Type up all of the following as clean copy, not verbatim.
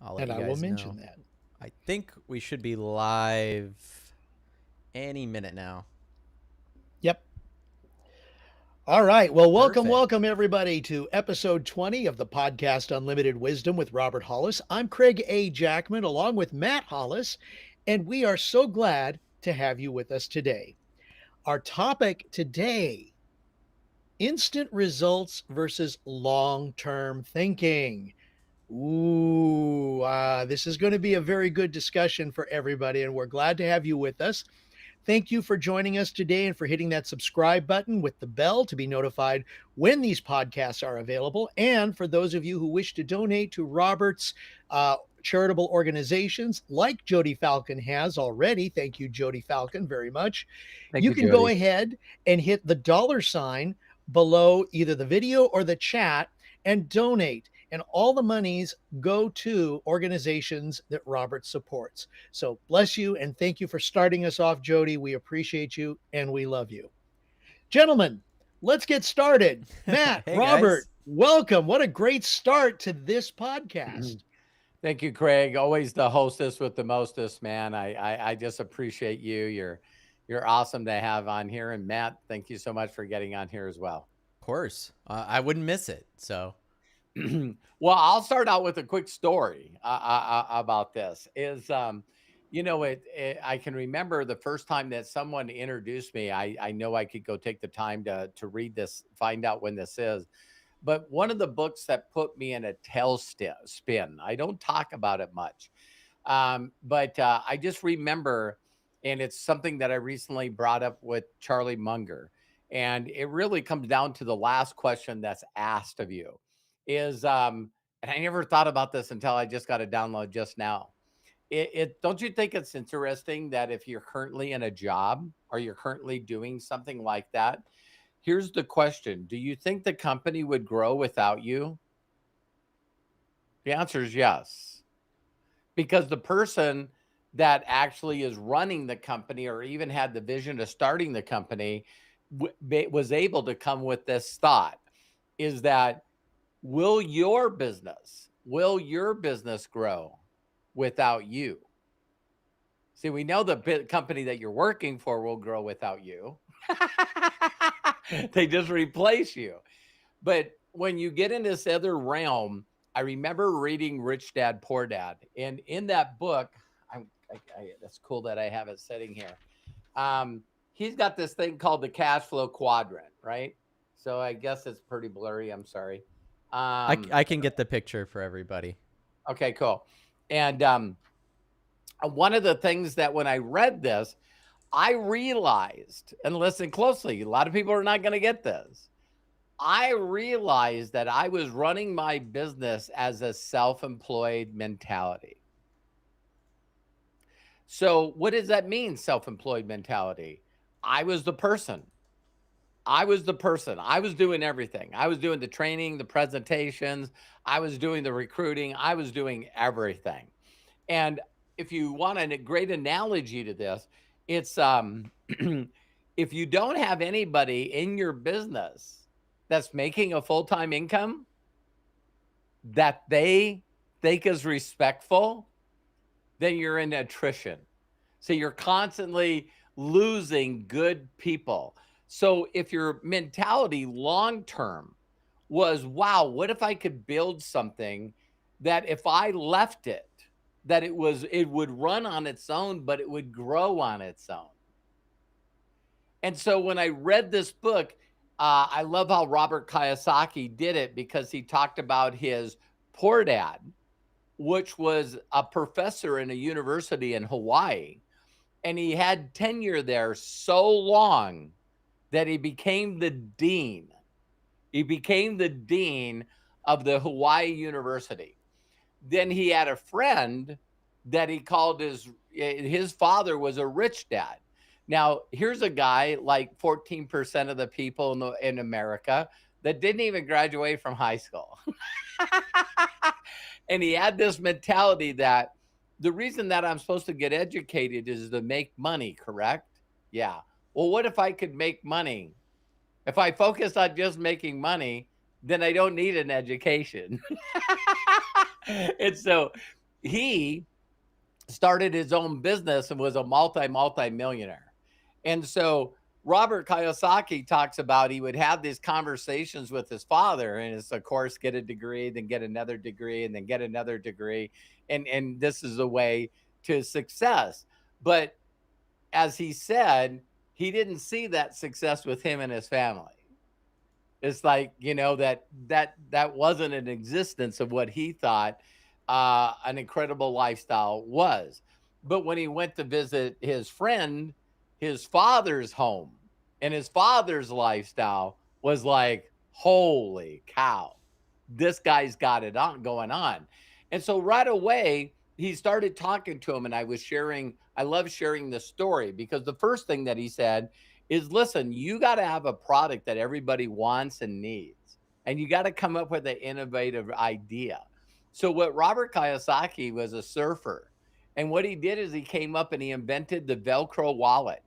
I'll let And you I will guys mention know. that. I think we should be live any minute now. Yep. All right. Well, Perfect. welcome everybody to episode 20 of the podcast Unlimited Wisdom with Robert Hollis. I'm Craig A. Jackman along with Matt Hollis, and we are so glad to have you with us today. Our topic today: instant results versus long term thinking. This is going to be a very good discussion for everybody, and we're glad to have you with us. Thank you for joining us today and for hitting that subscribe button with the bell to be notified when these podcasts are available. And for those of you who wish to donate to Robert's charitable organizations, like Jody Falcon has already, thank you, Jody Falcon, very much. Thank You you, can go Jody. ahead and hit the $ below either the video or the chat and donate. And all the monies go to organizations that Robert supports. So bless you and thank you for starting us off, Jody. We appreciate you and we love you. Gentlemen, let's get started. Matt, Hey, Robert, guys. welcome. What a great start to this podcast. Thank you, Craig. Always the hostess with the mostest, man. I just appreciate you. You're awesome to have on here. And Matt, thank you so much for getting on here as well. Of course. I wouldn't miss it. So, Well, I'll start out with a quick story about this. I can remember the first time that someone introduced me. I know I could go take the time to read this, find out when this is. But one of the books that put me in a tailspin, I don't talk about it much, but I just remember, and it's something that I recently brought up with Charlie Munger. And it really comes down to the last question that's asked of you and I never thought about this until I just got a download just now. It don't you think it's interesting that if you're currently in a job or you're currently doing something like that, here's the question: do you think the company would grow without you? The answer is yes, because the person that actually is running the company or even had the vision of starting the company was able to come with this thought: is that will your business grow without you? See, we know the company that you're working for will grow without you. They just replace you. But when you get in this other realm, I remember reading Rich Dad Poor Dad, and in that book, that's cool that I have it sitting here. He's got this thing called the cash flow quadrant, right? So I guess it's pretty blurry. I'm sorry. I can get the picture for everybody. Okay, cool. And one of the things that when I read this, I realized, and listen closely, a lot of people are not going to get this. I realized that I was running my business as a self-employed mentality. So what does that mean, self-employed mentality? I was the person. I was the person. I was doing everything. I was doing the training, the presentations. I was doing the recruiting. I was doing everything. And if you want a great analogy to this, it's if you don't have anybody in your business that's making a full-time income that they think is respectful, then you're in attrition. So you're constantly losing good people. So if your mentality long term was, wow, what if I could build something that if I left it, that it would run on its own, but it would grow on its own. And so when I read this book, I love how Robert Kiyosaki did it, because he talked about his poor dad, which was a professor in a university in Hawaii. And he had tenure there so long that he became the dean. He became the dean of the Hawaii University. Then he had a friend that he called his father was a rich dad. Now, here's a guy like 14% of the people in America that didn't even graduate from high school. And he had this mentality that the reason that I'm supposed to get educated is to make money, correct? Yeah. Well, what if I could make money? If I focus on just making money, then I don't need an education. And so he started his own business and was a multi-millionaire. And so Robert Kiyosaki talks about he would have these conversations with his father, and it's, of course, get a degree, then get another degree, and then get another degree. And this is the way to success. But as he said, he didn't see that success with him and his family. It's like, that wasn't an existence of what he thought an incredible lifestyle was. But when he went to visit his friend, his father's home, and his father's lifestyle was like, holy cow, this guy's got it on going on. And so right away, he started talking to him, and I love sharing the story, because the first thing that he said is, listen, you got to have a product that everybody wants and needs, and you got to come up with an innovative idea. So what Robert Kiyosaki was a surfer, and what he did is he came up and he invented the Velcro wallet.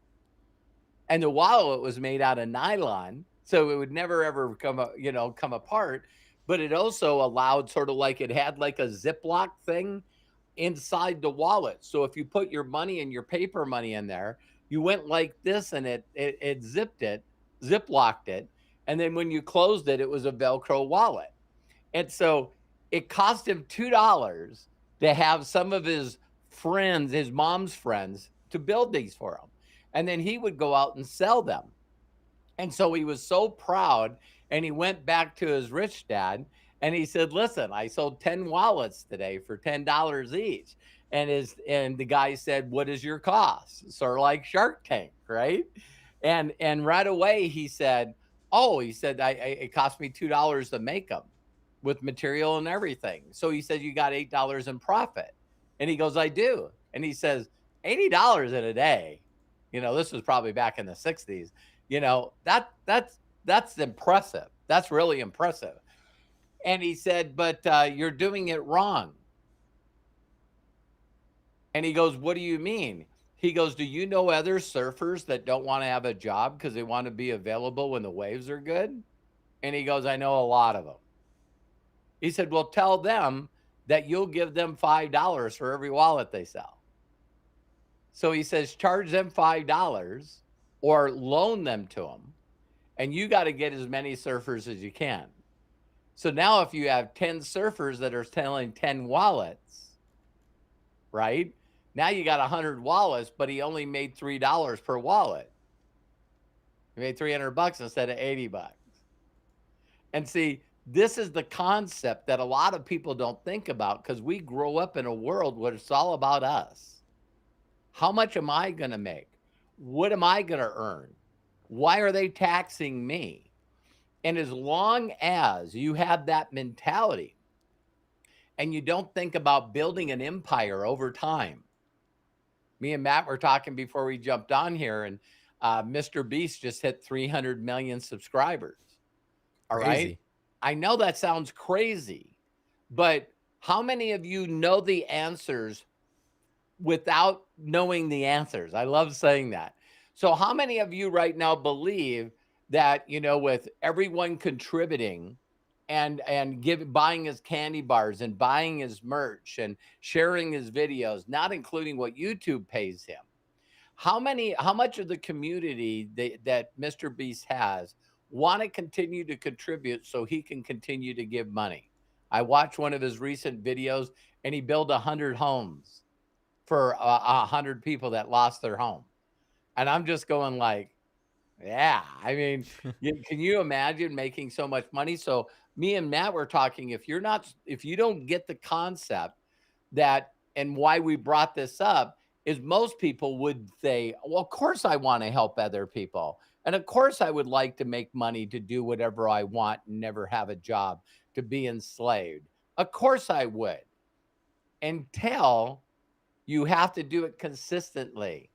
And the wallet was made out of nylon, so it would never ever come apart. But it also allowed, sort of like, it had like a Ziploc thing inside the wallet. So if you put your money and your paper money in there, you went like this, and it zipped it, ziplocked it, and then when you closed it, it was a Velcro wallet. And so it cost him $2 to have some of his friends, his mom's friends, to build these for him. And then he would go out and sell them. And so he was so proud, and he went back to his rich dad and he said, listen, I sold 10 wallets today for $10 each. And the guy said, what is your cost? Sort of like Shark Tank, right? And right away he said, it cost me $2 to make them with material and everything. So he said, you got $8 in profit. And he goes, I do. And he says, $80 in a day. This was probably back in the 60s. That's impressive. That's really impressive. And he said, but you're doing it wrong. And he goes, what do you mean? He goes, do you know other surfers that don't want to have a job because they want to be available when the waves are good? And he goes, I know a lot of them. He said, well, tell them that you'll give them $5 for every wallet they sell. So he says, charge them $5 or loan them to them, and you got to get as many surfers as you can. So now if you have 10 surfers that are selling 10 wallets, right? Now you got 100 wallets, but he only made $3 per wallet. He made $300 instead of $80. And see, this is the concept that a lot of people don't think about, because we grow up in a world where it's all about us. How much am I going to make? What am I going to earn? Why are they taxing me? And as long as you have that mentality and you don't think about building an empire over time. Me and Matt were talking before we jumped on here, and Mr. Beast just hit 300 million subscribers. All Crazy. right. I know that sounds crazy, but how many of you know the answers without knowing the answers? I love saying that. So how many of you right now believe that, with everyone contributing and buying his candy bars and buying his merch and sharing his videos, not including what YouTube pays him, how much of the community that Mr. Beast has want to continue to contribute so he can continue to give money? I watched one of his recent videos, and he built 100 homes for 100 people that lost their home. And I'm just going like, yeah, I mean, can you imagine making so much money? So me and Matt were talking, if you don't get the concept that, and why we brought this up is, most people would say, well, of course I want to help other people. And of course I would like to make money to do whatever I want and never have a job, to be enslaved. Of course I would. Until you have to do it consistently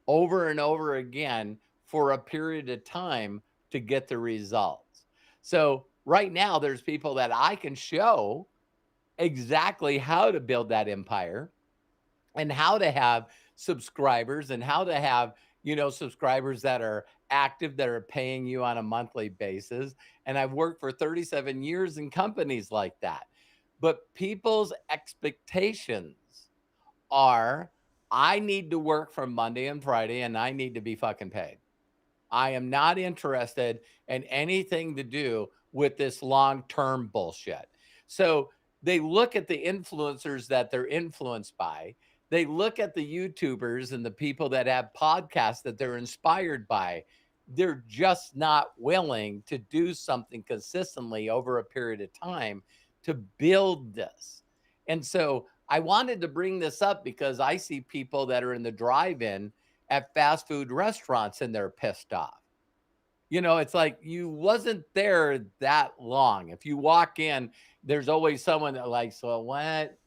over and over again for a period of time to get the results. So right now, there's people that I can show exactly how to build that empire and how to have subscribers and how to have, subscribers that are active, that are paying you on a monthly basis. And I've worked for 37 years in companies like that. But people's expectations are, I need to work from Monday and Friday and I need to be fucking paid. I am not interested in anything to do with this long-term bullshit. So they look at the influencers that they're influenced by. They look at the YouTubers and the people that have podcasts that they're inspired by. They're just not willing to do something consistently over a period of time to build this. And so I wanted to bring this up because I see people that are in the drive-in at fast food restaurants and they're pissed off. You know, it's like you wasn't there that long. If you walk in, there's always someone that like, so what?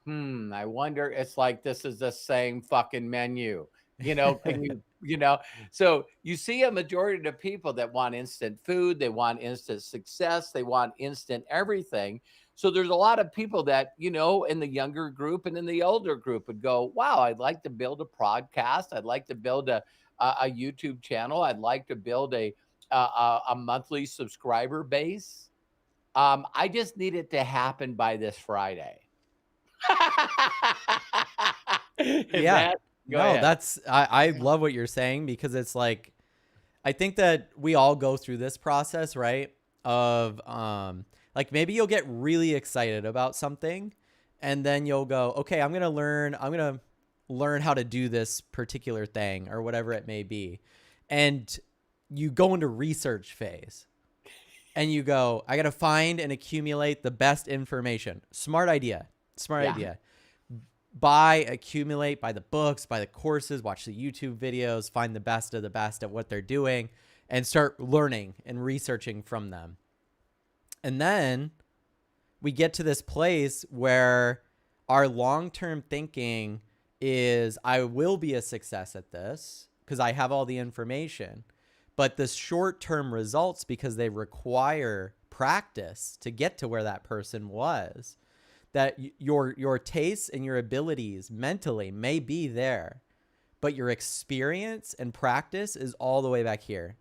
I wonder. It's like this is the same fucking menu. You know, can you know? So you see a majority of people that want instant food, they want instant success, they want instant everything. So there's a lot of people that, you know, in the younger group and in the older group would go, wow, I'd like to build a podcast. I'd like to build a YouTube channel. I'd like to build a monthly subscriber base. I just need it to happen by this Friday. Yeah. Go No, ahead. I love what you're saying, because it's like, I think that we all go through this process, right? Of like maybe you'll get really excited about something and then you'll go, okay, I'm going to learn how to do this particular thing or whatever it may be. And you go into research phase and you go, I got to find and accumulate the best information. Smart idea. Accumulate, buy the books, buy the courses, watch the YouTube videos, find the best of the best at what they're doing, and start learning and researching from them. And then we get to this place where our long-term thinking is, I will be a success at this because I have all the information. But the short-term results, because they require practice to get to where that person was, that your tastes and your abilities mentally may be there, but your experience and practice is all the way back here.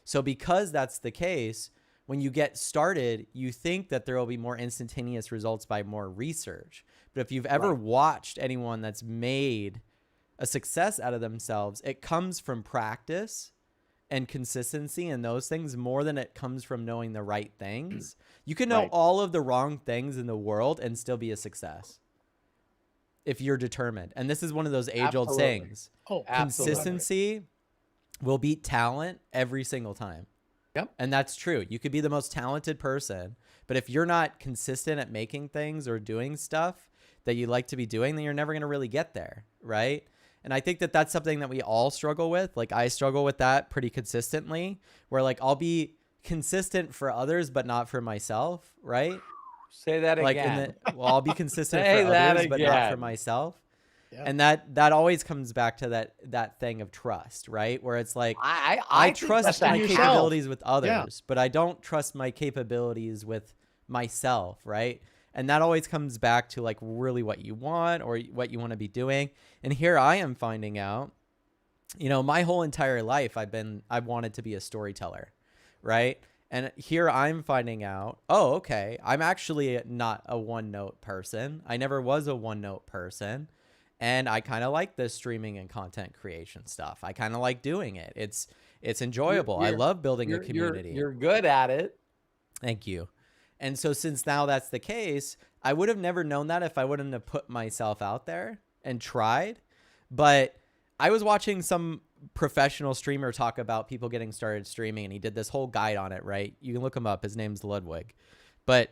So because that's the case, when you get started, you think that there will be more instantaneous results by more research. But if you've ever watched anyone that's made a success out of themselves, it comes from practice and consistency and those things more than it comes from knowing the right things. You can know all of the wrong things in the world and still be a success if you're determined. And this is one of those age-old sayings. Consistency will beat talent every single time. Yep. And that's true. You could be the most talented person, but if you're not consistent at making things or doing stuff that you like to be doing, then you're never going to really get there, right? And I think that that's something that we all struggle with. Like I struggle with that pretty consistently, where like I'll be consistent for others, but not for myself, right? Say that Like again. I'll be consistent Say for that others, but not for again. myself. Yeah. And that always comes back to that thing of trust, right? Where it's like, I trust my capabilities with others, but I don't trust my capabilities with myself, right? And that always comes back to like really what you want or what you want to be doing. And here I am finding out, you know, my whole entire life I've wanted to be a storyteller, right? And here I'm finding out, oh, okay, I'm actually not a one-note person. I never was a one-note person. And I kind of like the streaming and content creation stuff. I kind of like doing it. It's enjoyable. I love building a community. You're good at it. Thank you. And so since now that's the case, I would have never known that if I wouldn't have put myself out there and tried. But I was watching some professional streamer talk about people getting started streaming, and he did this whole guide on it, right? You can look him up. His name's Ludwig. But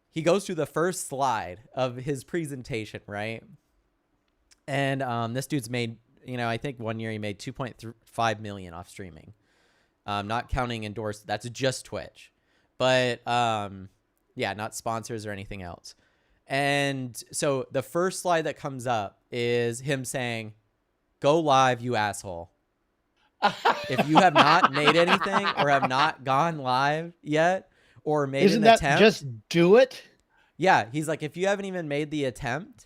he goes through the first slide of his presentation, right? And this dude's made, you know, I think one year he made 2.5 million off streaming. Not counting endorsed. That's just Twitch. But yeah, not sponsors or anything else. And so the first slide that comes up is him saying, "Go live, you asshole." If you have not made anything or have not gone live yet or made an attempt. Just do it? Yeah. He's like, if you haven't even made the attempt,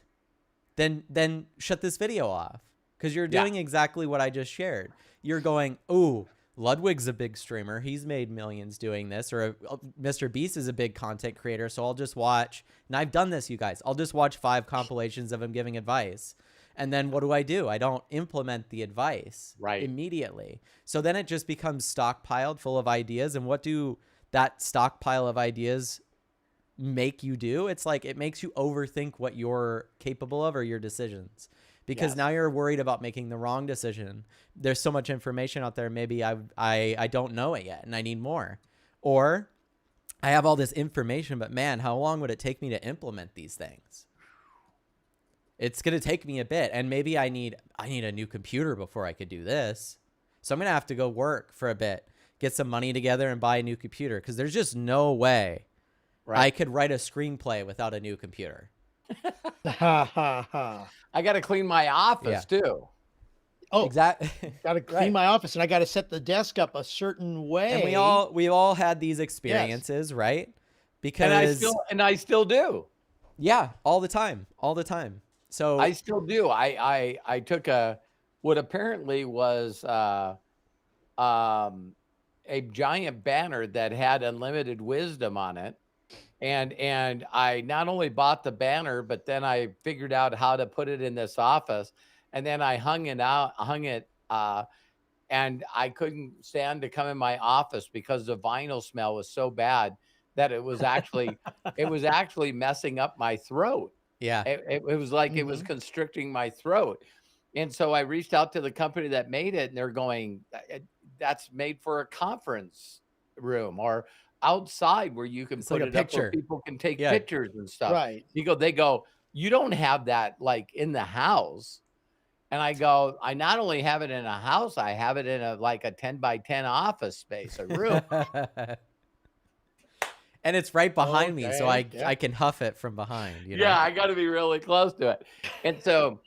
then shut this video off, because you're doing exactly what I just shared. You're going, ooh, Ludwig's a big streamer. He's made millions doing this. Or Mr. Beast is a big content creator, so I'll just watch. And I've done this, you guys. I'll just watch 5 compilations of him giving advice. And then what do? I don't implement the advice Right. immediately. So then it just becomes stockpiled full of ideas. And what do that stockpile of ideas make you do? It's like it makes you overthink what you're capable of or your decisions, because Yes. now you're worried about making the wrong decision. There's so much information out there. Maybe I don't know it yet and I need more. Or I have all this information, but man, how long would it take me to implement these things? It's going to take me a bit, and maybe I need a new computer before I could do this. So I'm going to have to go work for a bit, get some money together and buy a new computer, because there's just no way I could write a screenplay without a new computer. Ha ha ha. I got to clean my office too. Oh, Exactly. got to clean my office, and I got to set the desk up a certain way. And we all had these experiences, right? Because and I still do. yeah, all the time. So I still do. I took what apparently was a giant banner that had unlimited wisdom on it. And I not only bought the banner, but then I figured out how to put it in this office, and then I hung it, and I couldn't stand to come in my office because the vinyl smell was so bad that it was actually messing up my throat. yeah. It was like it was constricting my throat. And so I reached out to the company that made it, and they're going, that's made for a conference room or outside where you can It's put like a it up where picture. people can take Yeah. pictures and stuff. Right. They go, you don't have that like in the house. And I go, I not only have it in a house, I have it in a 10 by 10 office space, a room. And it's right behind me, so Okay, I can huff it from behind. You know? Yeah, I got to be really close to it. And so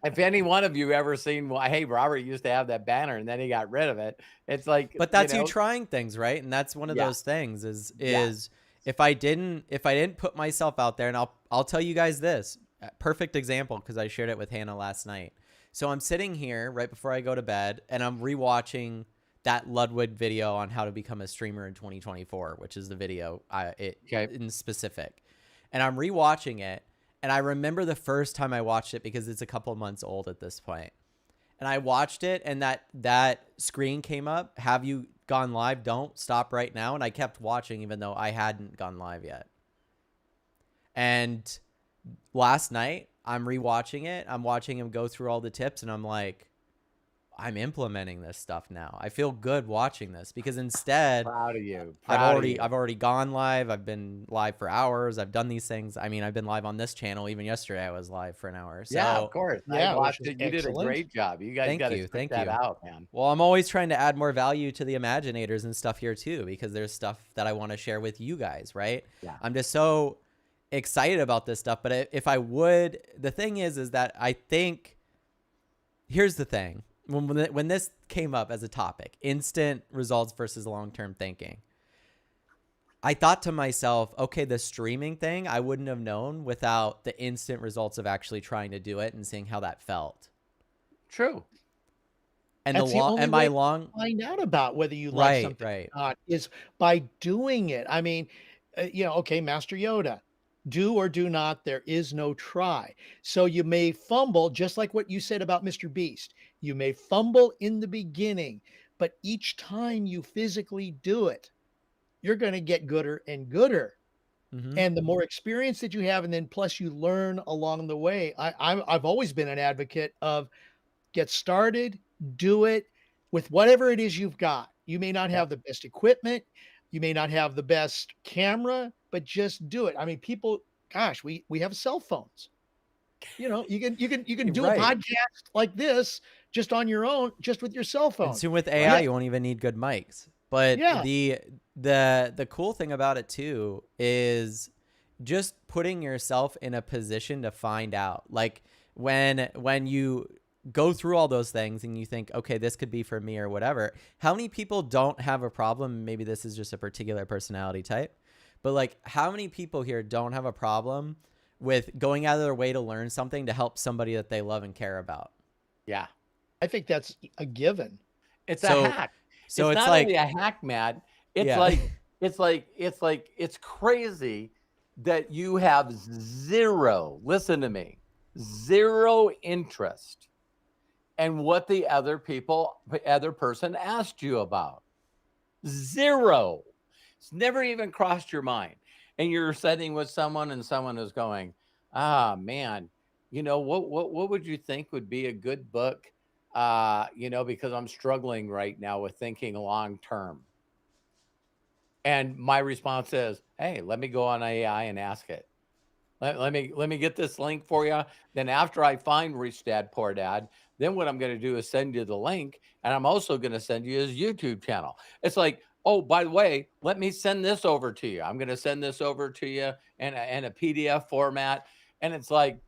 if any one of you ever seen, well, hey, Robert used to have that banner and then he got rid of it. It's like, But that's you trying things, right? And that's one of those things is if I didn't put myself out there, and I'll tell you guys this perfect example, because I shared it with Hannah last night. So I'm sitting here right before I go to bed, and I'm rewatching that Ludwig video on how to become a streamer in 2024, which is the video in specific. And I'm rewatching it, and I remember the first time I watched it because it's a couple months old at this point. And I watched it, and that screen came up, have you gone live? Don't stop right now. And I kept watching even though I hadn't gone live yet. And last night, I'm rewatching it. I'm watching him go through all the tips, and I'm like, I'm implementing this stuff now. I feel good watching this, because instead, proud of you. I've already gone live. I've been live for hours. I've done these things. I mean, I've been live on this channel. Even yesterday, I was live for an hour. So, yeah, of course. Yeah, I watched it. You excellent. did a great job. You guys got to check that out, man. Well, I'm always trying to add more value to the Imaginators and stuff here too, because there's stuff that I want to share with you guys, right? Yeah. I'm just so excited about this stuff. But if I would, the thing is that I think, here's the thing. When this came up as a topic, instant results versus long-term thinking, I thought to myself, okay, the streaming thing, I wouldn't have known without the instant results of actually trying to do it and seeing how that felt. True. And That's the only way to find out about whether you like something or not is by doing it. I mean, okay, Master Yoda, do or do not, there is no try. So you may fumble, just like what you said about Mr. Beast. You may fumble in the beginning, but each time you physically do it, you're going to get gooder and gooder. And the more experience that you have, and then plus you learn along the way. I've always been an advocate of get started, do it with whatever it is you've got. You may not have the best equipment. You may not have the best camera, but just do it. I mean, people, gosh, we have cell phones. You can do a podcast like this just on your own, just with your cell phone. And soon with AI, you won't even need good mics. But the cool thing about it too is just putting yourself in a position to find out. Like when you go through all those things and you think, okay, this could be for me or whatever. How many people don't have a problem? Maybe this is just a particular personality type, but like how many people here don't have a problem with going out of their way to learn something to help somebody that they love and care about? Yeah. I think that's a given. It's a hack. So it's not like only a hack, Matt. It's crazy that you have zero, listen to me, Zero interest in what the other person asked you about. Zero. It's never even crossed your mind. And you're sitting with someone and someone is going, ah, man, what would you think would be a good book? Because I'm struggling right now with thinking long term. And my response is, hey, let me go on AI and ask it. Let me get this link for you. Then after I find Rich Dad Poor Dad, then what I'm going to do is send you the link, and I'm also going to send you his YouTube channel. It's like, oh, by the way, let me send this over to you. I'm going to send this over to you in a PDF format, and it's like,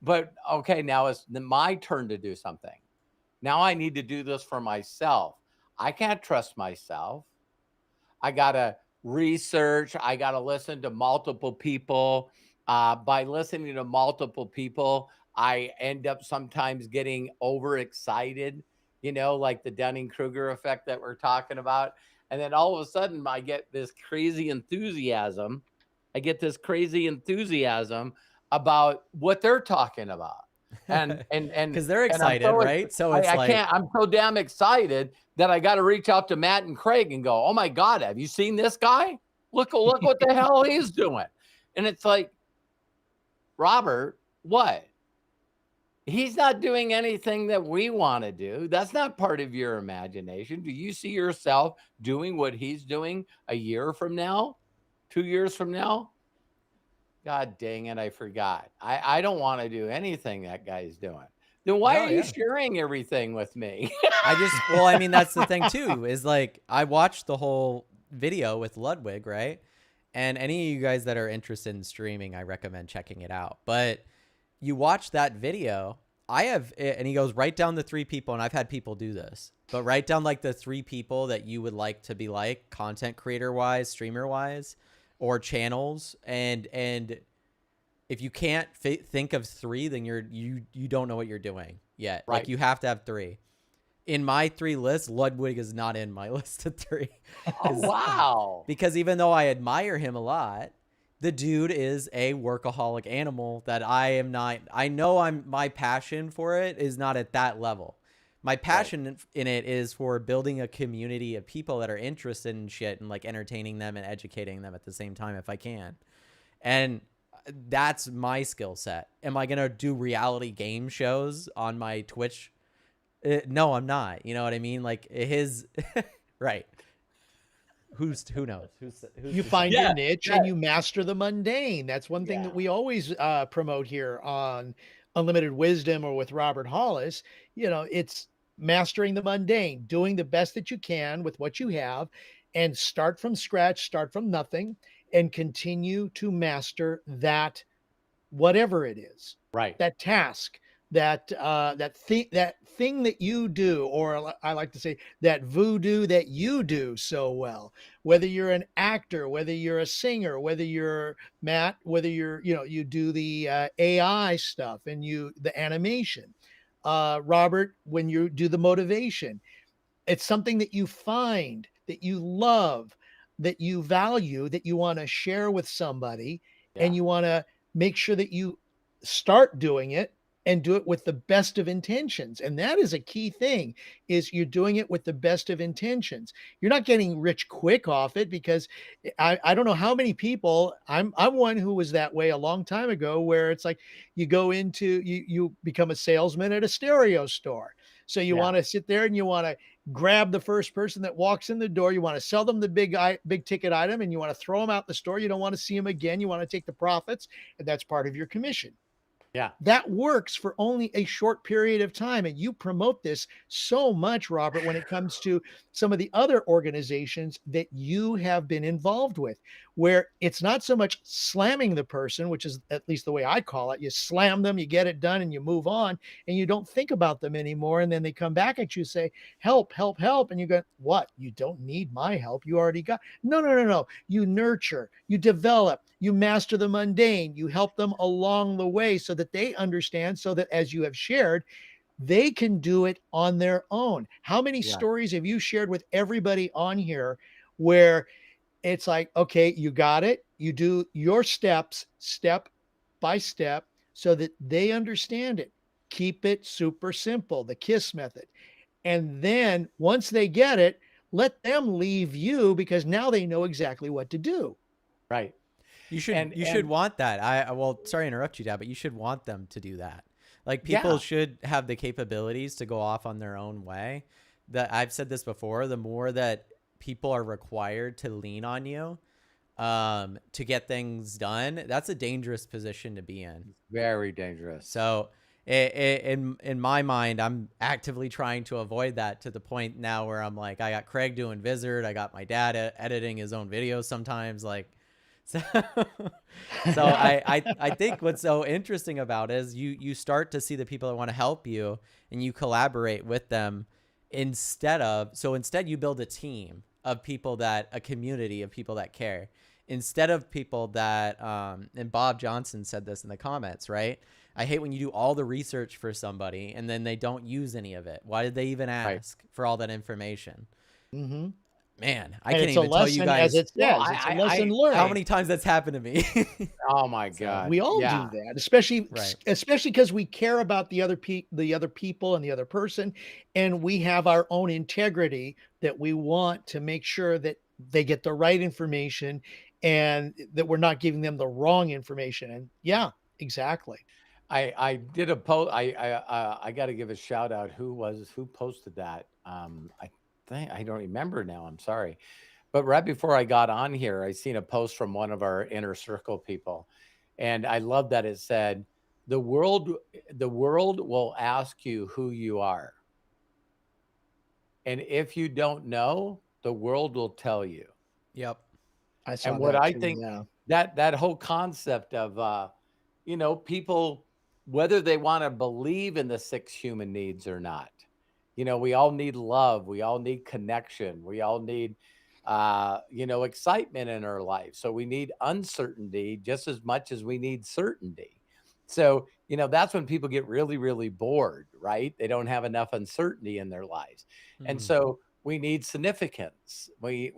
but okay, now it's my turn to do something. Now I need to do this for myself. I can't trust myself. I got to research. I got to listen to multiple people. By listening to multiple people, I end up sometimes getting overexcited, like the Dunning-Kruger effect that we're talking about. And then all of a sudden, I get this crazy enthusiasm. About what they're talking about. And because they're and I'm excited, so right? So it's I can't. I'm so damn excited that I got to reach out to Matt and Craig and go, "Oh my God, have you seen this guy? Look what the hell he's doing." And it's like, Robert, what? He's not doing anything that we want to do. That's not part of your imagination. Do you see yourself doing what he's doing a year from now, 2 years from now? God dang it, I forgot. I don't want to do anything that guy's doing. Then why No, are you yeah. sharing everything with me? Well, I mean, that's the thing too, is like I watched the whole video with Ludwig, right? And any of you guys that are interested in streaming, I recommend checking it out. But you watch that video, and he goes, write down the 3 people, and I've had people do this, but write down like the 3 people that you would like to be like, content creator wise, streamer wise, or channels. And if you can't think of 3, then you don't know what you're doing yet. Right. Like you have to have 3. In my 3 list, Ludwig is not in my list of 3. Oh, wow. Because even though I admire him a lot, the dude is a workaholic animal that I am not. I know my passion for it is not at that level. My passion in it is for building a community of people that are interested in shit and like entertaining them and educating them at the same time if I can. And that's my skill set. Am I going to do reality game shows on my Twitch? No, I'm not. You know what I mean? Like his right. Who knows? You find your niche and you master the mundane. That's one thing that we always promote here on Unlimited Wisdom or with Robert Hollis. It's mastering the mundane, doing the best that you can with what you have, and start from scratch, start from nothing, and continue to master that, whatever it is, Right. that task, that thing that you do, or I like to say that voodoo that you do so well. Whether you're an actor, whether you're a singer, whether you're Matt, whether you do the AI stuff and the animation, Robert, when you do the motivation, it's something that you find that you love, that you value, that you want to share with somebody, and you want to make sure that you start doing it and do it with the best of intentions. And that is a key thing, is you're doing it with the best of intentions. You're not getting rich quick off it, because I don't know how many people, I'm one who was that way a long time ago, where it's like you go into, you become a salesman at a stereo store. So you want to sit there and you want to grab the first person that walks in the door. You want to sell them the big ticket item, and you want to throw them out the store. You don't want to see them again. You want to take the profits, and that's part of your commission. Yeah. That works for only a short period of time. And you promote this so much, Robert, when it comes to some of the other organizations that you have been involved with, where it's not so much slamming the person, which is at least the way I call it. You slam them, you get it done, and you move on, and you don't think about them anymore. And then they come back at you, say, help, help, help. And you go, what? You don't need my help. You already got. No. You nurture, you develop, you master the mundane, you help them along the way so that they understand, so that, as you have shared, they can do it on their own. How many stories have you shared with everybody on here where it's like, okay, you got it. You do your steps, step by step, so that they understand it. Keep it super simple, the KISS method. And then once they get it, let them leave you because now they know exactly what to do. Right. You should And want that. Well, sorry to interrupt you, Dad, but you should want them to do that. Like people yeah, should have the capabilities to go off on their own way. That I've said this before, the more that people are required to lean on you to get things done, that's a dangerous position to be in. very dangerous. So in my mind, I'm actively trying to avoid that to the point now where I'm like, I got Craig doing Vizard, I got my dad editing his own videos sometimes, like so. So Yeah. I think what's so interesting about it is you start to see the people that want to help you and you collaborate with them instead you build a team of people that a community of people that care instead of people that and Bob Johnson said this in the comments, right? I hate when you do all the research for somebody and then they don't use any of it. Why did they even Right. ask for all that information? Mhm. Man, I And can't it's a even tell you lesson, as guys it Well, says, it's a lesson how learned. many times that's happened to me. oh my So, God. We all do Yeah. that, especially right. especially because we care about the other people and the other person, and we have our own integrity that we want to make sure that they get the right information and that we're not giving them the wrong information. And yeah, exactly. I did a post. I got to give a shout out. Who posted that? I think I don't remember now. I'm sorry, but right before I got on here, I seen a post from one of our inner circle people, and I love that it said, "The world, the world will ask you who you are, and if you don't know, the world will tell you." Yep. I And saw what that I too. think Yeah. that whole concept of people, whether they want to believe in the six human needs or not, we all need love, we all need connection, we all need excitement in our life. So we need uncertainty just as much as we need certainty. So, that's when people get really, really bored, right? They don't have enough uncertainty in their lives. And Mm. so we need significance. We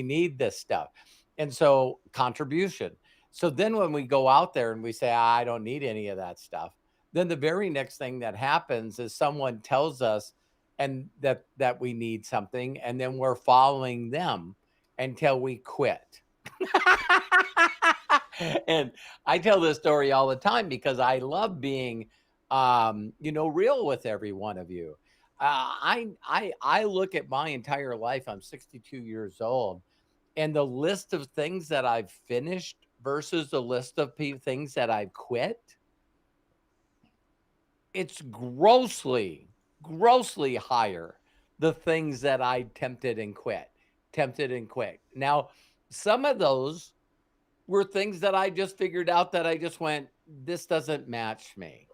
need this stuff. And so contribution. So then when we go out there and we say, I don't need any of that stuff, then the very next thing that happens is someone tells us and that we need something, and then we're following them until we quit. And I tell this story all the time because I love being real with every one of you. I look at my entire life. I'm 62 years old, and the list of things that I've finished versus the list of things that I've quit, it's grossly higher. The things that I tempted and quit. Now, some of those were things that I just figured out that I just went, this doesn't match me.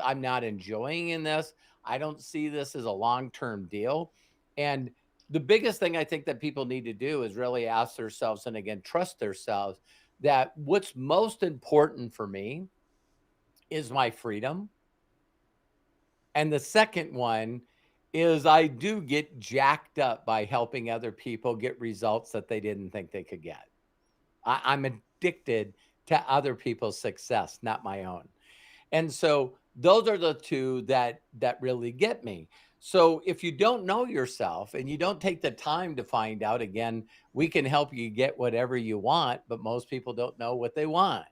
I'm not enjoying in this. I don't see this as a long-term deal. And the biggest thing I think that people need to do is really ask themselves, and again, trust themselves, that what's most important for me is my freedom. And the second one is I do get jacked up by helping other people get results that they didn't think they could get. I'm addicted to other people's success, not my own. And so those are the two that really get me. So if you don't know yourself and you don't take the time to find out, again, we can help you get whatever you want, but most people don't know what they want.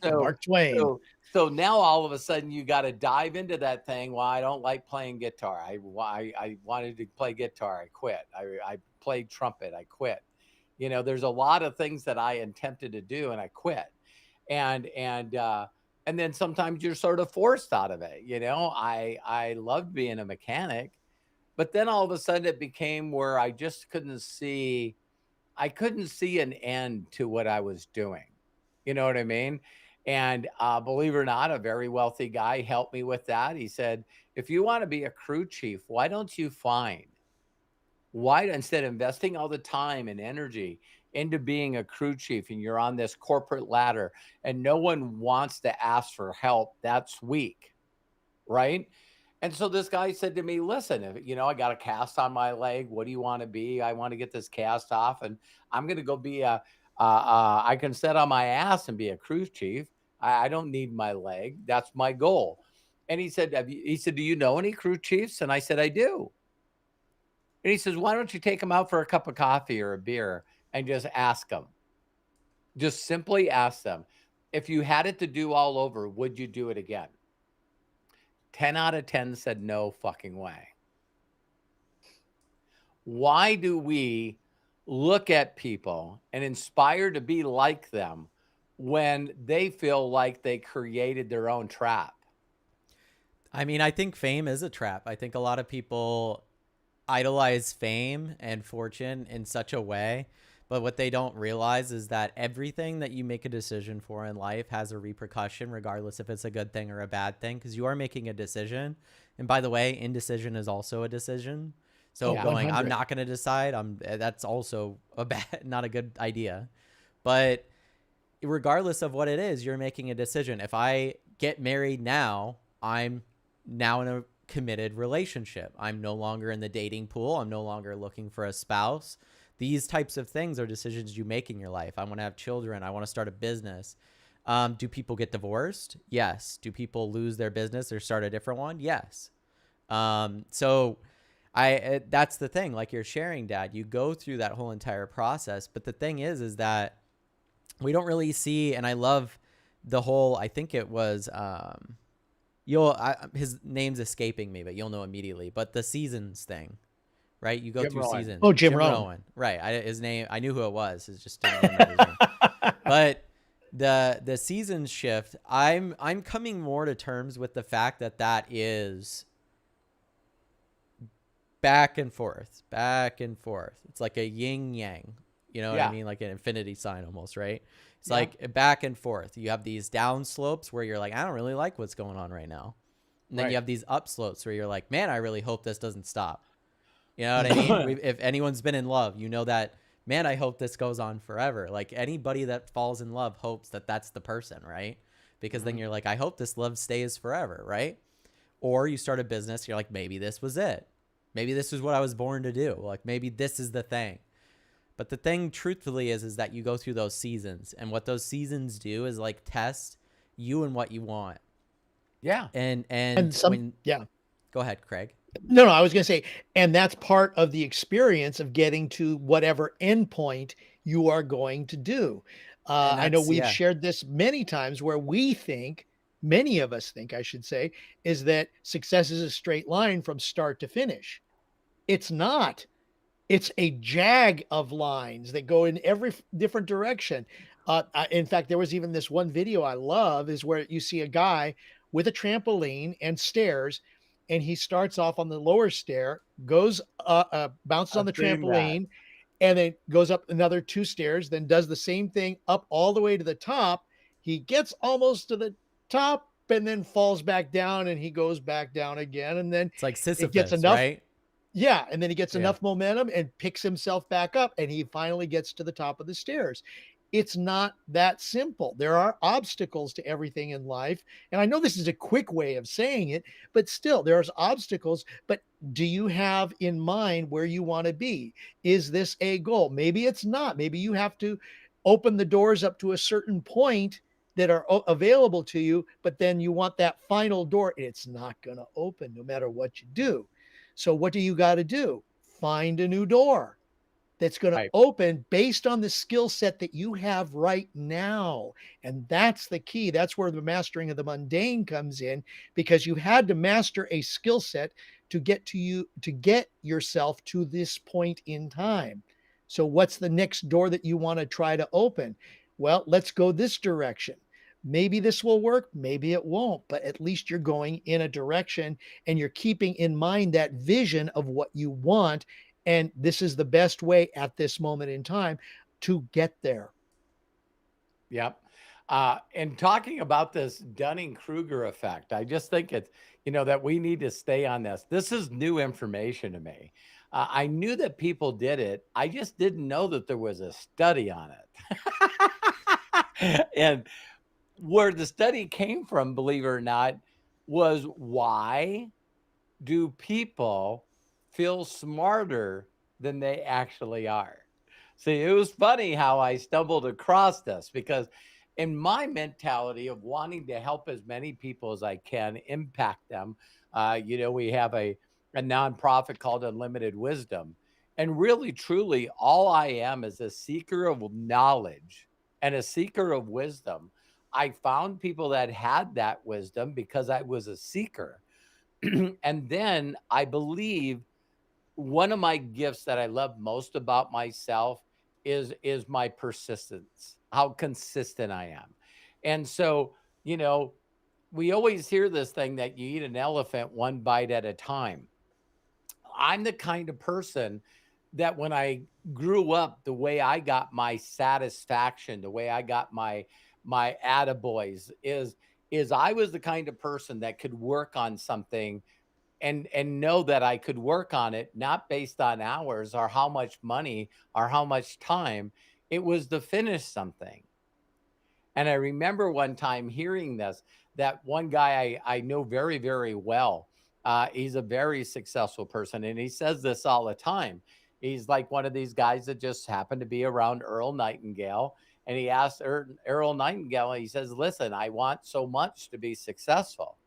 So Mark Twain. so now all of a sudden you got to dive into that thing. Well, I don't like playing guitar. I wanted to play guitar. I quit. I played trumpet. I quit. There's a lot of things that I attempted to do and I quit. And then sometimes you're sort of forced out of it. I loved being a mechanic, but then all of a sudden it became where I just couldn't see an end to what I was doing. You know what I mean? And believe it or not, a very wealthy guy helped me with that. He said, if you want to be a crew chief, why don't you find why instead of investing all the time and energy into being a crew chief and you're on this corporate ladder and no one wants to ask for help, that's weak, right? And so this guy said to me, listen, if, I got a cast on my leg. What do you want to be? I want to get this cast off and I'm going to go be I can sit on my ass and be a crew chief. I don't need my leg. That's my goal. And he said, he said, do you know any crew chiefs? And I said, I do. And he says, why don't you take them out for a cup of coffee or a beer and just ask them? Just simply ask them, if you had it to do all over, would you do it again? 10 out of 10 said no fucking way. Why do we look at people and inspire to be like them when they feel like they created their own trap? I mean, I think fame is a trap. I think a lot of people idolize fame and fortune in such a way, but what they don't realize is that everything that you make a decision for in life has a repercussion, regardless if it's a good thing or a bad thing, because you are making a decision. And by the way, indecision is also a decision. So Oh, going, 100. I'm not going to decide, that's also not a good idea. But regardless of what it is, you're making a decision. If I get married now, I'm now in a committed relationship. I'm no longer in the dating pool. I'm no longer looking for a spouse. These types of things are decisions you make in your life. I want to have children. I want to start a business. Do people get divorced? Yes. Do people lose their business or start a different one? Yes. So that's the thing, like you're sharing, Dad, you go through that whole entire process. But the thing is that we don't really see, and I love the whole, I think it was, his name's escaping me, but you'll know immediately, but the seasons thing, right? You go Jim through Rohn. seasons. Oh, Jim Rohn. Right. His name, I knew who it was. It's just didn't remember his name. But the seasons shift, I'm coming more to terms with the fact that is back and forth, back and forth. It's like a yin yang, you know what I mean? Like an infinity sign almost, right? It's like back and forth. You have these down slopes where you're like, I don't really like what's going on right now. And then you have these up slopes where you're like, man, I really hope this doesn't stop. You know what I mean? If anyone's been in love, you know that, man, I hope this goes on forever. Like anybody that falls in love hopes that that's the person, right? Because then you're like, I hope this love stays forever, right? Or you start a business, you're like, maybe this was it. Maybe this is what I was born to do. Like maybe this is the thing. But the thing truthfully is that you go through those seasons, and what those seasons do is like test you and what you want. Yeah. And go ahead, Craig. No, I was going to say, and that's part of the experience of getting to whatever endpoint you are going to do. I know we've shared this many times where many of us think, I should say, is that success is a straight line from start to finish. It's not. It's a jag of lines that go in every different direction. In fact, there was even this one video I love is where you see a guy with a trampoline and stairs, and he starts off on the lower stair, goes bounces on the trampoline, and then goes up another 2 stairs, then does the same thing up all the way to the top. He gets almost to the top and then falls back down, and he goes back down again, and then it's like Sisyphus, it gets enough, right? Yeah, and then he gets enough momentum and picks himself back up, and he finally gets to the top of the stairs. It's not that simple. There are obstacles to everything in life. And I know this is a quick way of saying it, but still there's obstacles. But do you have in mind where you want to be? Is this a goal? Maybe it's not. Maybe you have to open the doors up to a certain point that are available to you, but then you want that final door. It's not going to open no matter what you do. So what do you got to do? Find a new door that's going to open based on the skill set that you have right now. And that's the key. That's where the mastering of the mundane comes in, because you had to master a skill set to get yourself to this point in time. So what's the next door that you want to try to open? Well, let's go this direction. Maybe this will work, maybe it won't, but at least you're going in a direction and you're keeping in mind that vision of what you want. And this is the best way at this moment in time to get there. Yep. And talking about this Dunning-Kruger effect, I just think it's, that we need to stay on this. This is new information to me. I knew that people did it. I just didn't know that there was a study on it. And where the study came from, believe it or not, was why do people feel smarter than they actually are? See, it was funny how I stumbled across this, because in my mentality of wanting to help as many people as I can, impact them, we have a nonprofit called Unlimited Wisdom. And really, truly, all I am is a seeker of knowledge and a seeker of wisdom. I found people that had that wisdom because I was a seeker. And then I believe one of my gifts that I love most about myself is my persistence, how consistent I am. And so, you know, we always hear this thing that you eat an elephant one bite at a time. I'm the kind of person that when I grew up, the way I got my satisfaction, the way I got my attaboys is I was the kind of person that could work on something and know that I could work on it not based on hours or how much money or how much time. It was to finish something. And I remember one time hearing this, that one guy I know very, very well. He's a very successful person. And he says this all the time. He's like one of these guys that just happened to be around Earl Nightingale. And he asked Earl Nightingale, he says, listen, I want so much to be successful.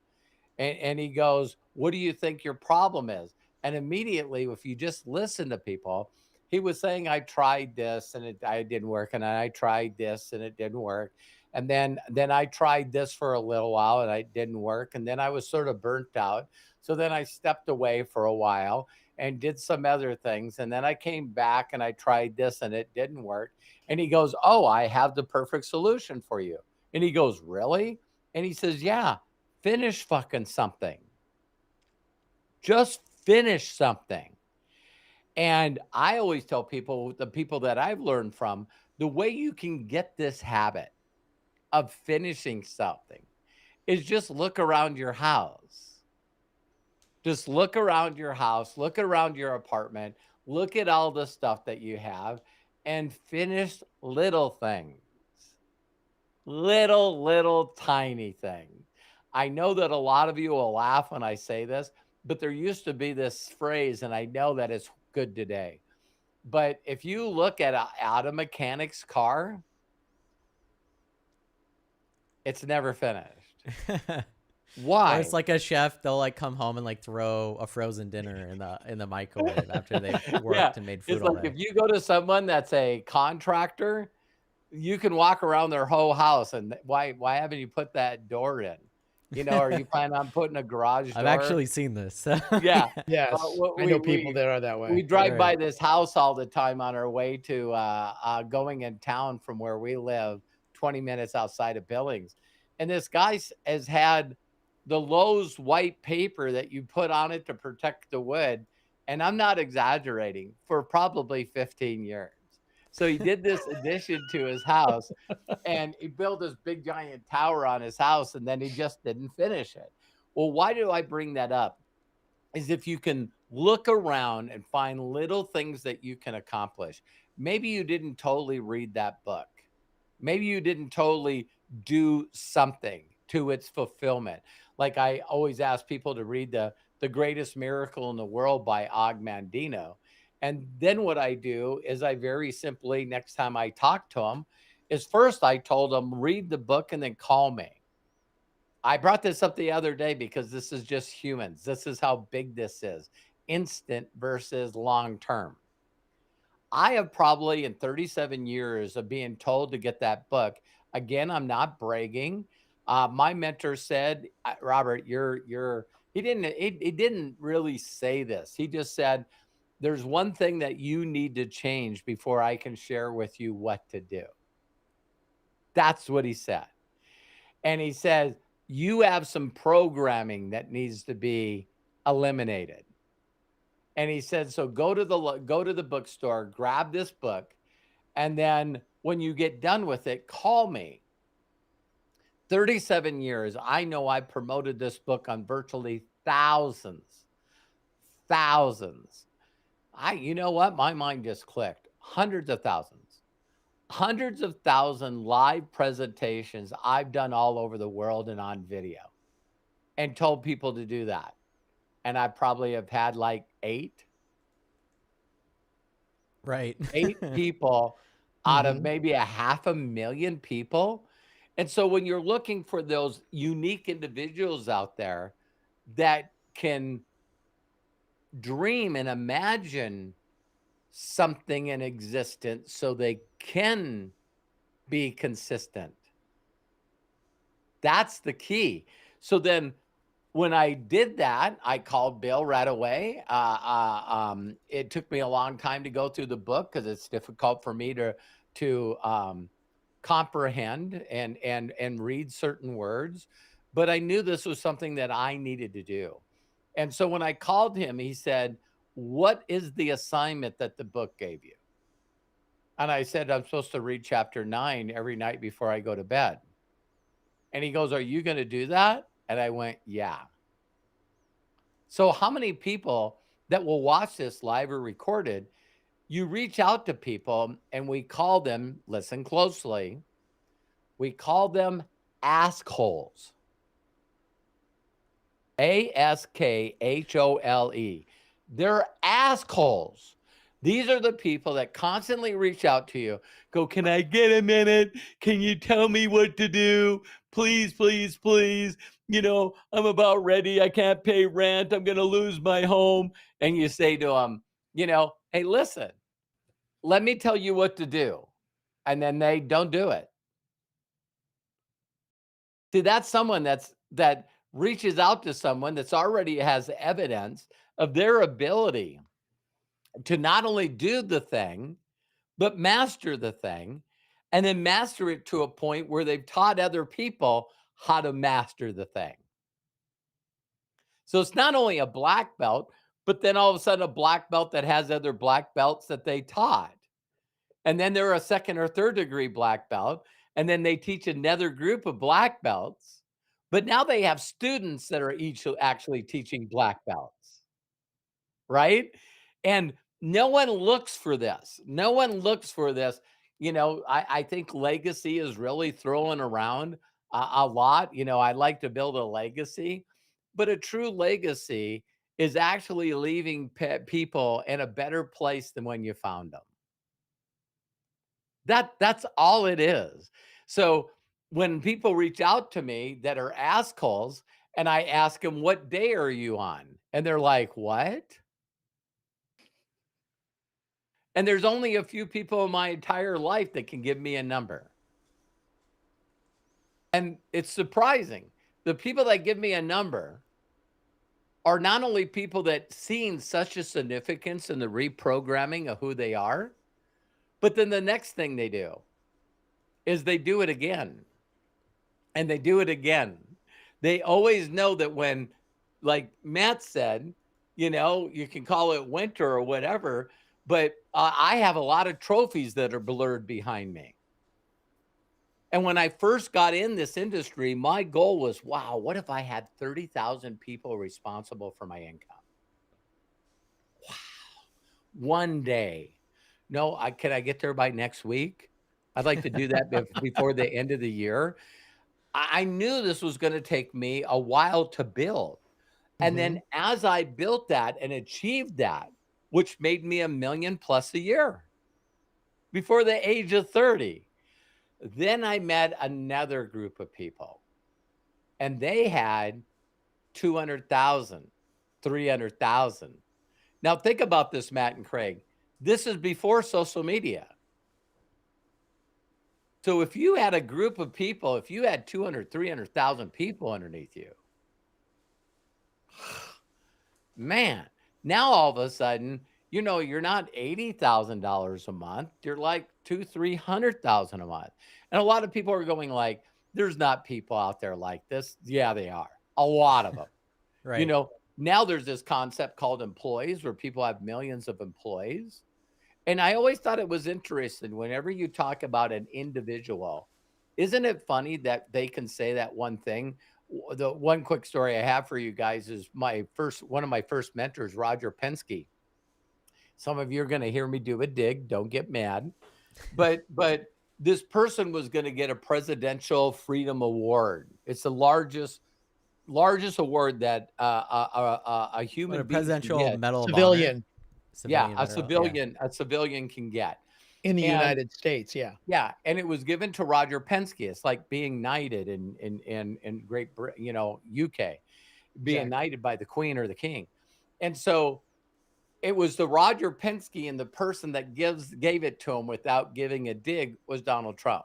And he goes, what do you think your problem is? And immediately, if you just listen to people, he was saying, I tried this and I didn't work. And I tried this and it didn't work. And then I tried this for a little while and it didn't work. And then I was sort of burnt out. So then I stepped away for a while and did some other things. And then I came back and I tried this and it didn't work. And he goes, oh, I have the perfect solution for you. And he goes, really? And he says, yeah, finish fucking something. Just finish something. And I always tell people, the people that I've learned from, the way you can get this habit of finishing something is just look around your house. Just look around your house, look around your apartment, look at all the stuff that you have and finish little things. Little tiny things. I know that a lot of you will laugh when I say this, but there used to be this phrase, and I know that it's good today. But if you look at an auto mechanic's car, it's never finished. Or Why? it's like a chef, they'll like come home and like throw a frozen dinner in the microwave after they've worked Yeah, and made food it's all like day. if you go to someone that's a contractor, you can walk around their whole house and why haven't you put that door in? Or you plan on putting a garage door? I've actually seen this. Yeah. Yes, I know people that are that We way. drive by Right. this house all the time on our way to going in town from where we live, 20 minutes outside of Billings. And this guy has had the Lowe's white paper that you put on it to protect the wood. And I'm not exaggerating, for probably 15 years. So he did this addition to his house and he built this big giant tower on his house and then he just didn't finish it. Well, why do I bring that up? Is if you can look around and find little things that you can accomplish. Maybe you didn't totally read that book. Maybe you didn't totally do something to its fulfillment. Like I always ask people to read the Greatest Miracle in the World by Og Mandino. And then what I do is I very simply, next time I talk to him, is first I told him, read the book and then call me. I brought this up the other day because this is just humans. This is how big this is. Instant versus long term. I have probably in 37 years of being told to get that book. Again, I'm not bragging. My mentor said, Robert, he didn't really say this. He just said, there's one thing that you need to change before I can share with you what to do. That's what he said. And he says, you have some programming that needs to be eliminated. And he said, so go to the bookstore, grab this book, and then when you get done with it, call me. 37 years, I know I promoted this book on virtually thousands. You know what? My mind just clicked. Hundreds of thousand live presentations I've done all over the world and on video and told people to do that. And I probably have had like eight Right. people out of maybe 500,000 people. And so when you're looking for those unique individuals out there that can dream and imagine something in existence so they can be consistent, that's the key. So then when I did that, I called Bill right away. It took me a long time to go through the book because it's difficult for me to comprehend and read certain words, but I knew this was something that I needed to do. And so when I called him, he said, "What is the assignment that the book gave you?" And I said, "I'm supposed to read chapter 9 every night before I go to bed." And he goes, "Are you going to do that?" And I went, "Yeah." So how many people that will watch this live or recorded, you reach out to people and we call them, listen closely, we call them assholes. ASKHOLE. They're assholes. These are the people that constantly reach out to you, go, "Can I get a minute? Can you tell me what to do? Please, please, please. I'm about ready. I can't pay rent. I'm going to lose my home." And you say to them, "Hey, listen, let me tell you what to do." And then they don't do it. See, that's someone that reaches out to someone that's already has evidence of their ability to not only do the thing, but master the thing, and then master it to a point where they've taught other people how to master the thing. So it's not only a black belt, but then all of a sudden a black belt that has other black belts that they taught. And then they're a second or third degree black belt. And then they teach another group of black belts. But now they have students that are each actually teaching black belts, right? And no one looks for this. No one looks for this. I think legacy is really thrown around a lot. I'd like to build a legacy, but a true legacy is actually leaving people in a better place than when you found them. That's all it is. So when people reach out to me that are assholes and I ask them, "What day are you on?" And they're like, "What?" And there's only a few people in my entire life that can give me a number. And it's surprising. The people that give me a number are not only people that seen such a significance in the reprogramming of who they are, but then the next thing they do is they do it again. And they do it again. They always know that when, like Matt said, you can call it winter or whatever, but I have a lot of trophies that are blurred behind me. And when I first got in this industry, my goal was, wow, what if I had 30,000 people responsible for my income? Wow. One day. No, can I get there by next week? I'd like to do that before the end of the year. I knew this was going to take me a while to build. And then as I built that and achieved that, which made me $1 million plus a year before the age of 30, then I met another group of people and they had 200,000, 300,000. Now think about this, Matt and Craig. This is before social media. So if you had a group of people, if you had 200, 300,000 people underneath you, man, now all of a sudden, you're not $80,000 a month. You're like $200,000-300,000 a month. And a lot of people are going like, "There's not people out there like this." Yeah, they are. A lot of them. Right. Now there's this concept called employees where people have millions of employees. And I always thought it was interesting whenever you talk about an individual, isn't it funny that they can say that one thing? The one quick story I have for you guys is one of my first mentors, Roger Penske. Some of you are going to hear me do a dig. Don't get mad. But this person was going to get a Presidential Freedom Award. It's the largest award that a human What, a being can presidential get. Medal of Civilian. Honor? Yeah, Medal, a civilian can get. In the And United States, yeah. yeah, and it was given to Roger Penske. It's like being knighted in Great Britain, UK, being Exactly. knighted by the Queen or the King. And so it was the Roger Penske, and the person that gave it to him without giving a dig was Donald Trump.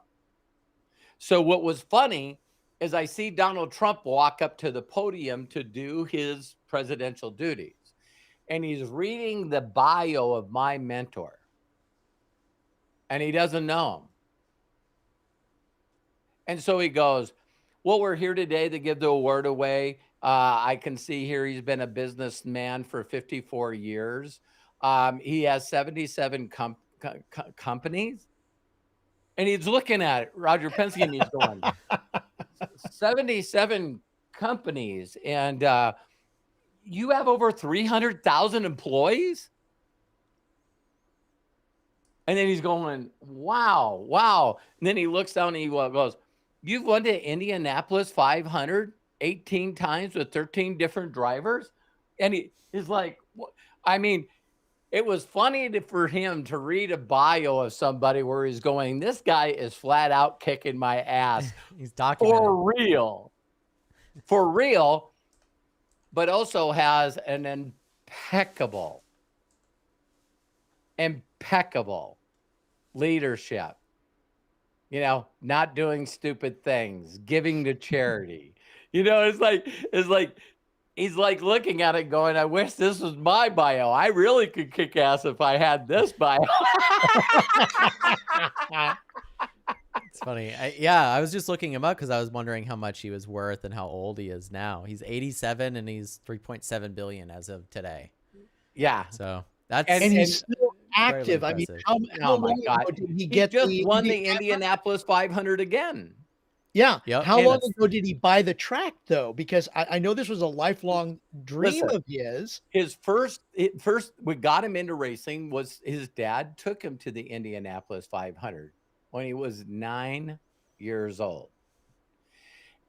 So what was funny is I see Donald Trump walk up to the podium to do his presidential duties, and he's reading the bio of my mentor, and he doesn't know him. And so he goes, well, we're here today to give the award away. I can see here he's been a businessman for 54 years. He has 77 companies. And he's looking at it, Roger Penske, and he's going, 77 companies. And you have over 300,000 employees? And then he's going, wow, wow. And then he looks down and he goes, you've won the Indianapolis 500 18 times with 13 different drivers? And he's like, what? I mean, it was funny for him to read a bio of somebody where he's going, this guy is flat out kicking my ass. He's documenting. For real, but also has an impeccable leadership, not doing stupid things, giving to charity. It's like he's like looking at it going, I wish this was my bio. I really could kick ass if I had this bio. It's funny. I was just looking him up because I was wondering how much he was worth and how old he is now. He's 87 and he's 3.7 billion as of today. Yeah. So that's and he's still active. I mean, how long ago did he get just won the Indianapolis 500 again? Yeah. Yep. How long ago did he buy the track though? Because I know this was a lifelong dream of his. His first what got him into racing was his dad took him to the Indianapolis 500 when he was 9 years old.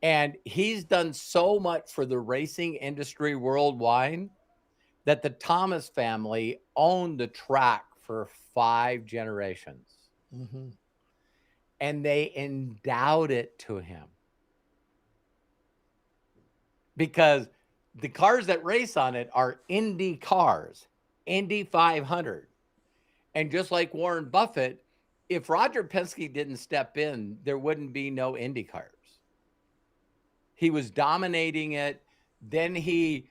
And he's done so much for the racing industry worldwide that the Thomas family owned the track for 5 generations. Mm-hmm. And they endowed it to him. Because the cars that race on it are Indy cars, Indy 500. And just like Warren Buffett, if Roger Penske didn't step in, there wouldn't be no Indy cars. He was dominating it. Then he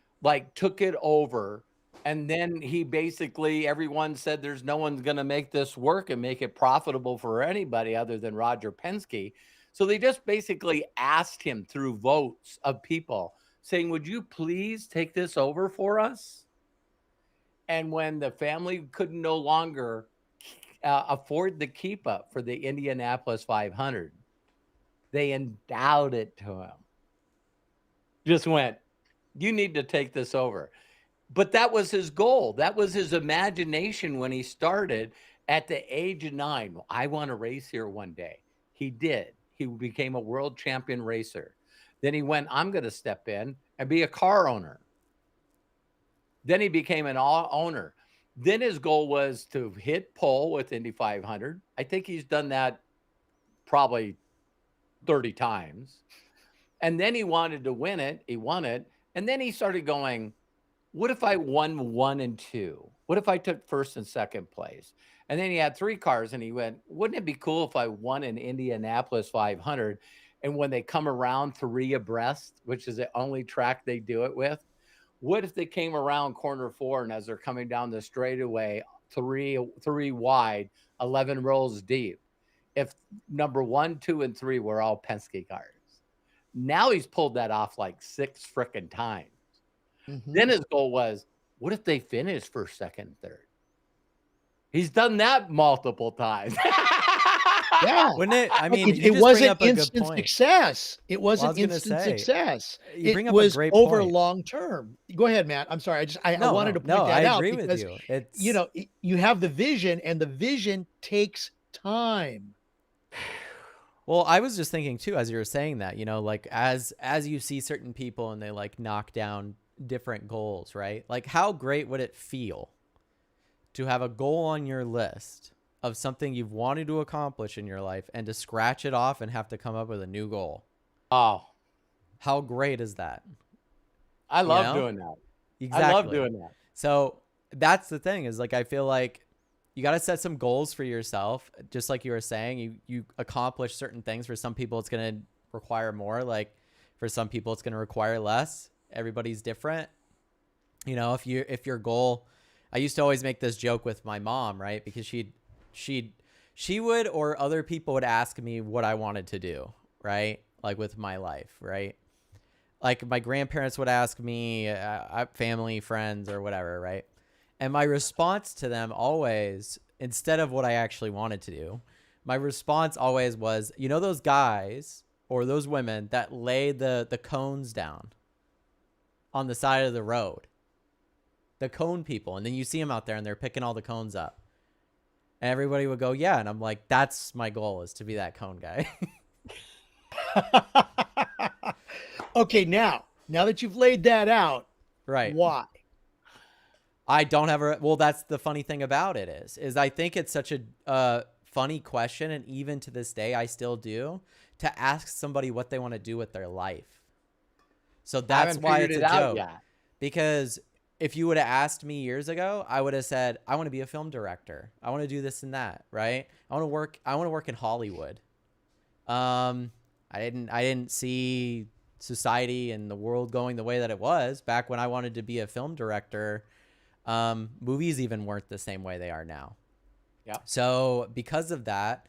took it over. And then he basically, everyone said there's no one's going to make this work and make it profitable for anybody other than Roger Penske. So they just basically asked him through votes of people saying, would you please take this over for us? And when the family could no longer afford the keep up for the Indianapolis 500, they endowed it to him. Just went, you need to take this over. But that was his goal. That was his imagination when he started at the age of 9. I want to race here one day. He did. He became a world champion racer. Then he went, I'm going to step in and be a car owner. Then he became an owner. Then his goal was to hit pole with Indy 500. I think he's done that probably 30 times. And then he wanted to win it. He won it. And then he started going, what if I won 1 and 2? What if I took first and second place? And then he had 3 cars and he went, wouldn't it be cool if I won an Indianapolis 500? And when they come around 3 abreast, which is the only track they do it with, what if they came around corner 4 and as they're coming down the straightaway, 3 wide, 11 rows deep, if number 1, 2, and 3 were all Penske cars? Now he's pulled that off 6 frickin' times. Mm-hmm. Then his goal was, what if they finish first, second, third? He's done that multiple times. Yeah. Wouldn't it? I mean, it wasn't instant success. It wasn't instant success. It was over long term. Go ahead, Matt. I'm sorry. I wanted to point that out because, you have the vision and the vision takes time. Well, I was just thinking too, as you were saying that, as you see certain people and they knock down different goals, right? How great would it feel to have a goal on your list of something you've wanted to accomplish in your life and to scratch it off and have to come up with a new goal. Oh, How great is that? I You love know? doing that. I love Exactly. doing that. So that's the thing is like, I feel like you got to set some goals for yourself. Just like you were saying, you accomplish certain things. For some people, it's going to require more. Like for some people, it's going to require less. Everybody's different. You know, if your goal, I used to always make this joke with my mom, right? Because she would, or other people would ask me what I wanted to do, right? Like with my life, right? Like my grandparents would ask me, family, friends, or whatever, right? And my response to them always, instead of what I actually wanted to do, my response always was, you know, those guys or those women that lay the cones down on the side of the road, the cone people. And then you see them out there and they're picking all the cones up. And everybody would go, yeah. And I'm like, that's my goal, is to be that cone guy. Okay, now that you've laid that out, Right. why? I don't have a, well, that's the funny thing about it is I think it's such a funny question. And even to this day, I still do, to ask somebody what they want to do with their life. So that's why it's a joke. Because if you would have asked me years ago, I would have said, I want to be a film director. I want to do this and that, right? I want to work in Hollywood. I didn't see society and the world going the way that it was back when I wanted to be a film director. Movies even weren't the same way they are now. Yeah. So because of that,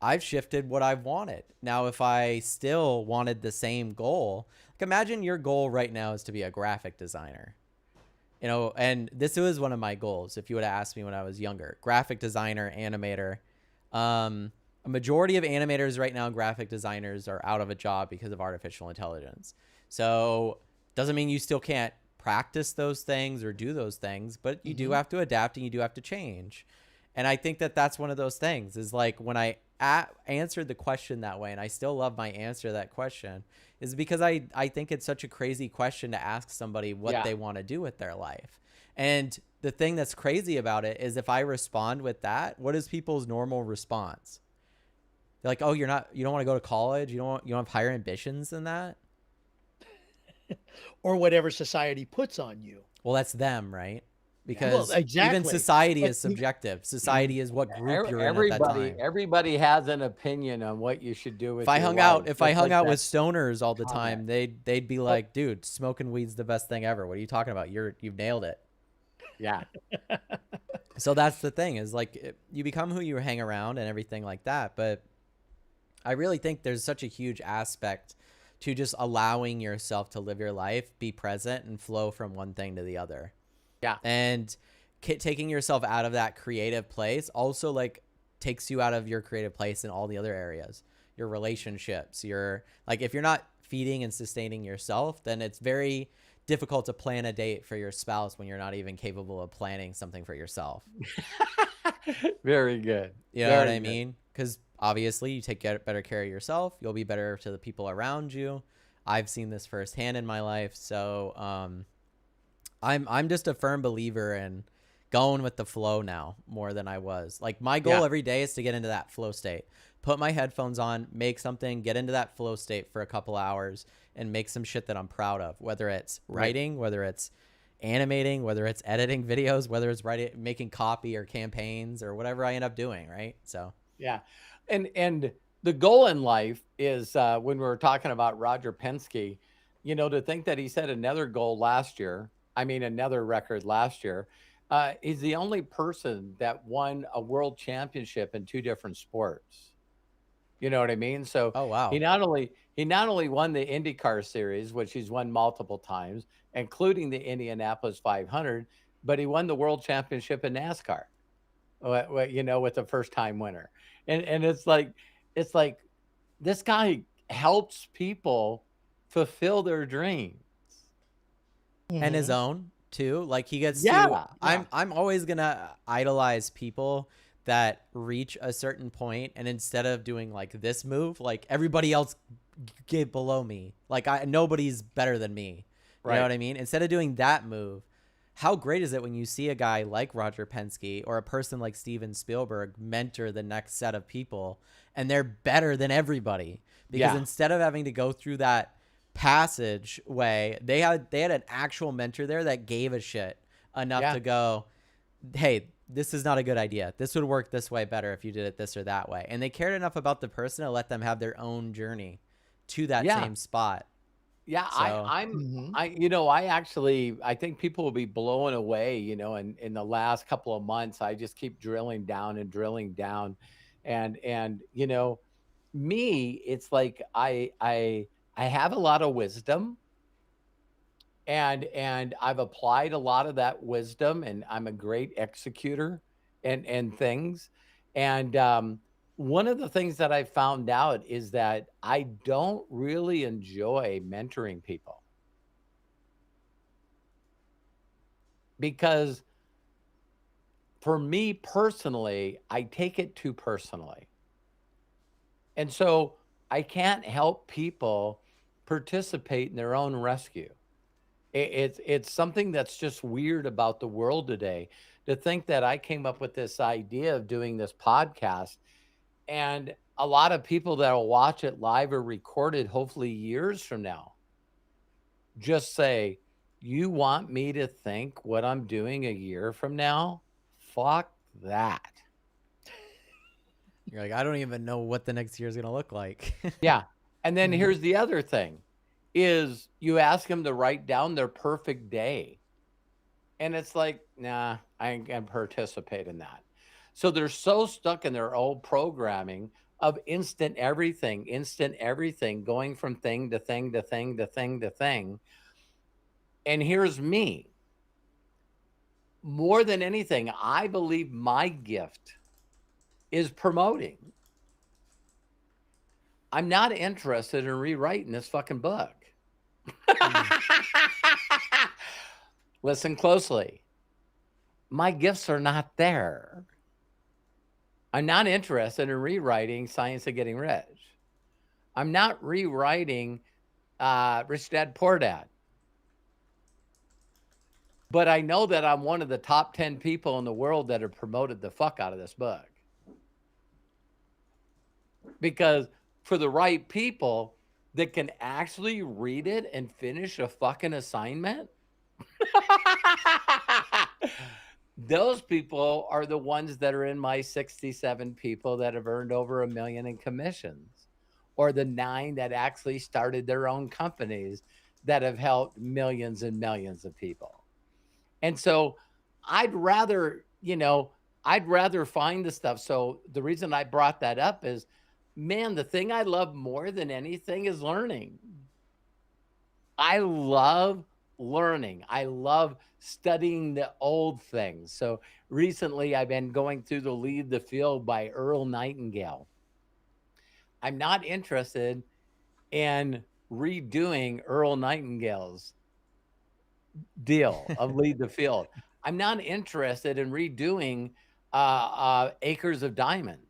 I've shifted what I've wanted. Now, if I still wanted the same goal, like imagine your goal right now is to be a graphic designer, you know, and this was one of my goals. If you would have asked me when I was younger, graphic designer, animator, a majority of animators right now, graphic designers, are out of a job because of artificial intelligence. So doesn't mean you still can't practice those things or do those things, but you do have to adapt and you do have to change. And I think that that's one of those things is like when I answered the question that way, and I still love my answer to that question, is because I think it's such a crazy question to ask somebody what they want to do with their life. And the thing that's crazy about it is if I respond with that, what is people's normal response? They're like, oh, you don't want to go to college? You don't have higher ambitions than that? Or whatever society puts on you. Well, that's them, right? Because exactly. even society is subjective. Society is what group you're in at that time. Everybody has an opinion on what you should do with If I your hung life. out, if I hung Like out that with stoners all the time, comment. they'd be like, dude, smoking weed's the best thing ever. What are you talking about? You've nailed it. Yeah. So that's the thing is like you become who you hang around and everything like that. But I really think there's such a huge aspect to just allowing yourself to live your life, be present, and flow from one thing to the other. Yeah. And taking yourself out of that creative place also like takes you out of your creative place in all the other areas, your relationships, your, like, if you're not feeding and sustaining yourself, then it's very difficult to plan a date for your spouse when you're not even capable of planning something for yourself. Very good. You know what I mean? Because obviously you take better care of yourself. You'll be better to the people around you. I've seen this firsthand in my life. So I'm just a firm believer in going with the flow now more than I was. Like my goal every day is to get into that flow state, put my headphones on, make something, get into that flow state for a couple hours and make some shit that I'm proud of, whether it's writing, whether it's animating, whether it's editing videos, whether it's making copy or campaigns or whatever I end up doing. Right. So, yeah. And the goal in life is when we were talking about Roger Penske, you know, to think that he set another goal last year, another record last year. He's the only person that won a world championship in 2 different sports. You know what I mean? So oh, wow. He not only won the IndyCar series, which he's won multiple times, including the Indianapolis 500, but he won the world championship in NASCAR, you know, with the first time winner. And it's like this guy helps people fulfill their dreams. And his own too. Like he gets to, I'm always going to idolize people that reach a certain point, and instead of doing like this move, like everybody else get below me, like nobody's better than me. You know what I mean? Instead of doing that move, how great is it when you see a guy like Roger Penske or a person like Steven Spielberg mentor the next set of people, and they're better than everybody? Because Yeah. instead of having to go through that passage way, they had an actual mentor there that gave a shit enough Yeah. to go, hey, this is not a good idea. This would work this way better if you did it this or that way. And they cared enough about the person to let them have their own journey to that Yeah. same spot. Yeah. So I think people will be blown away, in the last couple of months. I just keep drilling down and drilling down. And, me, it's like I have a lot of wisdom, and I've applied a lot of that wisdom, and I'm a great executor and things. And one of the things that I found out is that I don't really enjoy mentoring people, because for me personally, I take it too personally. And so I can't help people participate in their own rescue. It's something that's just weird about the world today, to think that I came up with this idea of doing this podcast, and a lot of people that will watch it live or recorded, hopefully years from now, just say, "You want me to think what I'm doing a year from now? Fuck that." you're like, I don't even know what the next year is going to look like. Yeah. And then Mhm. here's the other thing, is you ask them to write down their perfect day. And it's like, nah, I ain't gonna participate in that. So they're so stuck in their old programming of instant everything, going from thing to thing to thing to thing to thing. And here's me. More than anything, I believe my gift is promoting. I'm not interested in rewriting this fucking book. Listen closely. My gifts are not there. I'm not interested in rewriting Science of Getting Rich. I'm not rewriting Rich Dad Poor Dad. But I know that I'm one of the top 10 people in the world that have promoted the fuck out of this book. Because for the right people that can actually read it and finish a fucking assignment, those people are the ones that are in my 67 people that have earned over $1 million in commissions, or the 9 that actually started their own companies that have helped millions and millions of people. And so I'd rather find the stuff. So the reason I brought that up is, man, the thing I love more than anything is learning. I love learning. I love studying the old things. So recently I've been going through the Lead the Field by Earl Nightingale. I'm not interested in redoing Earl Nightingale's deal of Lead the Field. I'm not interested in redoing Acres of Diamonds.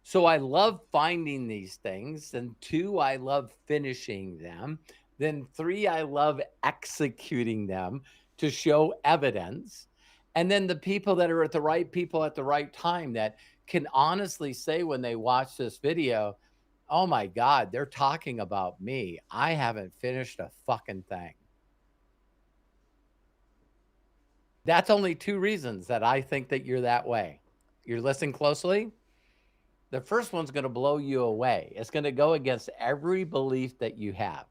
So I love finding these things. And 2, I love finishing them. Then 3, I love executing them to show evidence. And then the people that are at the right people at the right time, that can honestly say when they watch this video, oh my God, they're talking about me. I haven't finished a fucking thing. That's only 2 reasons that I think that you're that way. You're listening closely. The first one's going to blow you away. It's going to go against every belief that you have.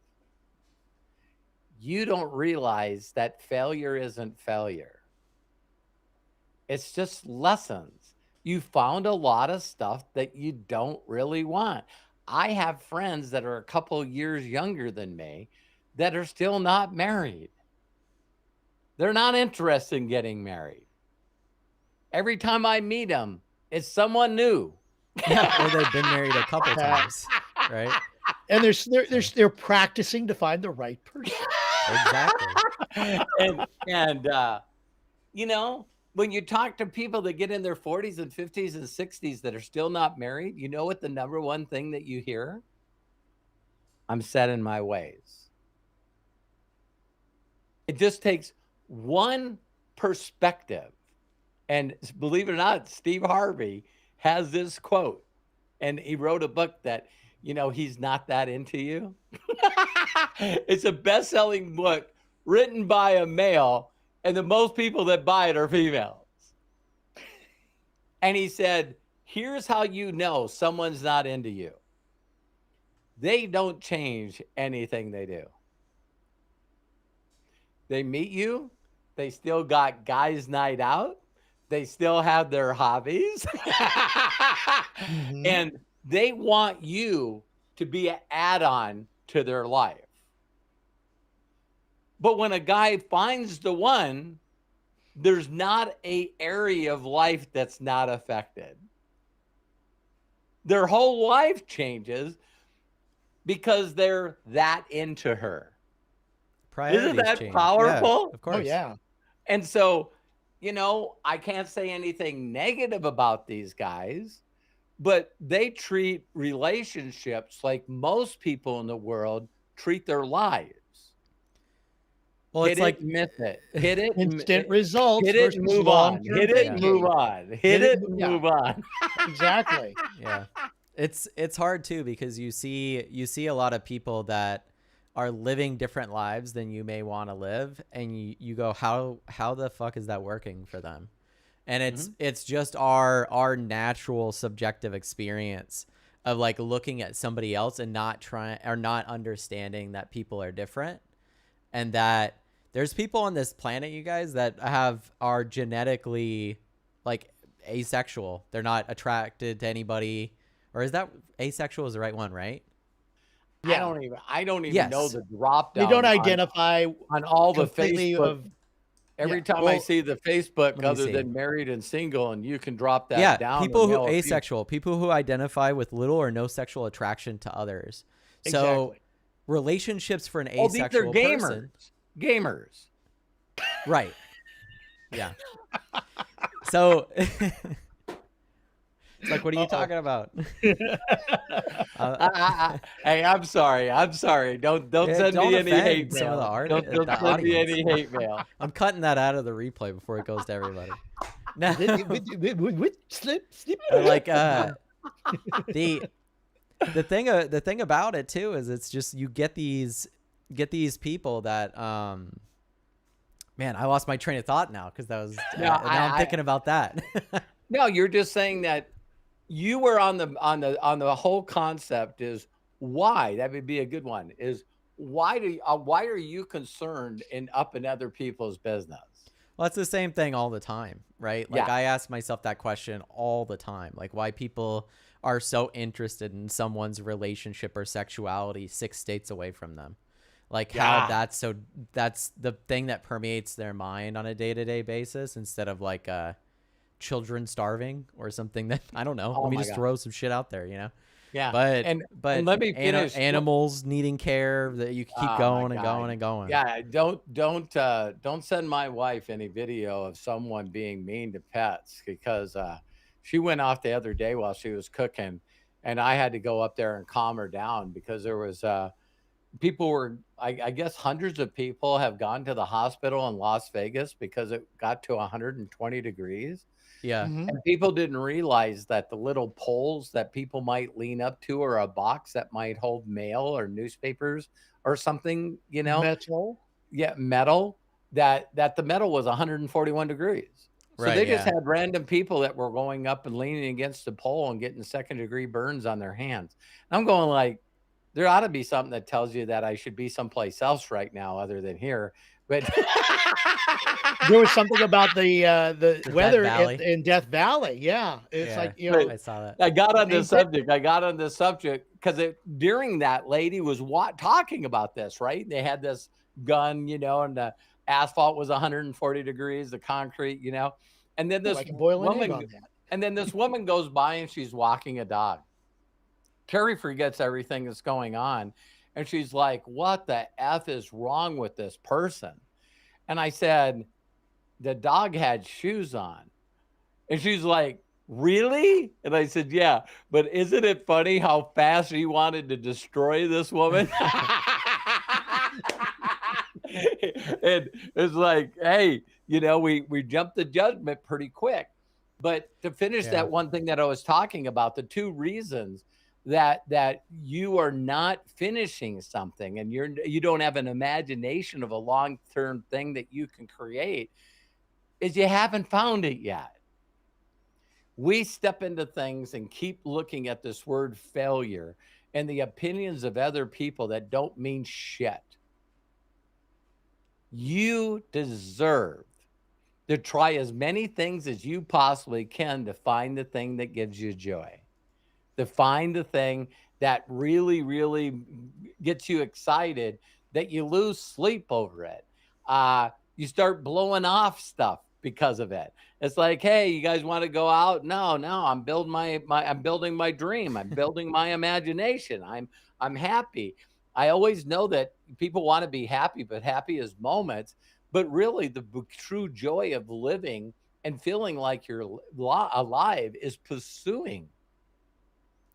You don't realize that failure isn't failure. It's just lessons. You found a lot of stuff that you don't really want. I have friends that are a couple years younger than me that are still not married. They're not interested in getting married. Every time I meet them, it's someone new. Yeah, or they've been married a couple times, right? And they're practicing to find the right person. Exactly. and when you talk to people that get in their 40s and 50s and 60s that are still not married, you know what the number one thing that you hear? I'm set in my ways. It just takes one perspective. And believe it or not, Steve Harvey has this quote, and he wrote a book that, he's not that into you. It's a best-selling book written by a male, and the most people that buy it are females. And he said, here's how you know someone's not into you. They don't change anything they do. They meet you. They still got guys' night out. They still have their hobbies. And they want you to be an add-on to their life. But when a guy finds the one, there's not an area of life that's not affected. Their whole life changes because they're that into her. Isn't that powerful? Yeah, of course. Oh, yeah. And so, I can't say anything negative about these guys, but they treat relationships like most people in the world treat their lives. Well, Hit it's it, like miss it. Hit it, Instant results. hit it, versus move on. long-term Hit it, thinking. move on. Hit it, move on. Exactly. yeah. It's hard too, because you see a lot of people that are living different lives than you may want to live, and you go, how the fuck is that working for them? And it's just our natural subjective experience of like looking at somebody else and not understanding that people are different, and that there's people on this planet, you guys, that are genetically like asexual. They're not attracted to anybody. Or is that asexual is the right one, right? Yeah. I don't even know the drop down. They don't identify on all the completely Facebook. Every time I see the Facebook, other than married and single, and you can drop that down. People who asexual, people who identify with little or no sexual attraction to others. So relationships for an asexual these are gamers. person. Gamers. Right. Yeah. So it's like, what are you talking about? Hey, I'm sorry. Don't send me any hate some mail. of the Don't send me any hate mail. I'm cutting that out of the replay before it goes to everybody. No. Slip. Like the thing about it too is it's just you get these people that man, I lost my train of thought now because that was now I'm thinking about that. No, you're just saying that you were on the whole concept is why. That would be a good one. Is why are you concerned in up in other people's business? Well, it's the same thing all the time, right? Like I ask myself that question all the time, like why people are so interested in someone's relationship or sexuality 6 states away from them. Like how that's the thing that permeates their mind on a day-to-day basis, instead of like children starving or something that I don't know. Let me just throw some shit out there, Yeah. But and let me finish. Animals needing care, that you keep going and going and going. Yeah, don't send my wife any video of someone being mean to pets, because she went off the other day while she was cooking, and I had to go up there and calm her down because there was people were, I guess hundreds of people have gone to the hospital in Las Vegas because it got to 120 degrees. Yeah. And people didn't realize that the little poles that people might lean up to, or a box that might hold mail or newspapers or something, Metal. Yeah, metal, that the metal was 141 degrees. So they just had random people that were going up and leaning against the pole and getting 2nd-degree burns on their hands. And I'm going like, there ought to be something that tells you that I should be someplace else right now other than here. But there was something about the weather in Death Valley. Yeah. It's like, I saw that. I got on this subject because during that lady was talking about this, right? They had this gun, and the asphalt was 140 degrees, the concrete, and then this woman goes by and she's walking a dog. Terry forgets everything that's going on. And she's like, what the F is wrong with this person? And I said, the dog had shoes on. And she's like, really? And I said, yeah, but isn't it funny how fast he wanted to destroy this woman? And it's like, hey, we jumped the judgment pretty quick. But to finish Yeah. that one thing that I was talking about, the two reasons that you are not finishing something and you don't have an imagination of a long-term thing that you can create is you haven't found it yet. We step into things and keep looking at this word failure and the opinions of other people that don't mean shit. You deserve to try as many things as you possibly can to find the thing that gives you joy, to find the thing that really, really gets you excited, that you lose sleep over it. You start blowing off stuff because of it. It's like, hey, you guys want to go out? No, I'm building I'm building my dream. I'm building my imagination. I'm happy. I always know that people want to be happy, but happy is moments. But really, the true joy of living and feeling like you're alive is pursuing.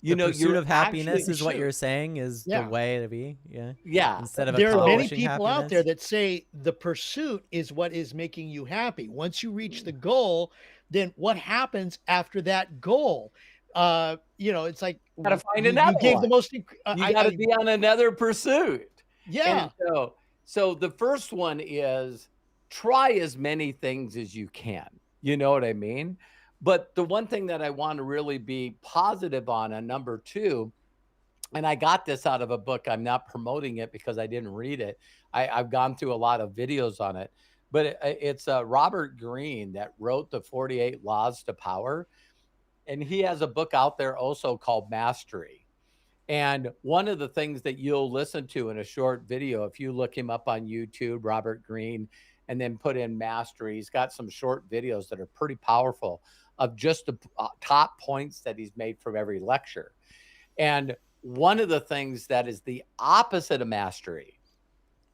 The pursuit You're of actually happiness is what you're saying is the Yeah. way to be. Yeah. yeah. Instead of There are many accomplishing people out there happiness. that say the pursuit is what is making you happy. Once you reach the goal, then what happens after that goal? It's like Gotta find you another gave the one. most. You got to be on another pursuit. Yeah, And so the first one is try as many things as you can. You know what I mean? But the one thing that I want to really be positive on number two, and I got this out of a book. I'm not promoting it because I didn't read it. I've gone through a lot of videos on it, but it's Robert Greene that wrote the 48 Laws to Power. And he has a book out there also called Mastery. And one of the things that you'll listen to in a short video, if you look him up on YouTube, Robert Greene, and then put in Mastery, he's got some short videos that are pretty powerful of just the top points that he's made from every lecture. And one of the things that is the opposite of mastery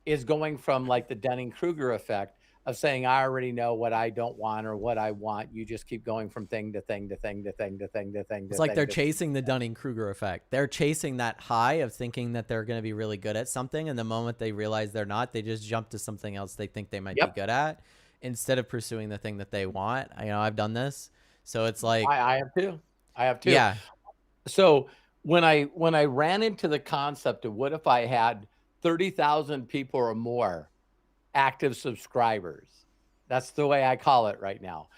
is going from like the Dunning-Kruger effect of saying, I already know what I don't want or what I want. You just keep going from thing to thing to thing to thing to thing to thing. It's like they're chasing the Dunning-Kruger effect. They're chasing that high of thinking that they're going to be really good at something. And the moment they realize they're not, they just jump to something else they think they might be good at instead of pursuing the thing that they want. I've done this. So it's like, I have too. I have too. Yeah. So when I ran into the concept of what if I had 30,000 people or more active subscribers, that's the way I call it right now.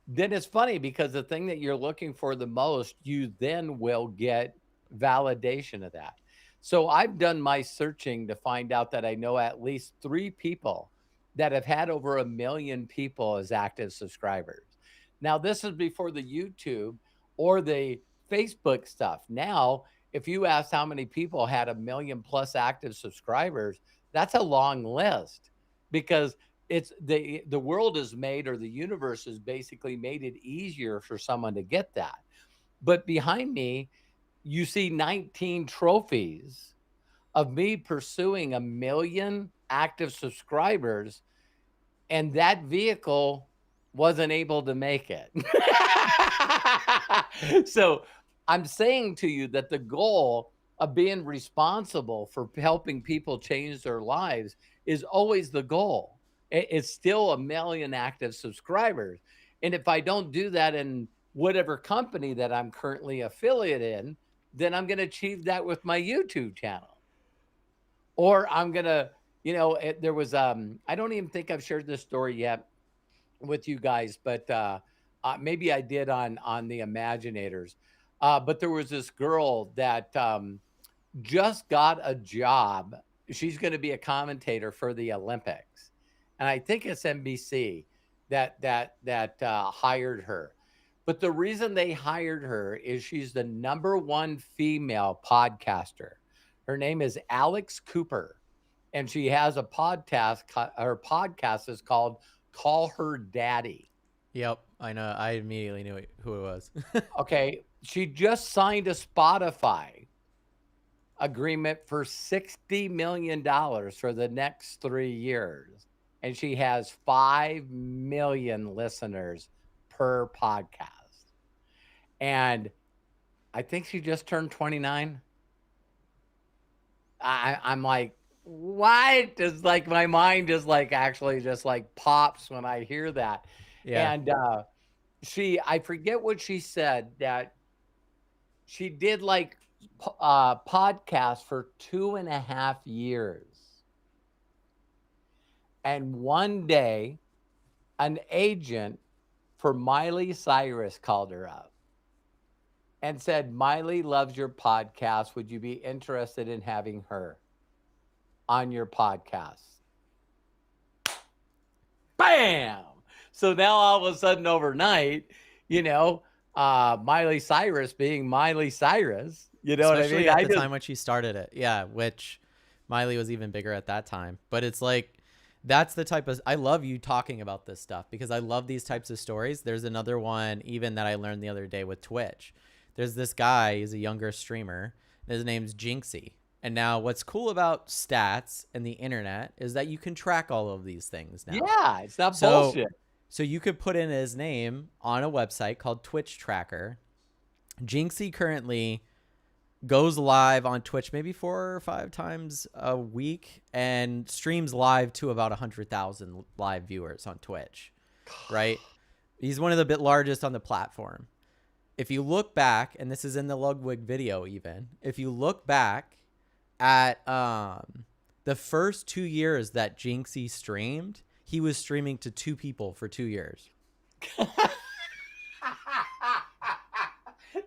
Then it's funny because the thing that you're looking for the most, you then will get validation of that. So I've done my searching to find out that I know at least 3 people that have had over 1 million people as active subscribers. Now, this is before the YouTube or the Facebook stuff. Now, if you ask how many people had 1 million plus active subscribers, that's a long list because it's the world is made, or the universe has basically made it easier for someone to get that. But behind me, you see 19 trophies of me pursuing 1 million active subscribers, and that vehicle wasn't able to make it. So I'm saying to you that the goal of being responsible for helping people change their lives is always the goal. It's still 1 million active subscribers. And if I don't do that in whatever company that I'm currently affiliated in, then I'm going to achieve that with my YouTube channel. Or I'm going to, there was, I don't even think I've shared this story yet with you guys, but maybe I did on the Imaginators. But there was this girl that just got a job. She's going to be a commentator for the Olympics, and I think it's NBC that hired her. But the reason they hired her is she's the #1 female podcaster. Her name is Alex Cooper, and she has a podcast. Her podcast is called Call Her Daddy. Yep. I know. I immediately knew who it was. Okay. She just signed a Spotify agreement for $60 million for the next 3 years. And she has 5 million listeners per podcast. And I think she just turned 29. I'm like, what? It's like my mind just like actually just like pops when I hear that. Yeah. And I forget what she said, that she did like podcasts for 2.5 years. And one day, an agent for Miley Cyrus called her up and said, Miley loves your podcast. Would you be interested in having her on your podcast? Bam! So now all of a sudden overnight, Miley Cyrus being Miley Cyrus, you know Especially what I at mean? the time when she started it. Yeah, which Miley was even bigger at that time. But it's like, that's the type of, I love you talking about this stuff because I love these types of stories. There's another one even that I learned the other day with Twitch. There's this guy, he's a younger streamer. His name's Jinxie. And now what's cool about stats and the internet is that you can track all of these things now. Yeah, it's not bullshit. So you could put in his name on a website called Twitch Tracker. Jinxie currently goes live on Twitch maybe 4 or 5 times a week and streams live to about 100,000 live viewers on Twitch, right? He's one of the largest on the platform. If you look back, and this is in the Ludwig video even, if you look back at the first 2 years that Jinxie streamed, he was streaming to 2 people for 2 years.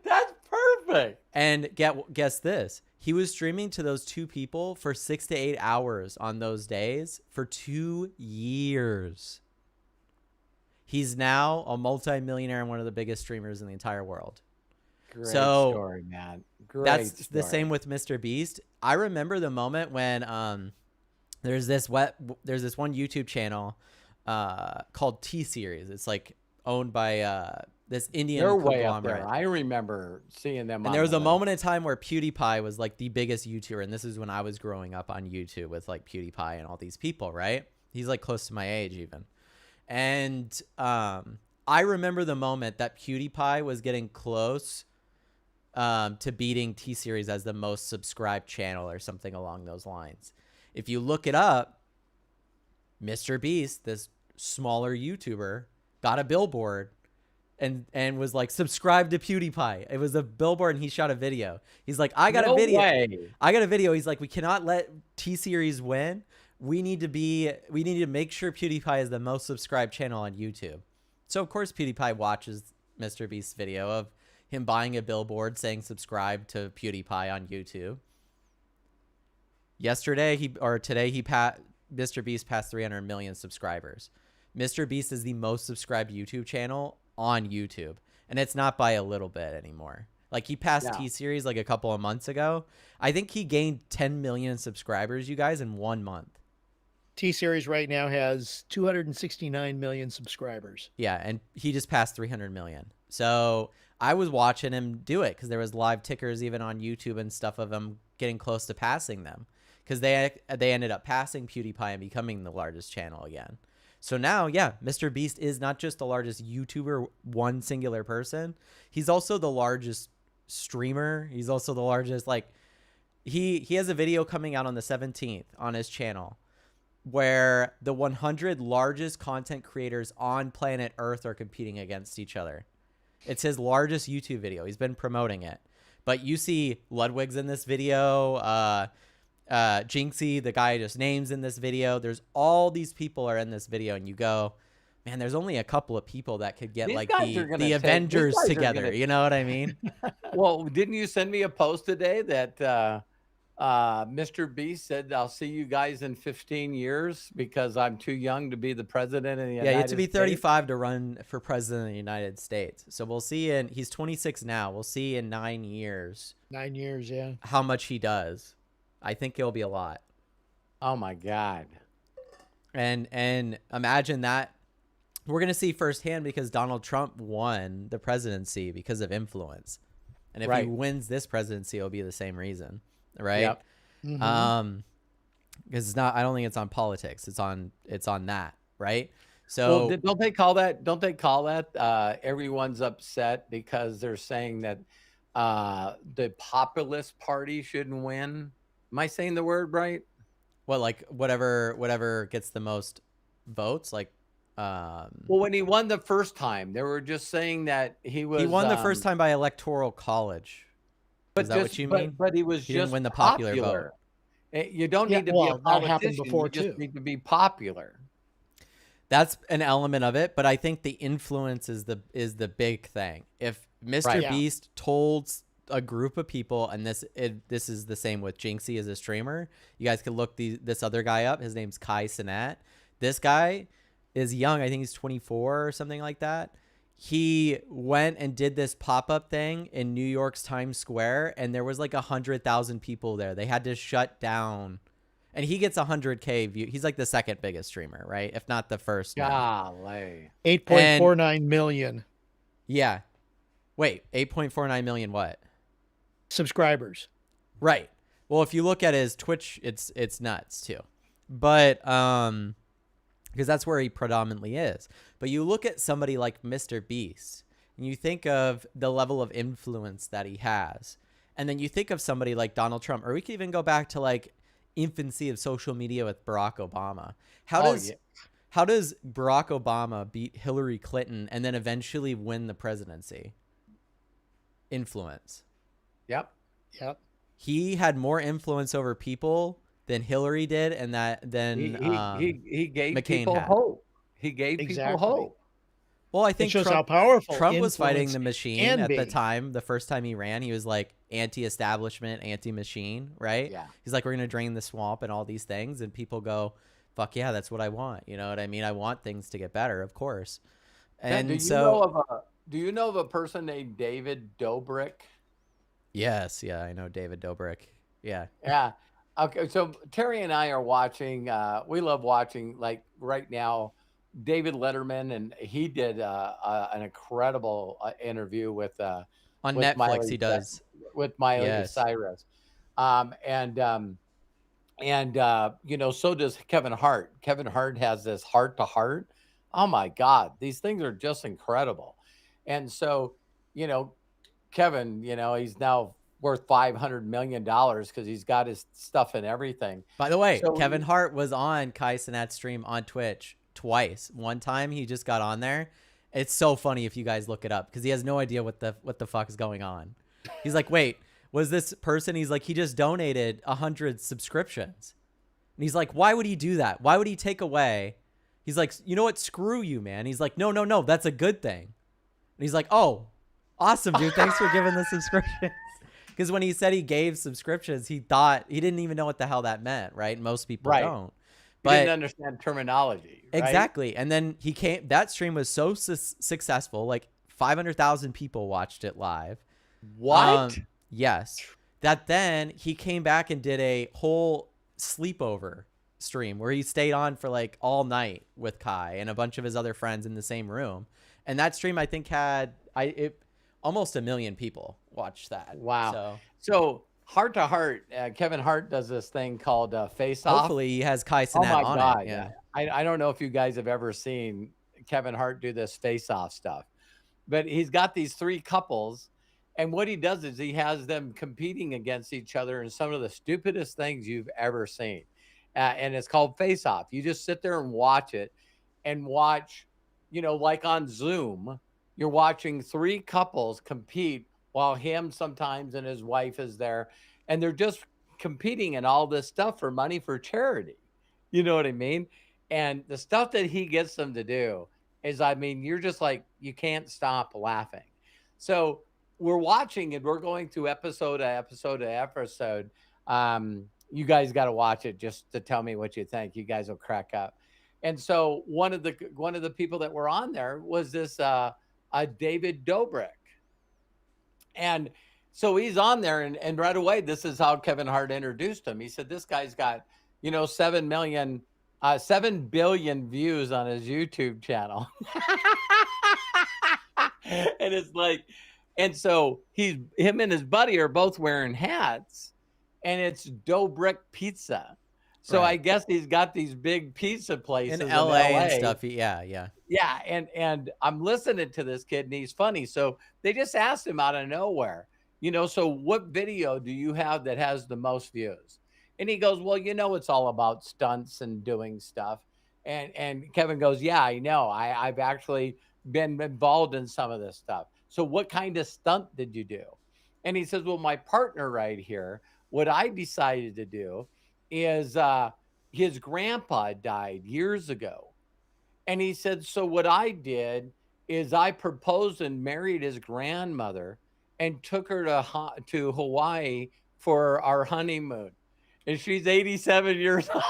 That's perfect. And guess this. He was streaming to those 2 people for 6 to 8 hours on those days for 2 years. He's now a multi-millionaire and one of the biggest streamers in the entire world. Great story, man. Great That's story. the same with Mr. Beast. I remember the moment when there's this one YouTube channel called T-Series. It's like owned by this Indian They're way up conglomerate. there. I remember seeing them. And there was a moment in time where PewDiePie was like the biggest YouTuber, and this is when I was growing up on YouTube with like PewDiePie and all these people, right? He's like close to my age even. And I remember the moment that PewDiePie was getting close to beating T-Series as the most subscribed channel or something along those lines. If you look it up, Mr. Beast, this smaller YouTuber, got a billboard and was like, subscribe to PewDiePie. It was a billboard and he shot a video. He's like, I got a video. I got a video. He's like, we cannot let T-Series win. We need to make sure PewDiePie is the most subscribed channel on YouTube. So of course PewDiePie watches Mr. Beast's video of him buying a billboard saying subscribe to PewDiePie on YouTube. Today Mr. Beast passed 300 million subscribers. Mr. Beast is the most subscribed YouTube channel on YouTube, and it's not by a little bit anymore. Like he passed T-Series like a couple of months ago. I think he gained 10 million subscribers, you guys, in 1 month. T-Series right now has 269 million subscribers. Yeah, and he just passed 300 million. So I was watching him do it because there was live tickers even on YouTube and stuff of him getting close to passing them, because they ended up passing PewDiePie and becoming the largest channel again. So now, yeah, Mr. Beast is not just the largest YouTuber, one singular person. He's also the largest streamer. He's also the largest, like, he has a video coming out on the 17th on his channel where the 100 largest content creators on planet Earth are competing against each other. It's his largest YouTube video. He's been promoting it. But you see Ludwig's in this video, Jinxie, the guy just names in this video. There's all these people are in this video, and you go, man, there's only a couple of people that could get like the Avengers together. You know what I mean? Well, didn't you send me a post today that Mr. Beast said, I'll see you guys in 15 years because I'm too young to be the president of the United States? Yeah, you have to be 35 to run for president of the United States. So we'll see he's 26 now. We'll see in 9 years. 9 years, yeah. How much he does. I think it'll be a lot. Oh my God. And imagine that. We're going to see firsthand because Donald Trump won the presidency because of influence. And if he wins this presidency, it'll be the same reason. Right. Yep. Mm-hmm. Because it's not, I don't think it's on politics. It's on that. Right. So don't they call that everyone's upset because they're saying that the populist party shouldn't win? Am I saying the word right? What, like whatever gets the most votes, like Well, when he won the first time, they were just saying that he was he won the first time by electoral college. Is that what you mean? but he was He didn't just win the popular vote. popular. You don't Yeah, need to be a well, that happened politician. before You just too. need to be popular. That's an element of it, but I think the influence is the big thing. If Mr. Right. Yeah. Beast told a group of people, and this is the same with Jinxie as a streamer. You guys can look this other guy up. His name's Kai Cenat. This guy is young. I think he's 24 or something like that. He went and did this pop-up thing in New York's Times Square, and there was like 100,000 people there. They had to shut down. And he gets 100K view. He's like the second biggest streamer, right? If not the first. now. Golly. 8.49 million Yeah. Wait, 8.49 million what? subscribers. Right. Well, if you look at his Twitch, it's nuts too. But because that's where he predominantly is. But you look at somebody like Mr. Beast, and you think of the level of influence that he has. And then you think of somebody like Donald Trump, or we could even go back to like infancy of social media with Barack Obama. How does Barack Obama beat Hillary Clinton and then eventually win the presidency? Influence. Yep. He had more influence over people than Hillary did, and He gave McCain people had. hope. He gave people Exactly. hope. Well, I It think shows how Trump powerful was fighting influence the machine can at the be. time. The first time he ran, he was like anti-establishment, anti-machine, right? Yeah. He's like, we're gonna drain the swamp and all these things, and people go, "Fuck yeah, that's what I want." You know what I mean? I want things to get better, of course. And do you know of a person named David Dobrik? yes, yeah, I know David Dobrik. Yeah. Yeah. Okay. So Terry and I are watching. We love watching. Like right now, David Letterman, and he did an incredible interview with On with Netflix, he does. with Miley Yes. Cyrus, and you know, so does Kevin Hart. Kevin Hart has this heart to heart. Oh my God, these things are just incredible. And so, you know, Kevin, you know, he's now worth $500 million because he's got his stuff and everything. By the way, So Kevin Hart was on Kai Cenat's stream on Twitch twice. One time he just got on there. It's so funny if you guys look it up because he has no idea what the fuck is going on. He's like, wait, was this person? He's like, he just donated 100 subscriptions. And he's like, why would he do that? Why would he take away? He's like, you know what? Screw you, man. He's like, no, that's a good thing. And he's like, oh, awesome, dude. Thanks for giving the subscriptions. Because when he said he gave subscriptions, he thought he didn't even know what the hell that meant, right? Most people Right. don't. He But didn't understand terminology. Right? exactly. And then he came, that stream was so successful, like 500,000 people watched it live. What? Yes. That then he came back and did a whole sleepover stream where he stayed on for like all night with Kai and a bunch of his other friends in the same room. And that stream, I think, had almost 1 million people watched that. Wow. So heart to heart, Kevin Hart does this thing called Face Off. Hopefully he has Kai Oh Cenat my on God. it. Yeah. I don't know if you guys have ever seen Kevin Hart do this Face Off stuff, but he's got these 3 couples. And what he does is he has them competing against each other in some of the stupidest things you've ever seen. And it's called Face Off. You just sit there and watch it and watch, you know, like on Zoom, you're watching 3 couples compete while him sometimes and his wife is there. And they're just competing in all this stuff for money for charity. You know what I mean? And the stuff that he gets them to do is, I mean, you're just like, you can't stop laughing. So we're watching and we're going through episode to episode to episode. You guys got to watch it just to tell me what you think. You guys will crack up. And so one of the people that were on there was this David Dobrik. And so he's on there and right away, this is how Kevin Hart introduced him. He said, this guy's got, you know, 7 billion views on his YouTube channel. And it's like, and so him and his buddy are both wearing hats and it's Dobrik Pizza. So Right. I guess he's got these big pizza places In LA and stuff. Yeah. Yeah, and I'm listening to this kid and he's funny. So they just asked him out of nowhere, you know, so what video do you have that has the most views? And he goes, well, it's all about stunts and doing stuff. And Kevin goes, yeah, I know. I've actually been involved in some of this stuff. So what kind of stunt did you do? And he says, well, my partner right here, what I decided to do is his grandpa died years ago. And he said, so what I did is I proposed and married his grandmother and took her to Hawaii for our honeymoon. And she's 87 years old.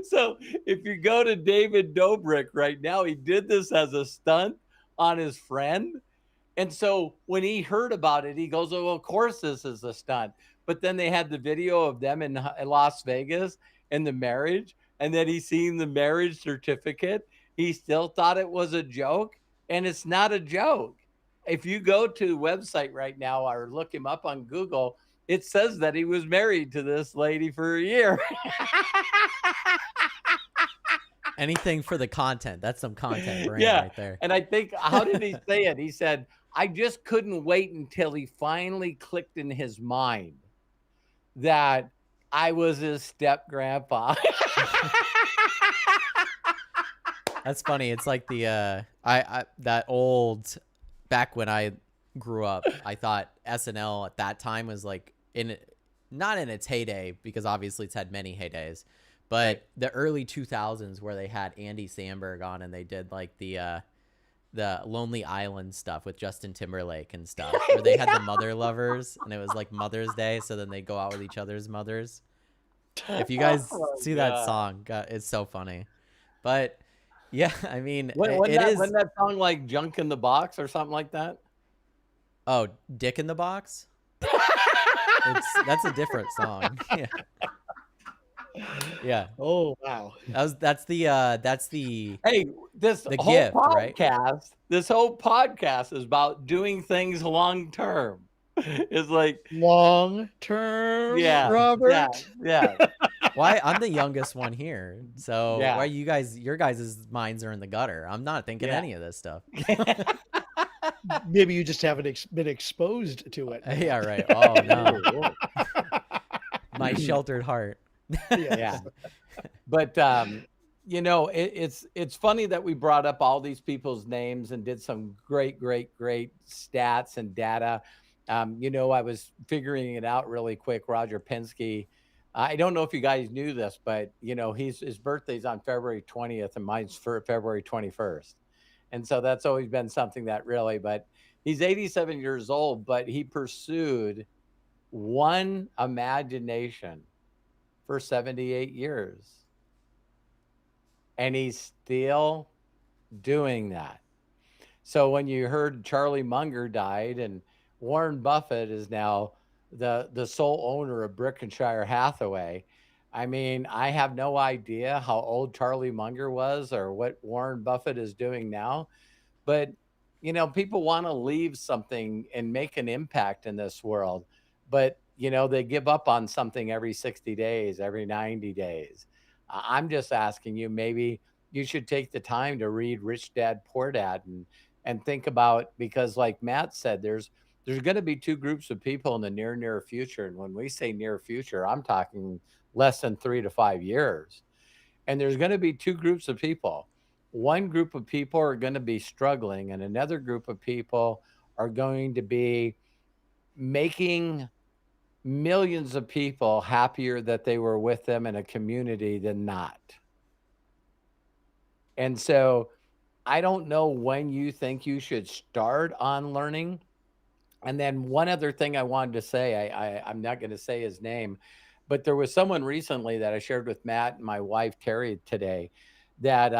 So if you go to David Dobrik right now, he did this as a stunt on his friend. And so when he heard about it, he goes, oh, well, of course this is a stunt. But then they had the video of them in Las Vegas and the marriage. And then he seen the marriage certificate. He still thought it was a joke. And it's not a joke. If you go to the website right now or look him up on Google, it says that he was married to this lady for a year. Anything for the content. That's some content brand right there. And I think, how did he say it? He said, I just couldn't wait until he finally clicked in his mind that I was his step grandpa. That's funny. It's like the I that old, back when I grew up, I thought SNL at that time was like not in its heyday, because obviously it's had many heydays, but the early 2000s where they had Andy Samberg on and they did like the Lonely Island stuff with Justin Timberlake and stuff, where they had the mother lovers and it was like Mother's Day, so then they go out with each other's mothers. If you guys see that song, it's so funny. But yeah, I mean, Wasn't that song like Junk in the Box or something like that? Oh, Dick in the Box? That's a different song. Yeah. Yeah. Oh wow. That's the Hey, this the whole gift, podcast, right? this whole podcast is about doing things long term. It's like long term, yeah, Robert. Yeah. Why? I'm the youngest one here, so Yeah. why your guys' minds are in the gutter? I'm not thinking any of this stuff. Maybe you just haven't been exposed to it. Yeah, right. Oh no, my sheltered heart. Yeah. But it's funny that we brought up all these people's names and did some great stats and data. I was figuring it out really quick. Roger Penske, I don't know if you guys knew this, but his birthday's on February 20th and mine's for February 21st. And so that's always been something that really, but he's 87 years old, but he pursued one imagination for 78 years. And he's still doing that. So when you heard Charlie Munger died and Warren Buffett is now the sole owner of Berkshire Hathaway, I mean, I have no idea how old Charlie Munger was or what Warren Buffett is doing now. But, people want to leave something and make an impact in this world. But, they give up on something every 60 days, every 90 days. I'm just asking you, maybe you should take the time to read Rich Dad, Poor Dad and think about, because like Matt said, there's going to be two groups of people in the near future. And when we say near future, I'm talking less than 3 to 5 years. And there's going to be two groups of people. One group of people are going to be struggling, and another group of people are going to be making millions of people happier that they were with them in a community than not. And so I don't know when you think you should start on learning. And then one other thing I wanted to say, I'm not going to say his name, but there was someone recently that I shared with Matt and my wife, Terry, today, that,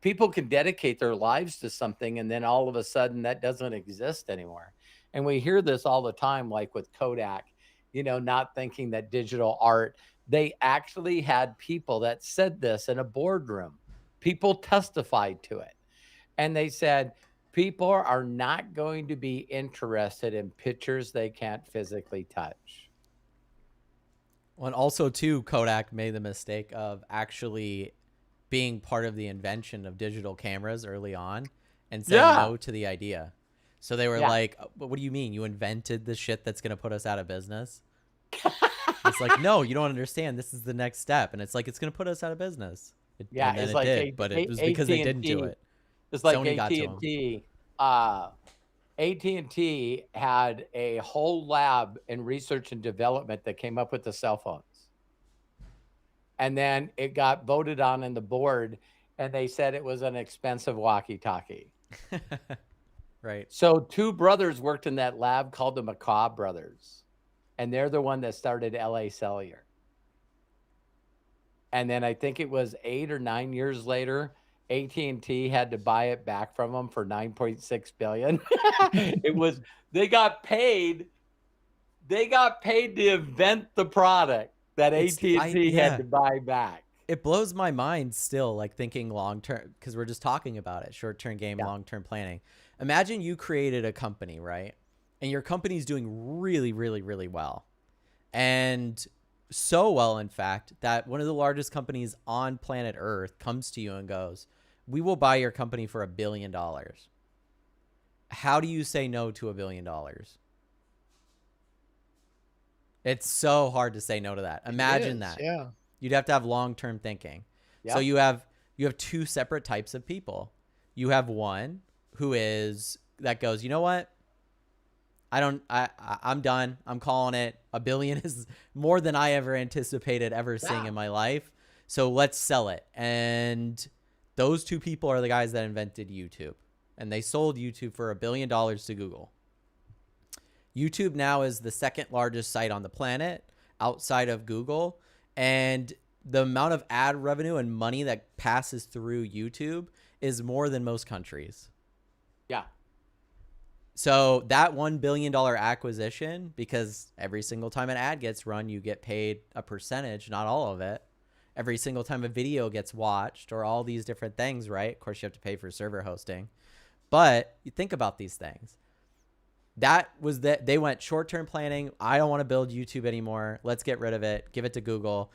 people can dedicate their lives to something and then all of a sudden that doesn't exist anymore. And we hear this all the time, like with Kodak, not thinking that digital art, they actually had people that said this in a boardroom. People testified to it. And they said, people are not going to be interested in pictures they can't physically touch. Well, and also too, Kodak made the mistake of actually being part of the invention of digital cameras early on and saying no to the idea. So they were Yeah. like, what do you mean? You invented the shit that's going to put us out of business? It's like, no, you don't understand. This is the next step. And it's like, it's going to put us out of business. Yeah, And then it's it like did, but it was because they didn't do AT&T. it. It's like Sony got to them. AT&T. AT&T had a whole lab in research and development that came up with the cell phones. And then it got voted on in the board, and they said it was an expensive walkie-talkie. Right. So two brothers worked in that lab called the McCaw brothers. And they're the one that started LA Cellular. And then I think it was 8 or 9 years later, AT&T had to buy it back from them for $9.6 billion. They got paid to invent the product that AT&T had to buy back. It blows my mind still, like thinking long term, because we're just talking about it, short term game, long term planning. Imagine you created a company, right? And your company's doing really, really, really well. And so well, in fact, that one of the largest companies on planet Earth comes to you and goes, we will buy your company for $1 billion. How do you say no to $1 billion? It's so hard to say no to that. Imagine that. Yeah. You'd have to have long-term thinking. Yep. So you have two separate types of people. You have one who is that goes, you know what? I'm done. I'm calling it. $1 billion is more than I ever anticipated ever seeing in my life. So let's sell it. And those two people are the guys that invented YouTube. And they sold YouTube for $1 billion to Google. YouTube now is the second largest site on the planet outside of Google. And the amount of ad revenue and money that passes through YouTube is more than most countries. Yeah. So that $1 billion acquisition, because every single time an ad gets run, you get paid a percentage, not all of it. Every single time a video gets watched or all these different things, right? Of course, you have to pay for server hosting. But you think about these things. That was that they went short-term planning. I don't want to build YouTube anymore. Let's get rid of it. Give it to Google.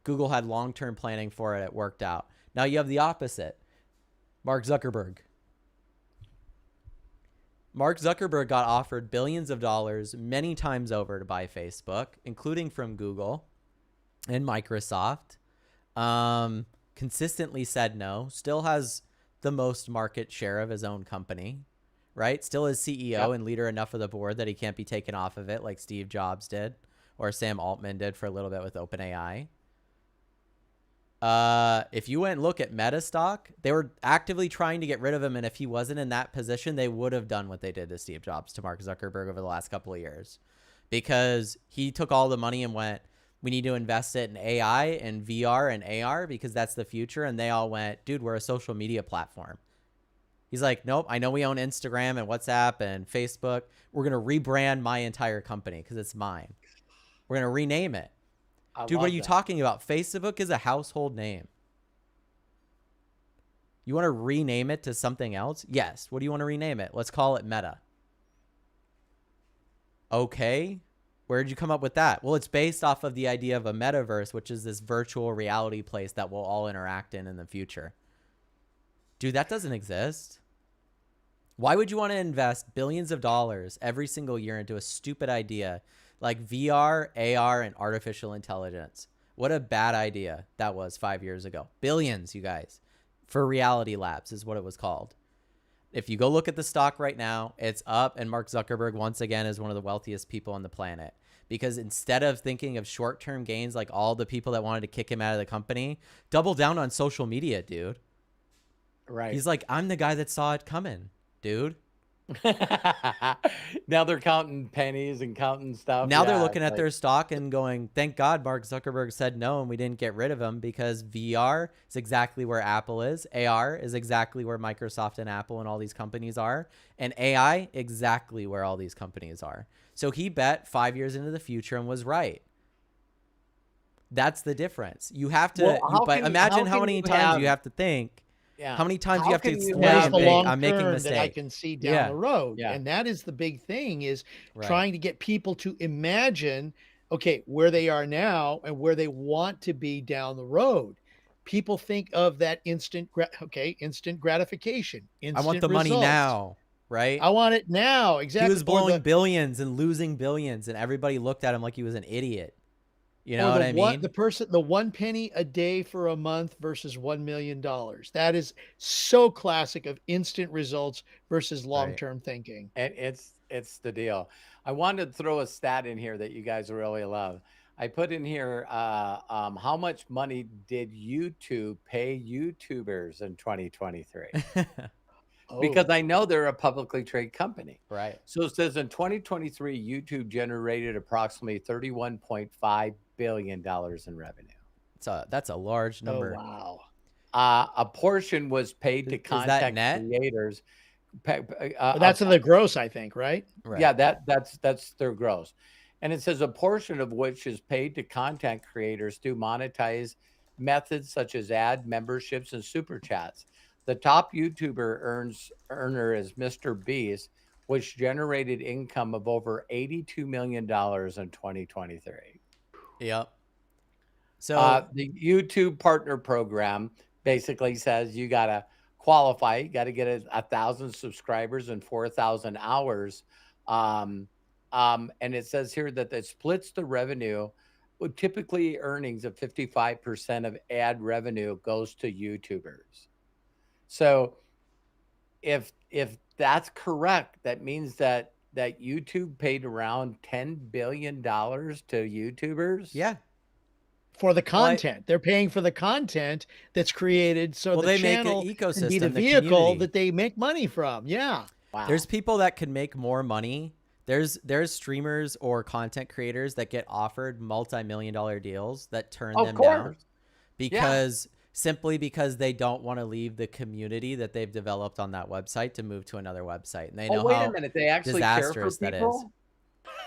Google had long-term planning for it. It worked out. Now you have the opposite. Mark Zuckerberg. Mark Zuckerberg got offered billions of dollars many times over to buy Facebook, including from Google and Microsoft. Consistently said no. Still has the most market share of his own company. Right? Still is CEO and leader enough of the board that he can't be taken off of it like Steve Jobs did or Sam Altman did for a little bit with OpenAI. If you went and look at Meta stock, they were actively trying to get rid of him. And if he wasn't in that position, they would have done what they did to Steve Jobs, to Mark Zuckerberg over the last couple of years, because he took all the money and went, we need to invest it in AI and VR and AR because that's the future. And they all went, dude, we're a social media platform. He's like, nope, I know we own Instagram and WhatsApp and Facebook. We're going to rebrand my entire company because it's mine. We're going to rename it. Dude, what are you talking about? Facebook is a household name. You want to rename it to something else? Yes. What do you want to rename it? Let's call it Meta. Okay. Where did you come up with that? Well, it's based off of the idea of a metaverse, which is this virtual reality place that we'll all interact in the future. Dude, that doesn't exist. Why would you want to invest billions of dollars every single year into a stupid idea like VR, AR, and artificial intelligence? What a bad idea that was 5 years ago. Billions, you guys, for Reality Labs is what it was called. If you go look at the stock right now, it's up, and Mark Zuckerberg, once again, is one of the wealthiest people on the planet. Because instead of thinking of short-term gains like all the people that wanted to kick him out of the company, double down on social media, dude. Right. He's like, I'm the guy that saw it coming, dude. Now they're counting pennies and counting stuff. Now they're looking at their stock and going, thank God Mark Zuckerberg said no and we didn't get rid of him, because VR is exactly where Apple is. AR is exactly where Microsoft and Apple and all these companies are. And AI, exactly where all these companies are. So he bet 5 years into the future and was right. That's the difference. You have to, but imagine how many times you have to think. Yeah. How many times you have to explain the long I'm making a term mistake that I can see down the road. Yeah. And that is the big thing, is trying to get people to imagine, okay, where they are now and where they want to be down the road. People think of that instant gratification. I want the money now. right? I want it now. He Exactly. was blowing billions and losing billions, and everybody looked at him like he was an idiot. You know or what I mean? the 1 penny a day for a month versus $1 million. That is so classic of instant results versus Right. long-term thinking. And it's the deal. I wanted to throw a stat in here that you guys really love. I put in here how much money did YouTube pay YouTubers in 2023? Because Oh, I know they're a publicly traded company. Right. So it says in 2023, YouTube generated approximately $31.5 billion in revenue. That's a large oh number. wow. A portion was paid to Is that content net? creators. But that's in the gross, I think, right? Right. Yeah, that's their gross. And it says a portion of which is paid to content creators through monetize methods such as ad memberships and super chats. The top earner is Mr. Beast, which generated income of over $82 million in 2023. Yep. So The YouTube partner program basically says you got to qualify, you got to get 1,000 subscribers and 4,000 hours. And it says here that it splits the revenue. Well, typically, earnings of 55% of ad revenue goes to YouTubers. So if that's correct, that means that YouTube paid around $10 billion to YouTubers. yeah. For the Well, content. They're paying for the content that's created so well, the they make an channel can be the ecosystem, the vehicle community. that they make money from. Yeah. Wow. There's people that can make more money. There's streamers or content creators that get offered multi-million-dollar deals that turn Of them down course. because simply because they don't want to leave the community that they've developed on that website to move to another website. And they know Oh, wait a how minute. They actually care for disastrous that is. people?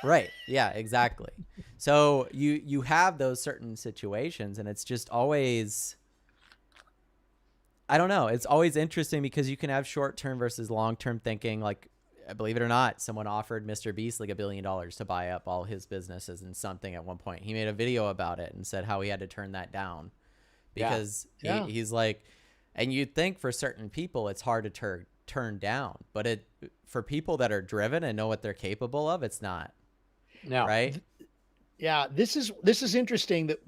Right. Yeah, exactly. So you have those certain situations, and it's just always, I don't know. It's always interesting because you can have short-term versus long-term thinking. Like, believe it or not, someone offered Mr. Beast like $1 billion to buy up all his businesses and something at one point. He made a video about it and said how he had to turn that down because Yeah. he's like, and you'd think for certain people it's hard to turn down, but for people that are driven and know what they're capable of, it's not. No. Right. Yeah, this is interesting that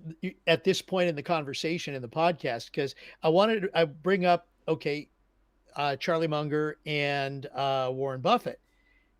at this point in the conversation in the podcast, because I bring up, okay, Charlie Munger and Warren Buffett.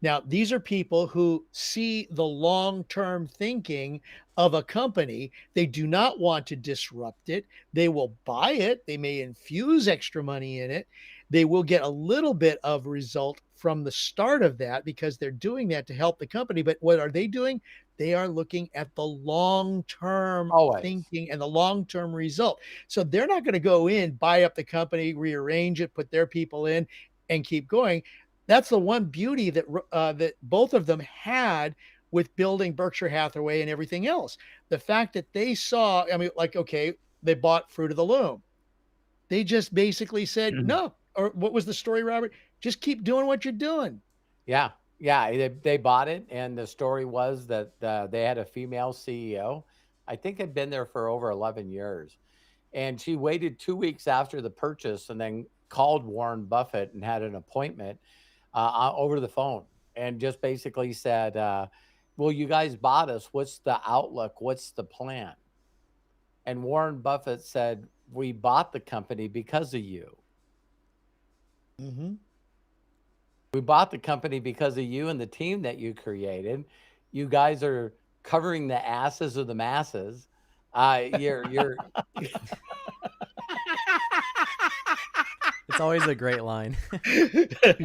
Now, these are people who see the long-term thinking of a company. They do not want to disrupt it. They will buy it. They may infuse extra money in it. They will get a little bit of result from the start of that because they're doing that to help the company. But what are they doing? They are looking at the long-term Always. thinking and the long-term result. So they're not going to go in, buy up the company, rearrange it, put their people in, and keep going. That's the one beauty that that both of them had with building Berkshire Hathaway and everything else. The fact that they saw, I mean, like, okay, they bought Fruit of the Loom. They just basically said, no, or what was the story, Robert? Just keep doing what you're doing. Yeah. Yeah. They bought it. And the story was that they had a female CEO. I think had been there for over 11 years. And she waited 2 weeks after the purchase and then called Warren Buffett and had an appointment over the phone and just basically said, well, you guys bought us. What's the outlook? What's the plan? And Warren Buffett said, we bought the company because of you. Mm-hmm. We bought the company because of you and the team that you created. You guys are covering the asses of the masses. You're It's always a great line.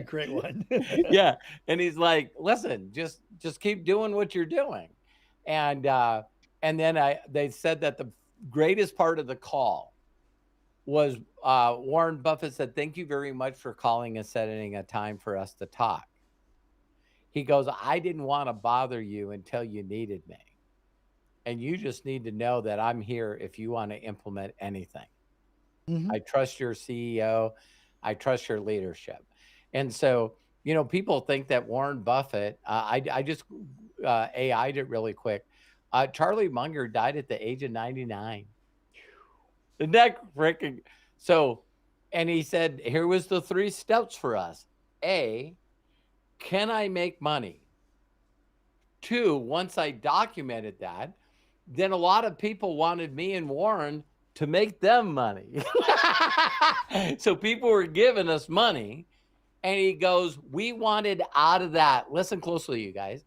Great one. yeah. And he's like, listen, just keep doing what you're doing. And then they said that the greatest part of the call was Warren Buffett said, thank you very much for calling and setting a time for us to talk. He goes, I didn't want to bother you until you needed me. And you just need to know that I'm here if you want to implement anything. Mm-hmm. I trust your CEO. I trust your leadership. And so, people think that Warren Buffett, I just AI'd it really quick. Charlie Munger died at the age of 99. Isn't that freaking so? And he said, here was the 3 steps for us. A, can I make money? 2, once I documented that, then a lot of people wanted me and Warren to make them money. So people were giving us money. And he goes, we wanted out of that. Listen closely, you guys.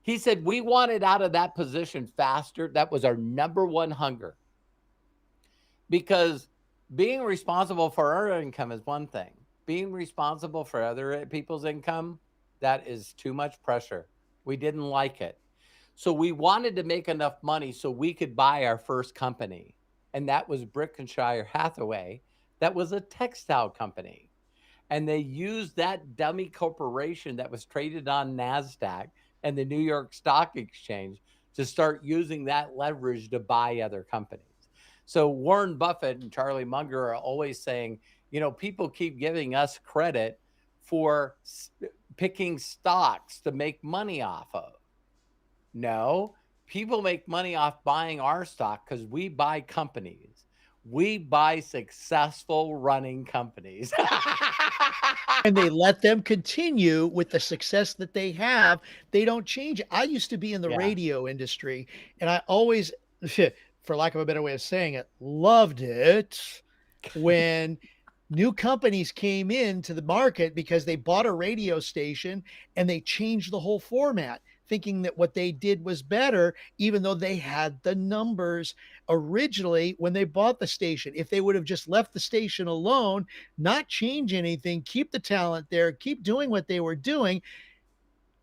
He said, we wanted out of that position faster. That was our number one hunger. Because being responsible for our income is one thing. Being responsible for other people's income, that is too much pressure. We didn't like it. So we wanted to make enough money so we could buy our first company. And that was Brickenshaw Hathaway. That was a textile company. And they used that dummy corporation that was traded on NASDAQ and the New York Stock Exchange to start using that leverage to buy other companies. So Warren Buffett and Charlie Munger are always saying, you know, people keep giving us credit for picking stocks to make money off of. No, people make money off buying our stock because we buy companies. We buy successful running companies. And they let them continue with the success that they have. They don't change it. I used to be in the Yeah. radio industry, and I always, for lack of a better way of saying it, loved it when new companies came into the market because they bought a radio station and they changed the whole format, thinking that what they did was better, even though they had the numbers originally when they bought the station. If they would have just left the station alone, not change anything, keep the talent there, keep doing what they were doing,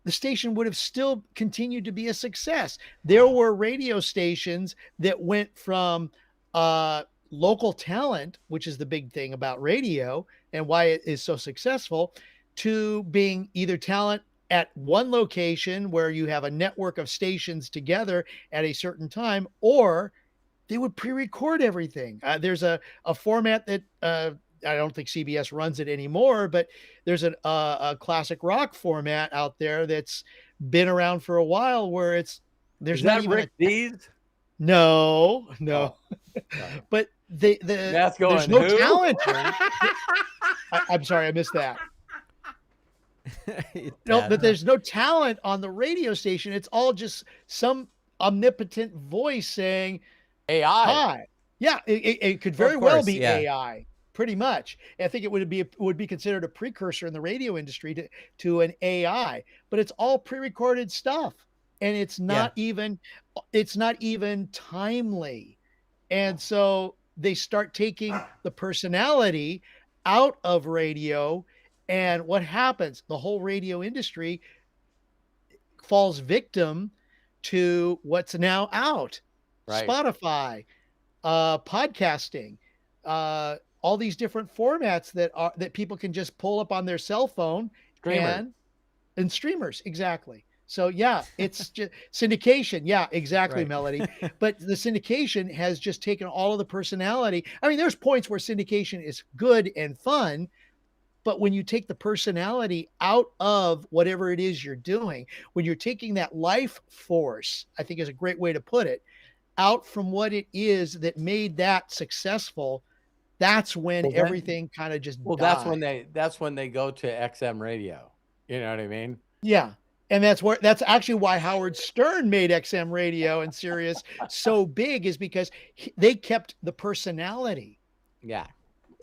the station would have still continued to be a success. There were radio stations that went from local talent, which is the big thing about radio and why it is so successful, to being either talent at one location where you have a network of stations together at a certain time, or they would pre-record everything. There's a format that I don't think CBS runs it anymore, but there's a classic rock format out there that's been around for a while where there's Is not that even Rick Dees? no. Oh. But That's going, there's no who? talent. I'm sorry, I missed that. No, but there's no talent on the radio station. It's all just some omnipotent voice saying, AI. hi. Yeah, it could Well, very of well course, be yeah. AI, pretty much. I think it would be considered a precursor in the radio industry to an AI, but it's all pre-recorded stuff, and it's not even timely. And so they start taking the personality out of radio, and what happens? The whole radio industry falls victim to what's now out. Right. Spotify, podcasting, all these different formats that people can just pull up on their cell phone. Streamer. and streamers. Exactly. So yeah, it's just syndication. Yeah, exactly, Right. Melody. But the syndication has just taken all of the personality. I mean, there's points where syndication is good and fun, but when you take the personality out of whatever it is you're doing, when you're taking that life force, I think is a great way to put it, out from what it is that made that successful, that's when Well, then- everything kind of just Well, dies. that's when they go to XM radio. You know what I mean? Yeah. And that's actually why Howard Stern made XM radio and Sirius so big, is because they kept the personality Yeah.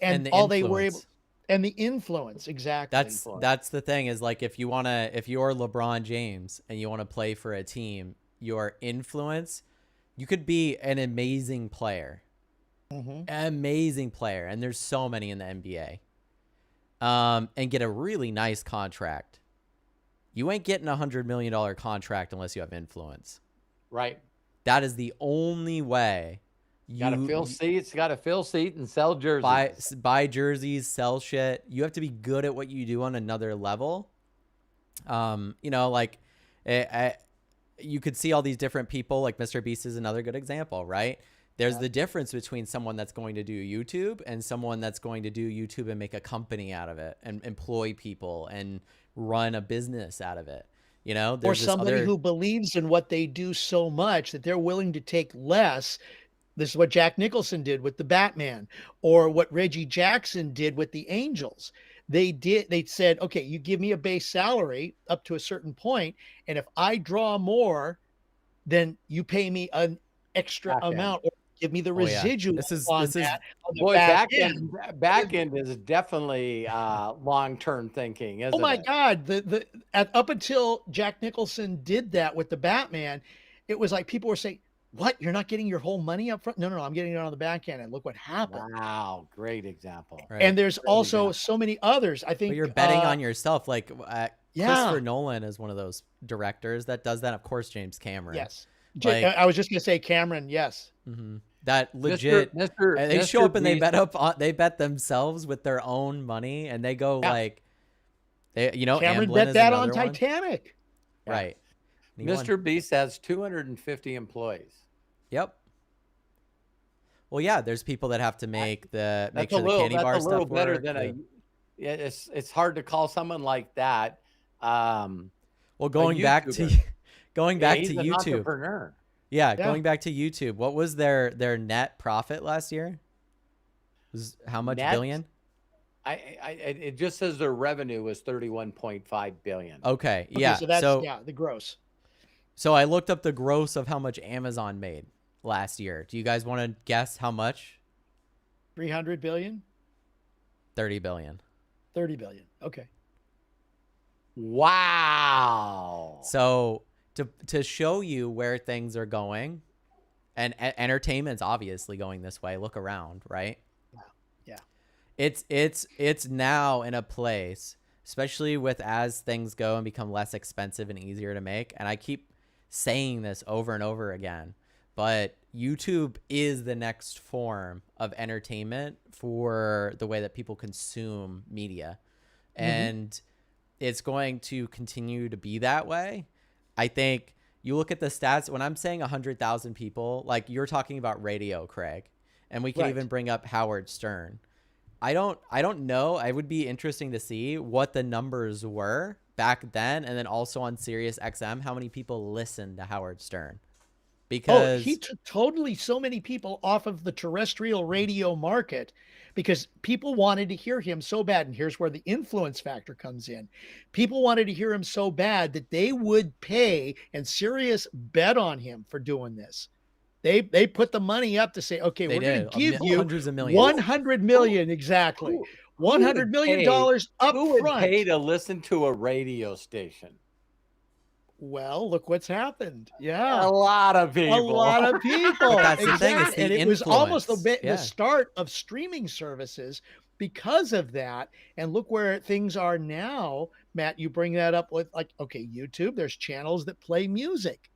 and the all they were able, influence. and the influence. Exactly. That's the thing, is like, if you're LeBron James and you want to play for a team, your influence, you could be an amazing player. Mhm. Amazing player, and there's so many in the NBA. And get a really nice contract. You ain't getting $100 million contract unless you have influence. Right. That is the only way. Got to fill seats. Got to fill seat and sell jerseys. Buy jerseys, sell shit. You have to be good at what you do on another level. You know, like you could see all these different people. Like Mr. Beast is another good example, right? There's the difference between someone that's going to do YouTube and someone that's going to do YouTube and make a company out of it and employ people and run a business out of it. You know, Or somebody who believes in what they do so much that they're willing to take less. This is what Jack Nicholson did with the Batman, or what Reggie Jackson did with the Angels. they said, okay, you give me a base salary up to a certain point, and if I draw more, then you pay me an extra Back end. amount or give me the Oh yeah. residual This is on this is that on the Boy, back end, end. back end is definitely long-term thinking, Oh isn't my it? God. Up until Jack Nicholson did that with the Batman, it was like people were saying, what? You're not getting your whole money up front? No, I'm getting it on the back end. And look what happened. Wow, great example. right. And there's Great also example. so many others. I But you're think, betting on yourself. Like yeah, Christopher Nolan is one of those directors that does that. Of course, James Cameron. yes. Like I was just going to say Cameron. Yes. that legit. And they show Mr. up and they Beast. they bet themselves with their own money, and they go Yeah. like, Cameron Amblin bet is that on another one. Titanic. Yeah. Right. And he won. Mr. Beast has 250 employees. Yep. Well, yeah, there's people that have to make sure the candy That's bar a little stuff better work. than yeah, it's hard to call someone like that. Well, going back to YouTuber. He's an YouTube. entrepreneur. Yeah, Yeah. going back to YouTube. What was their net profit last year? Was how much Net? billion? It just says their revenue was 31.5 billion. Okay, Okay, yeah. so that's the gross. So I looked up the gross of how much Amazon made last year. Do you guys want to guess how much? 300 billion, 30 billion. 30 billion. Okay. Wow. So to show you where things are going, and entertainment's obviously going this way. Look around, right? Yeah. It's now in a place, especially with as things go and become less expensive and easier to make. And I keep saying this over and over again, but YouTube is the next form of entertainment for the way that people consume media. And it's going to continue to be that way. I think you look at the stats when I'm saying 100,000 people, like you're talking about radio, Craig, and we can Right. even bring up Howard Stern. I don't know. It would be interesting to see what the numbers were back then, and then also on Sirius XM, how many people listened to Howard Stern. Because he took totally so many people off of the terrestrial radio market because people wanted to hear him so bad. And here's where the influence factor comes in. People wanted to hear him so bad that they would pay, and Sirius bet on him for doing this. They put the money up to say, okay, we're going to give you hundreds of millions. 100 million. Exactly. $100 million up Who would front. pay to listen to a radio station? Well, look what's happened. Yeah. A lot of people. A lot of people. But that's the thing, it's the And it was almost influence. the start of streaming services because of that. And look where things are now. Matt, you bring that up with like, okay, YouTube, there's channels that play music.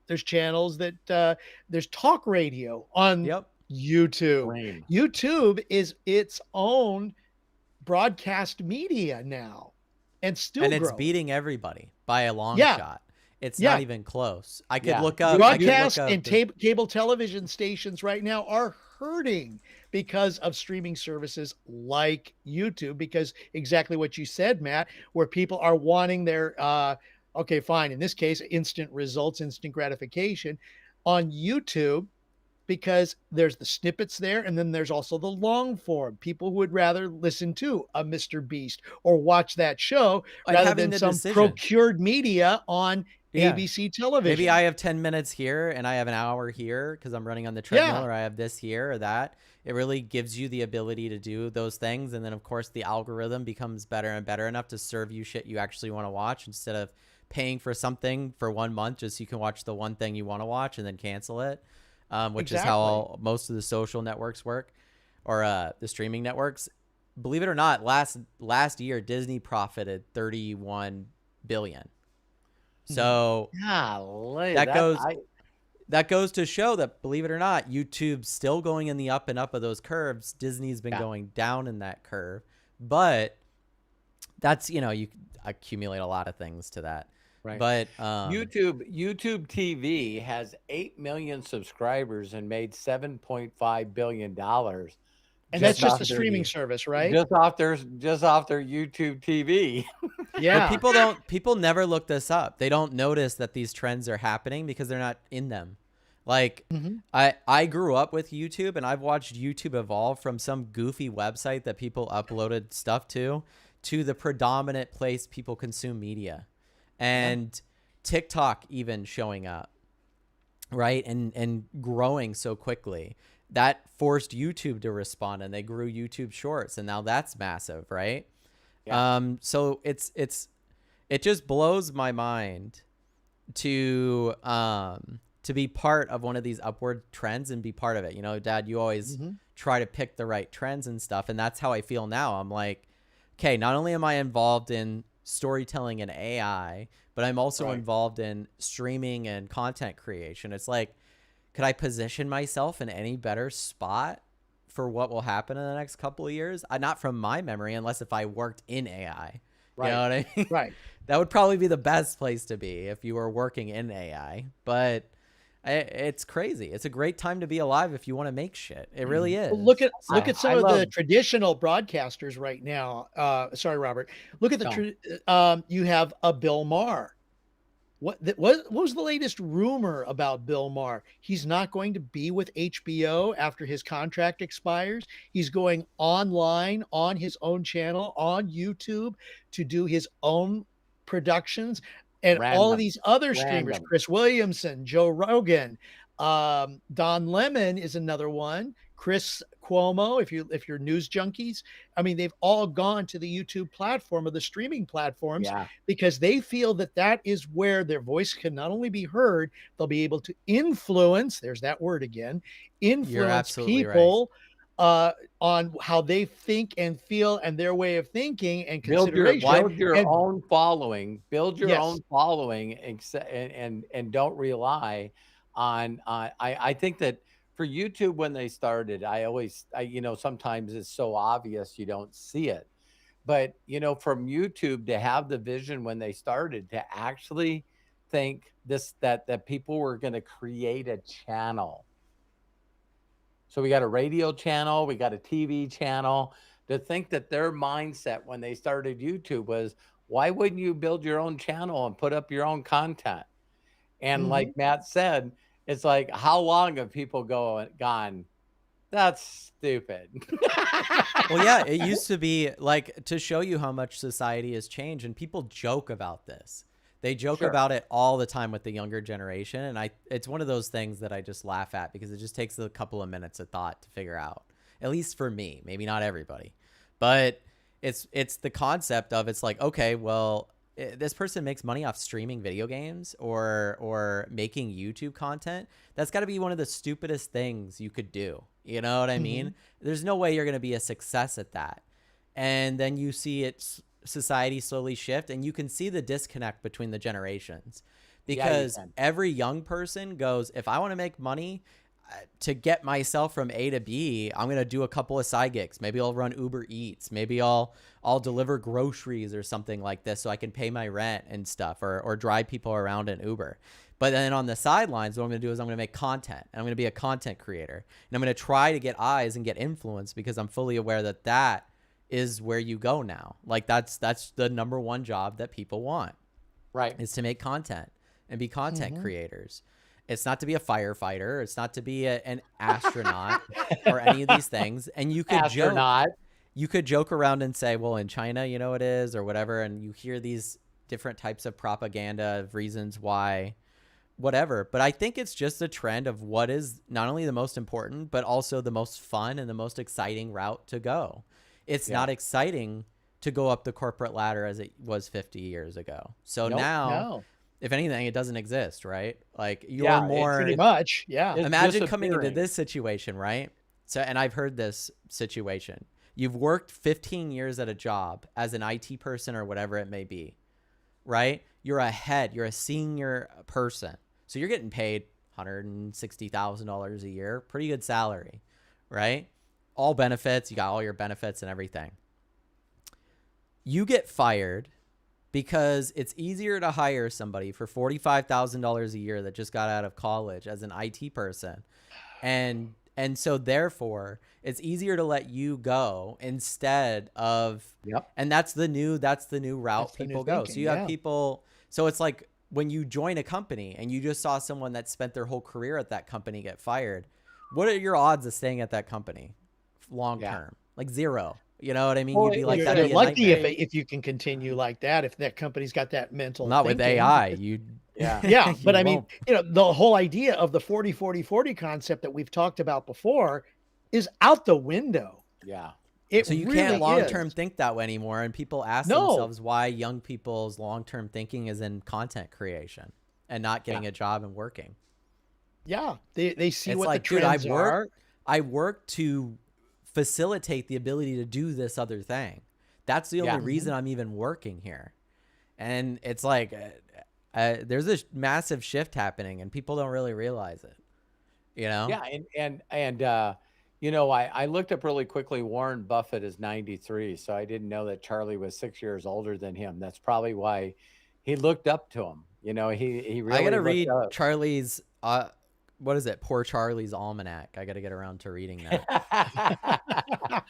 There's channels that there's talk radio on YouTube. Lame. YouTube is its own broadcast media now. And still it's growing. beating everybody by a long shot. It's not even close. I could look up broadcast and cable television stations right now are hurting because of streaming services like YouTube, because exactly what you said, Matt, where people are wanting their okay, fine, in this case, instant results, instant gratification on YouTube, because there's the snippets there, and then there's also the long form. People would rather listen to a Mr. Beast or watch that show rather than some procured media on ABC television. Maybe I have 10 minutes here and I have an hour here because I'm running on the treadmill, or I have this here or that. It really gives you the ability to do those things. And then, of course, the algorithm becomes better and better enough to serve you shit you actually want to watch, instead of paying for something for 1 month just so you can watch the one thing you want to watch and then cancel it. Which is how most of the social networks work, or the streaming networks. Believe it or not, last year Disney profited $31 billion. So that goes to show that, believe it or not, YouTube's still going in the up and up of those curves. Disney's been going down in that curve, but that's, you accumulate a lot of things to that. Right. But YouTube TV has 8 million subscribers and made $7.5 billion. And that's just the streaming service, right? Just off their YouTube TV. Yeah. But people never look this up. They don't notice that these trends are happening because they're not in them. Like I grew up with YouTube, and I've watched YouTube evolve from some goofy website that people uploaded stuff to to the predominant place people consume media, and TikTok even showing up, right? And growing so quickly. That forced YouTube to respond, and they grew YouTube Shorts, and now that's massive, right? So it just blows my mind to be part of one of these upward trends and be part of it. You know, Dad, you always try to pick the right trends and stuff, and that's how I feel now. I'm like, okay, not only am I involved in storytelling and AI, but I'm also involved in streaming and content creation. It's like, could I position myself in any better spot for what will happen in the next couple of years? Not from my memory, unless if I worked in AI. You know what I mean? Right. That would probably be the best place to be if you were working in AI. But it's crazy. It's a great time to be alive if you want to make shit. It really is. Well, look at some of the traditional broadcasters right now. Sorry, Robert. Look at you have a Bill Maher. What was the latest rumor about Bill Maher? He's not going to be with HBO after his contract expires. He's going online on his own channel on YouTube to do his own productions, and all of these other streamers, Chris Williamson, Joe Rogan, Don Lemon is another one, Chris Cuomo, if you're news junkies. I mean, they've all gone to the YouTube platform or the streaming platforms because they feel that that is where their voice can not only be heard, they'll be able to influence, there's that word again, influence people on how they think and feel and their way of thinking and consideration. Build your own following, and don't rely on, I think that for YouTube, when they started, you know, sometimes it's so obvious you don't see it, but you know, from YouTube to have the vision when they started to actually think that people were going to create a channel. So we got a radio channel, we got a TV channel. To think that their mindset when they started YouTube was, why wouldn't you build your own channel and put up your own content? And like Matt said, it's like, how long have people gone, that's stupid? Well, yeah, it used to be like, to show you how much society has changed, and people joke about this. They joke about it all the time with the younger generation, and it's one of those things that I just laugh at because it just takes a couple of minutes of thought to figure out. At least for me, maybe not everybody, but it's the concept of, it's like, okay, well, this person makes money off streaming video games or making YouTube content. That's got to be one of the stupidest things you could do. You know what I mean? There's no way you're going to be a success at that. And then you see society slowly shift, and you can see the disconnect between the generations, because every young person goes, if I want to make money to get myself from A to B, I'm going to do a couple of side gigs. Maybe I'll run Uber Eats. Maybe I'll deliver groceries or something like this so I can pay my rent and stuff, or drive people around in Uber. But then on the sidelines, what I'm going to do is I'm going to make content, and I'm going to be a content creator, and I'm going to try to get eyes and get influence, because I'm fully aware that that is where you go now. Like that's the number one job that people want, right? Is to make content and be content creators. It's not to be a firefighter. It's not to be an astronaut or any of these things. And you could joke around and say, well, in China, you know, it is, or whatever. And you hear these different types of propaganda of reasons why, whatever. But I think it's just a trend of what is not only the most important, but also the most fun and the most exciting route to go. It's not exciting to go up the corporate ladder as it was 50 years ago. So now, if anything, it doesn't exist, right? Like you're more pretty much. Yeah. Imagine coming into this situation, right? So, and I've heard this situation. You've worked 15 years at a job as an IT person or whatever it may be, right? You're a head, you're a senior person. So you're getting paid $160,000 a year, pretty good salary, right? All benefits, you got all your benefits and everything. You get fired because it's easier to hire somebody for $45,000 a year that just got out of college as an IT person. And so therefore it's easier to let you go instead of, and that's the new route people go. So you have people, so it's like when you join a company and you just saw someone that spent their whole career at that company get fired, what are your odds of staying at that company long term? Like zero. You know what I mean? Well, You'd be it like, was that'd You're be a lucky nightmare. if you can continue like that, if that company's got that mental Not with thinking. AI. Because yeah. yeah, but You I mean, won't. the whole idea of the 40-40-40 concept that we've talked about before is out the window. Yeah. It So you can't really long is. term think that way anymore. And people ask No. themselves why young people's long term thinking is in content creation and not Yeah. getting a job and working. Yeah, they see It's what the like, dude, I trends work are. I work to facilitate the ability to do this other thing. That's the only Yeah. reason I'm even working here. And it's like there's this massive shift happening and people don't really realize it, you know? Yeah. I looked up really quickly. Warren Buffett is 93. So I didn't know that Charlie was 6 years older than him. That's probably why he looked up to him. He I got really to looked read up. Charlie's what is it? Poor Charlie's Almanac. I got to get around to reading that.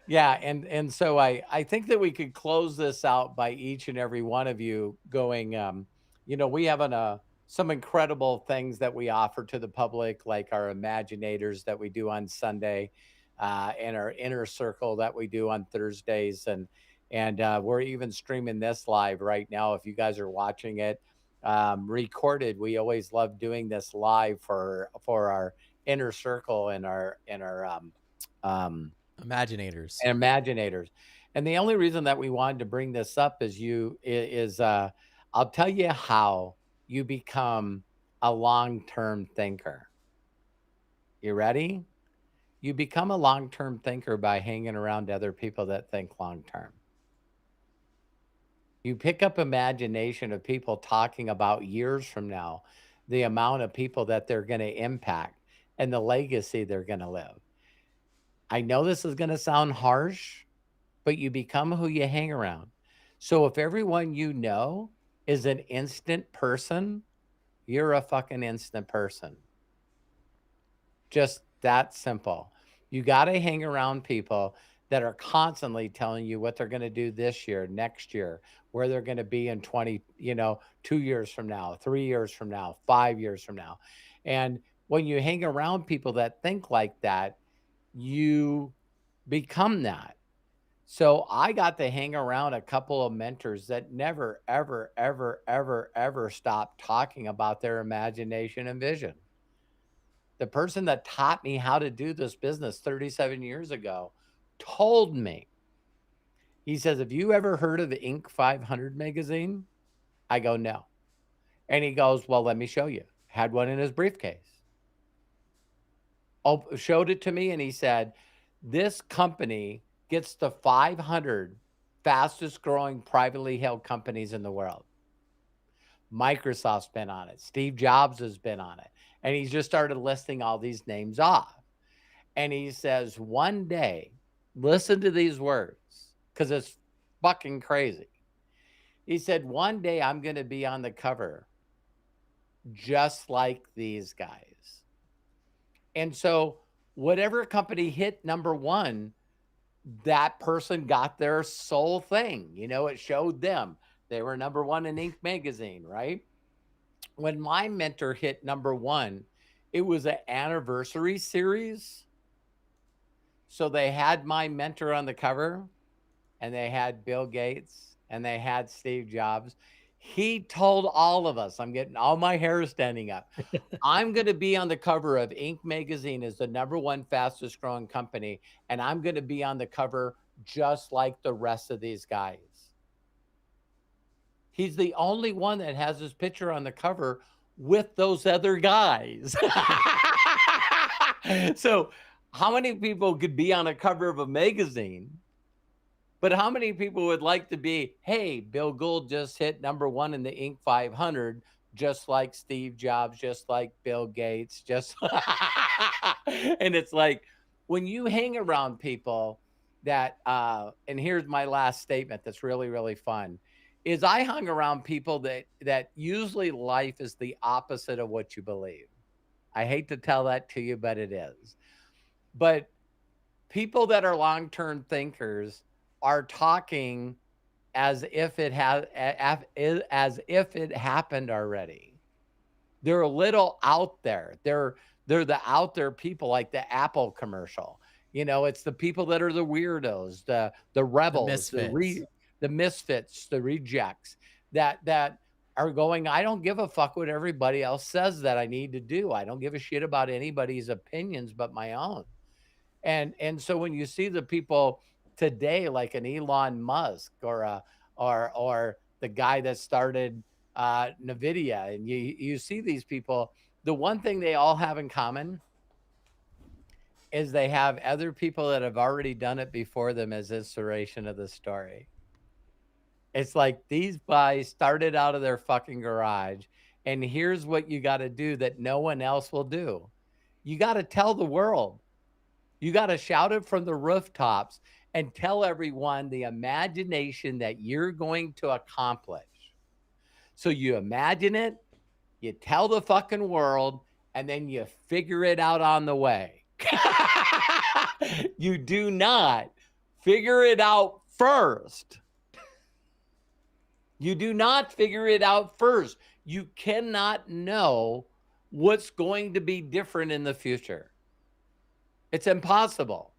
Yeah, and so I think that we could close this out by each and every one of you going, we have some incredible things that we offer to the public, like our Imaginators that we do on Sunday, and our Inner Circle that we do on Thursdays, and we're even streaming this live right now. If you guys are watching it recorded, we always love doing this live for our Inner Circle and um, Imaginators. Imaginators. And the only reason that we wanted to bring this up is I'll tell you how you become a long-term thinker. You ready? You become a long-term thinker by hanging around other people that think long-term. You pick up imagination of people talking about years from now, the amount of people that they're going to impact and the legacy they're going to live. I know this is going to sound harsh, but you become who you hang around. So if everyone you know is an instant person, you're a fucking instant person. Just that simple. You got to hang around people that are constantly telling you what they're going to do this year, next year, where they're going to be in 2 years from now, 3 years from now, 5 years from now. And when you hang around people that think like that, you become that. So I got to hang around a couple of mentors that never, ever, ever, ever, ever stopped talking about their imagination and vision. The person that taught me how to do this business 37 years ago told me, he says, have you ever heard of the Inc. 500 magazine? I go, no. And he goes, well, let me show you. Had one in his briefcase. Showed it to me, and he said, this company gets the 500 fastest growing privately held companies in the world. Microsoft's been on it. Steve Jobs has been on it. And he's just started listing all these names off. And he says, one day, listen to these words, because it's fucking crazy. He said, one day I'm going to be on the cover just like these guys. And so whatever company hit number one, that person got their soul thing. It showed them. They were number one in Inc. magazine, right? When my mentor hit number one, it was an anniversary series. So they had my mentor on the cover, and they had Bill Gates, and they had Steve Jobs. He told all of us, I'm getting all my hair standing up. I'm going to be on the cover of Inc. magazine as the number one fastest growing company. And I'm going to be on the cover just like the rest of these guys. He's the only one that has his picture on the cover with those other guys. So how many people could be on a cover of a magazine? But how many people would like to be, hey, Bill Gould just hit number one in the Inc. 500, just like Steve Jobs, just like Bill Gates, and it's like, when you hang around people that, and here's my last statement that's really, really fun, is I hung around people that usually life is the opposite of what you believe. I hate to tell that to you, but it is. But people that are long-term thinkers are talking as if it happened already. They're a little out there. They're the out there people, like the Apple commercial. It's the people that are the weirdos, the The rebels, misfits. the misfits, the rejects that are going, I don't give a fuck what everybody else says that I need to do. I don't give a shit about anybody's opinions but my own. And so when you see the people today like an Elon Musk or the guy that started Nvidia, and you see these people, the one thing they all have in common is they have other people that have already done it before them as inspiration of the story. It's like these guys started out of their fucking garage, and here's what you got to do that no one else will do. You got to tell the world. You got to shout it from the rooftops and tell everyone the imagination that you're going to accomplish. So you imagine it, you tell the fucking world, and then you figure it out on the way. You do not figure it out first. You do not figure it out first. You cannot know what's going to be different in the future. It's impossible.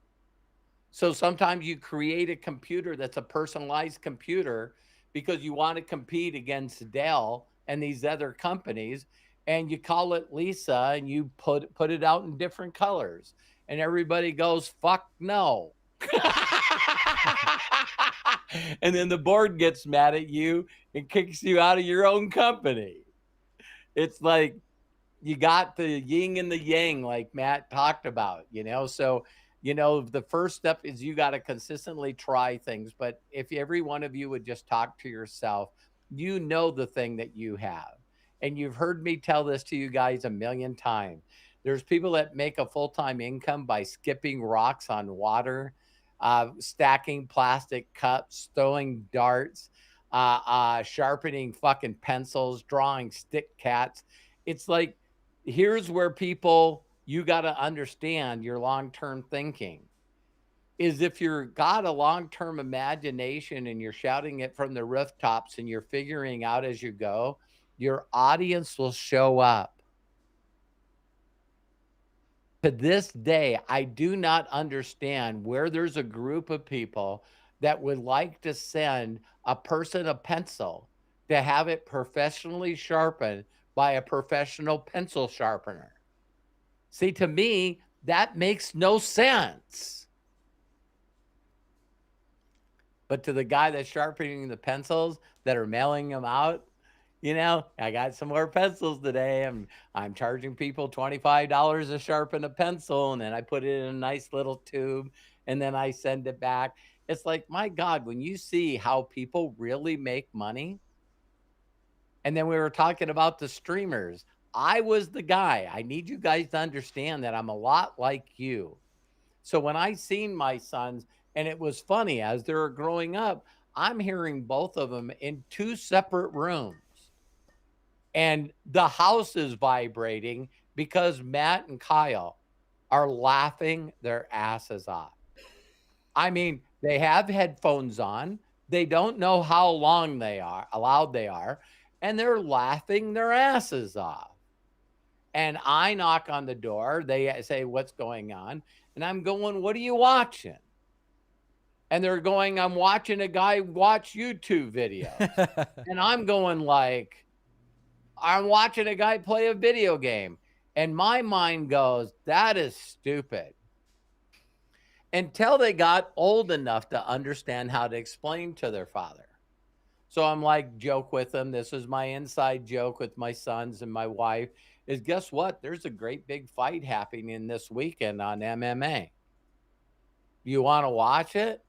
So sometimes you create a computer that's a personalized computer because you want to compete against Dell and these other companies, and you call it Lisa and you put it out in different colors, and everybody goes, fuck no. And then the board gets mad at you and kicks you out of your own company. It's like you got the yin and the yang, like Matt talked about, So, the first step is you got to consistently try things. But if every one of you would just talk to yourself, the thing that you have. And you've heard me tell this to you guys a million times. There's people that make a full-time income by skipping rocks on water, stacking plastic cups, throwing darts, sharpening fucking pencils, drawing stick cats. It's like, here's where you got to understand your long-term thinking is if you're got a long-term imagination and you're shouting it from the rooftops and you're figuring out as you go, your audience will show up. To this day, I do not understand where there's a group of people that would like to send a person a pencil to have it professionally sharpened by a professional pencil sharpener. See, to me, that makes no sense. But to the guy that's sharpening the pencils that are mailing them out, I got some more pencils today. I'm charging people $25 to sharpen a pencil, and then I put it in a nice little tube, and then I send it back. It's like, my God, when you see how people really make money. And then we were talking about the streamers. I was the guy. I need you guys to understand that I'm a lot like you. So when I seen my sons, and it was funny, as they were growing up, I'm hearing both of them in two separate rooms. And the house is vibrating because Matt and Kyle are laughing their asses off. I mean, they have headphones on. They don't know how loud they are, and they're laughing their asses off. And I knock on the door. They say, what's going on? And I'm going, what are you watching? And they're going, I'm watching a guy watch YouTube videos. And I'm going like, I'm watching a guy play a video game. And my mind goes, that is stupid. Until they got old enough to understand how to explain to their father. So I'm like, joke with them. This is my inside joke with my sons and my wife is, guess what? There's a great big fight happening this weekend on MMA. You want to watch it?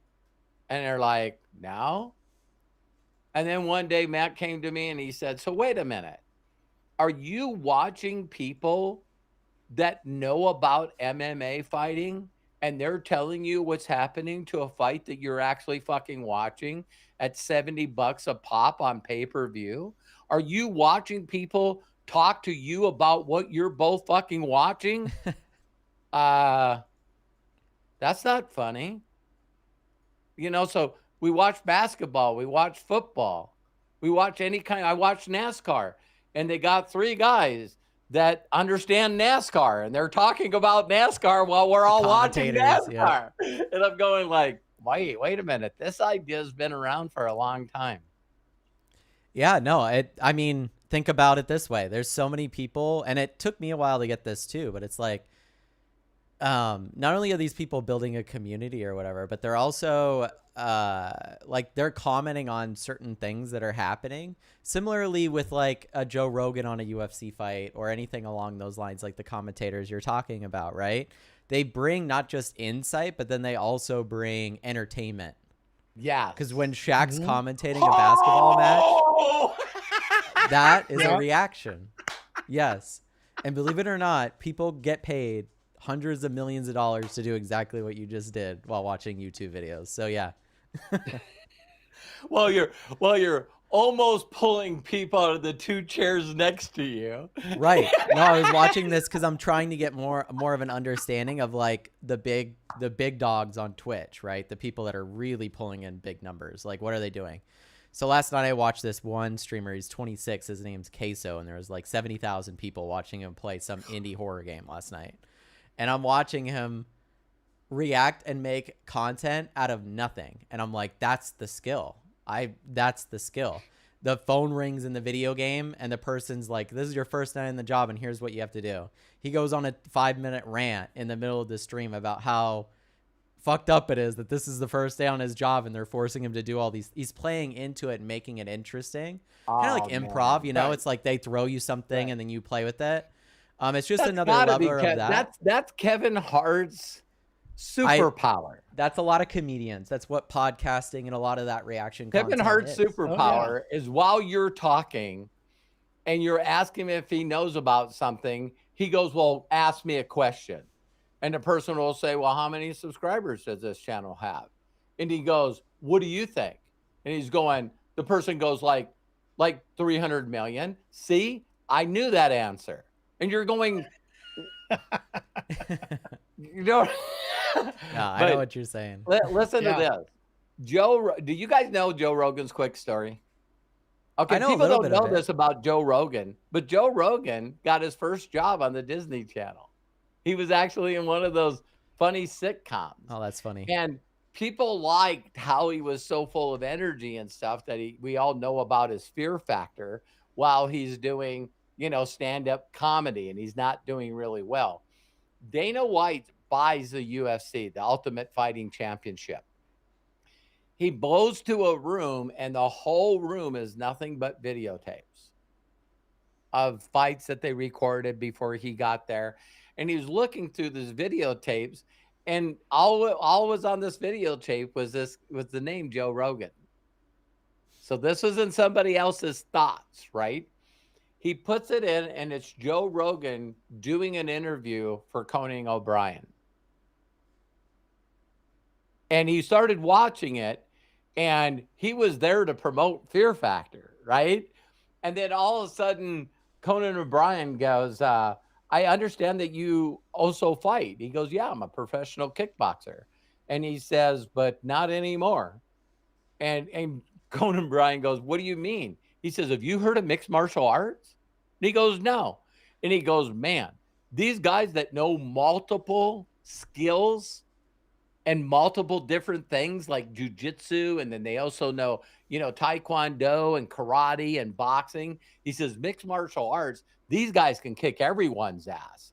And they're like, no. And then one day Matt came to me and he said, so wait a minute. Are you watching people that know about MMA fighting and they're telling you what's happening to a fight that you're actually fucking watching at $70 a pop on pay-per-view? Are you watching people talk to you about what you're both fucking watching? That's not funny. So we watch basketball, we watch football, we watch any kind. I watch NASCAR, and they got three guys that understand NASCAR, and they're talking about NASCAR while we're all watching NASCAR. Yeah. And I'm going like, wait a minute. This idea's been around for a long time. Yeah, no, I mean, think about it this way. There's so many people, and it took me a while to get this too, but it's like, not only are these people building a community or whatever, but they're also like they're commenting on certain things that are happening. Similarly with like a Joe Rogan on a UFC fight or anything along those lines, like the commentators you're talking about, right? They bring not just insight, but then they also bring entertainment. Yeah. Because when Shaq's commentating a basketball match, that is a reaction. Yes. And believe it or not, people get paid hundreds of millions of dollars to do exactly what you just did while watching YouTube videos. So yeah. Well, you're almost pulling people out of the two chairs next to you. Right. No, I was watching this because I'm trying to get more of an understanding of like the big dogs on Twitch, right? The people that are really pulling in big numbers. Like, what are they doing? So last night I watched this one streamer. He's 26. His name's Queso, and there was like 70,000 people watching him play some indie horror game last night. And I'm watching him react and make content out of nothing. And I'm like, that's the skill. That's the skill. The phone rings in the video game and the person's like, this is your first night in the job and here's what you have to do. He goes on a 5-minute rant in the middle of the stream about how fucked up it is that this is the first day on his job and they're forcing him to do all these. He's playing into it and making it interesting. Kind of like improv, you know, It's like they throw you something and then you play with it. It's just another lever of that. That's Kevin Hart's superpower. That's a lot of comedians. That's what podcasting and a lot of that reaction Kevin Hart's superpower is while you're talking and you're asking him if he knows about something, he goes, well, ask me a question. And the person will say, well, how many subscribers does this channel have? And he goes, what do you think? And he's going, the person goes like 300 million. See, I knew that answer. And you're going, you know, I know what you're saying. Listen to this. Do you guys know Joe Rogan's quick story? Okay, people don't know this about Joe Rogan, but Joe Rogan got his first job on the Disney Channel. He was actually in one of those funny sitcoms. Oh, that's funny. And people liked how he was so full of energy and stuff that we all know about his fear factor while he's doing, you know, stand-up comedy, and he's not doing really well. Dana White buys the UFC, the Ultimate Fighting Championship. He blows to a room, and the whole room is nothing but videotapes of fights that they recorded before he got there. And he was looking through these videotapes, and all was on this videotape was the name Joe Rogan. So this was in somebody else's thoughts, right? He puts it in, and it's Joe Rogan doing an interview for Conan O'Brien. And he started watching it, and he was there to promote Fear Factor, right? And then all of a sudden, Conan O'Brien goes, I understand that you also fight. He goes, yeah, I'm a professional kickboxer. And he says, but not anymore. And Conan O'Brien goes, what do you mean? He says, have you heard of mixed martial arts? And he goes, no. And he goes, man, these guys that know multiple skills and multiple different things like jujitsu, and then they also know, you know, taekwondo and karate and boxing. He says, mixed martial arts, these guys can kick everyone's ass.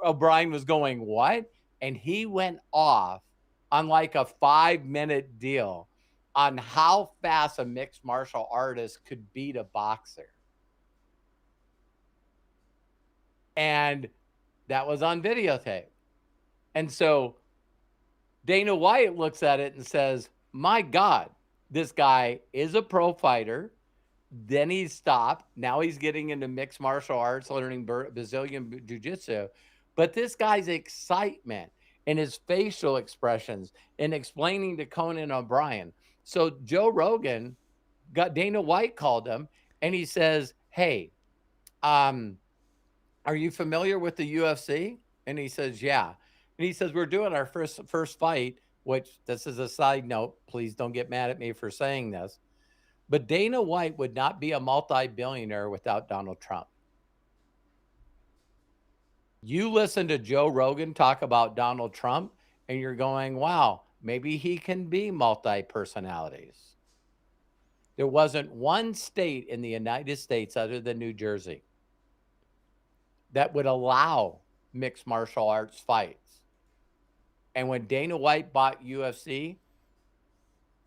O'Brien was going, what? And he went off on like a 5-minute deal on how fast a mixed martial artist could beat a boxer. And that was on videotape. And so Dana White looks at it and says, my God, this guy is a pro fighter. Then he stopped. Now he's getting into mixed martial arts, learning Brazilian jiu-jitsu. But this guy's excitement and his facial expressions and explaining to Conan O'Brien. So Joe Rogan Dana White called him, and he says, hey, are you familiar with the UFC? And he says, yeah. And he says, we're doing our first fight, which this is a side note. Please don't get mad at me for saying this. But Dana White would not be a multi-billionaire without Donald Trump. You listen to Joe Rogan talk about Donald Trump, and you're going, wow, maybe he can be multi-personalities. There wasn't one state in the United States other than New Jersey that would allow mixed martial arts fights. And when Dana White bought UFC,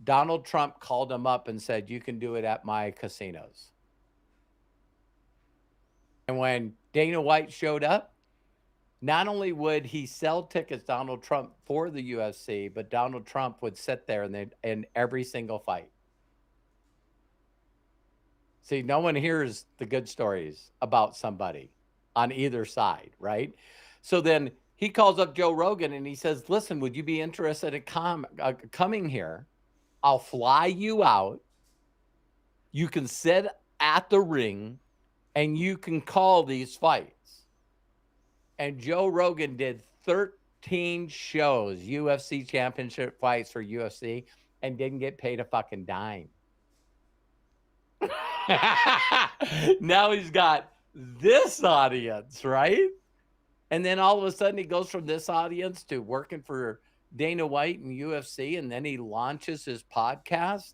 Donald Trump called him up and said, you can do it at my casinos. And when Dana White showed up, not only would he sell tickets, Donald Trump, for the UFC, but Donald Trump would sit there in every single fight. See, no one hears the good stories about somebody on either side, right? So then he calls up Joe Rogan and he says, listen, would you be interested in coming here? I'll fly you out. You can sit at the ring and you can call these fights. And Joe Rogan did 13 shows, UFC championship fights for UFC, and didn't get paid a fucking dime. Now he's got this audience, right? And then all of a sudden he goes from this audience to working for Dana White and UFC, and then he launches his podcast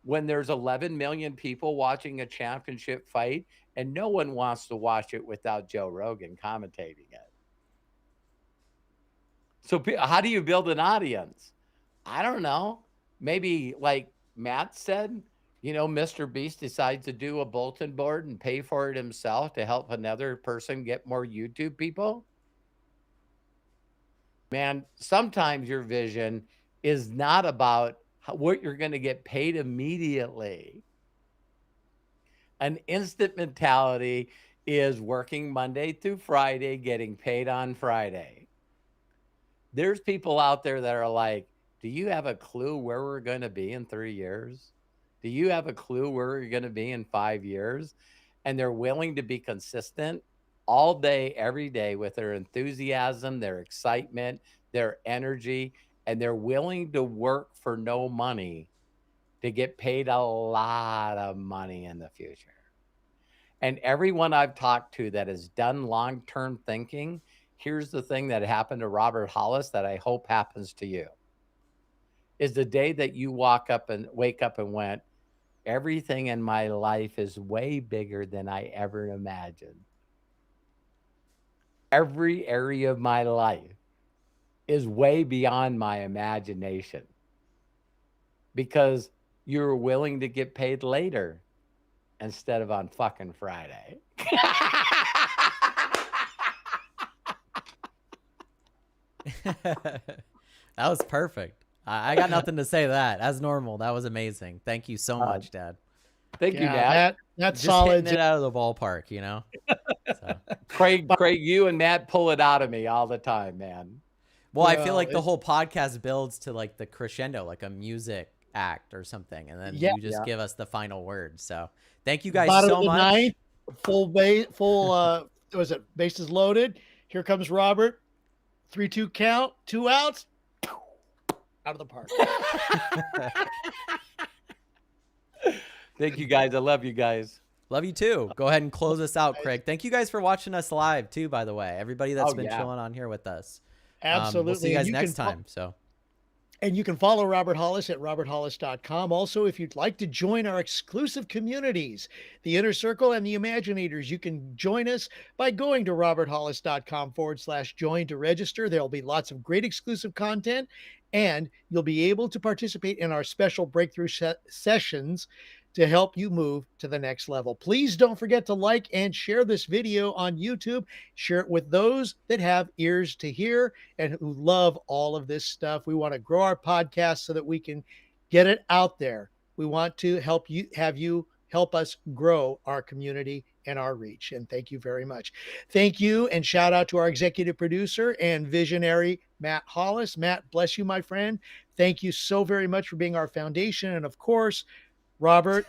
when there's 11 million people watching a championship fight, and no one wants to watch it without Joe Rogan commentating it. So how do you build an audience? I don't know. Maybe like Matt said, you know, Mr. Beast decides to do a bulletin board and pay for it himself to help another person get more YouTube people. Man, sometimes your vision is not about what you're going to get paid immediately. An instant mentality is working Monday through Friday, getting paid on Friday. There's people out there that are like, do you have a clue where we're going to be in 3 years? Do you have a clue where we're going to be in 5 years? And they're willing to be consistent all day, every day with their enthusiasm, their excitement, their energy, and they're willing to work for no money to get paid a lot of money in the future. And everyone I've talked to that has done long-term thinking, here's the thing that happened to Robert Hollis that I hope happens to you, is the day that you wake up and went, everything in my life is way bigger than I ever imagined. Every area of my life is way beyond my imagination because you're willing to get paid later instead of on fucking Friday. That was perfect. I got nothing to say to that. As normal, that was amazing. Thank you so much, Dad. Thank you, Matt. That's Just solid. hitting it out of the ballpark, you know? So. Craig, you and Matt pull it out of me all the time, man. Well, I feel like the whole podcast builds to like the crescendo, like a music act or something. And then you just give us the final word. So thank you guys so much. Ninth, was it bases loaded? Here comes Robert. 3-2 count, 2 outs. Out of the park. Thank you, guys. I love you guys. Love you too. Go ahead and close us out, Craig. Thank you guys for watching us live too, by the way. Everybody that's been chilling on here with us. Absolutely. We'll see you guys next time. And you can follow Robert Hollis at roberthollis.com. Also, if you'd like to join our exclusive communities, the Inner Circle and the Imaginators, you can join us by going to roberthollis.com/join to register. There'll be lots of great exclusive content, and you'll be able to participate in our special breakthrough sessions to help you move to the next level. Please don't forget to like and share this video on YouTube. Share it with those that have ears to hear and who love all of this stuff. We want to grow our podcast so that we can get it out there. We want to have you help us grow our community and our reach. And thank you very much. Thank you, and shout out to our executive producer and visionary, Matt Hollis. Matt, bless you, my friend. Thank you so very much for being our foundation. And of course, Robert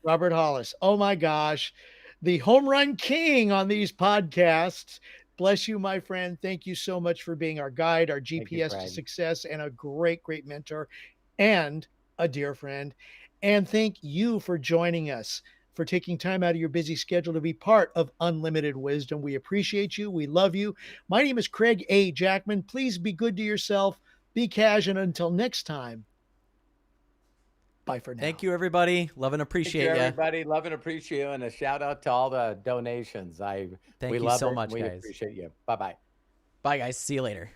Hollis. Oh my gosh, the home run king on these podcasts. Bless you, my friend. Thank you so much for being our guide, our GPS to success, and a great, great mentor and a dear friend. And thank you for joining us, for taking time out of your busy schedule to be part of Unlimited Wisdom. We appreciate you. We love you. My name is Craig A. Jackman. Please be good to yourself. Be cash. And until next time, bye for now. Thank you, everybody. Love and Thank you, appreciate you. everybody. Love and appreciate you. And a shout out to all the donations. Thank we you love so it. much, We guys. appreciate you. Bye-bye. Bye, guys. See you later.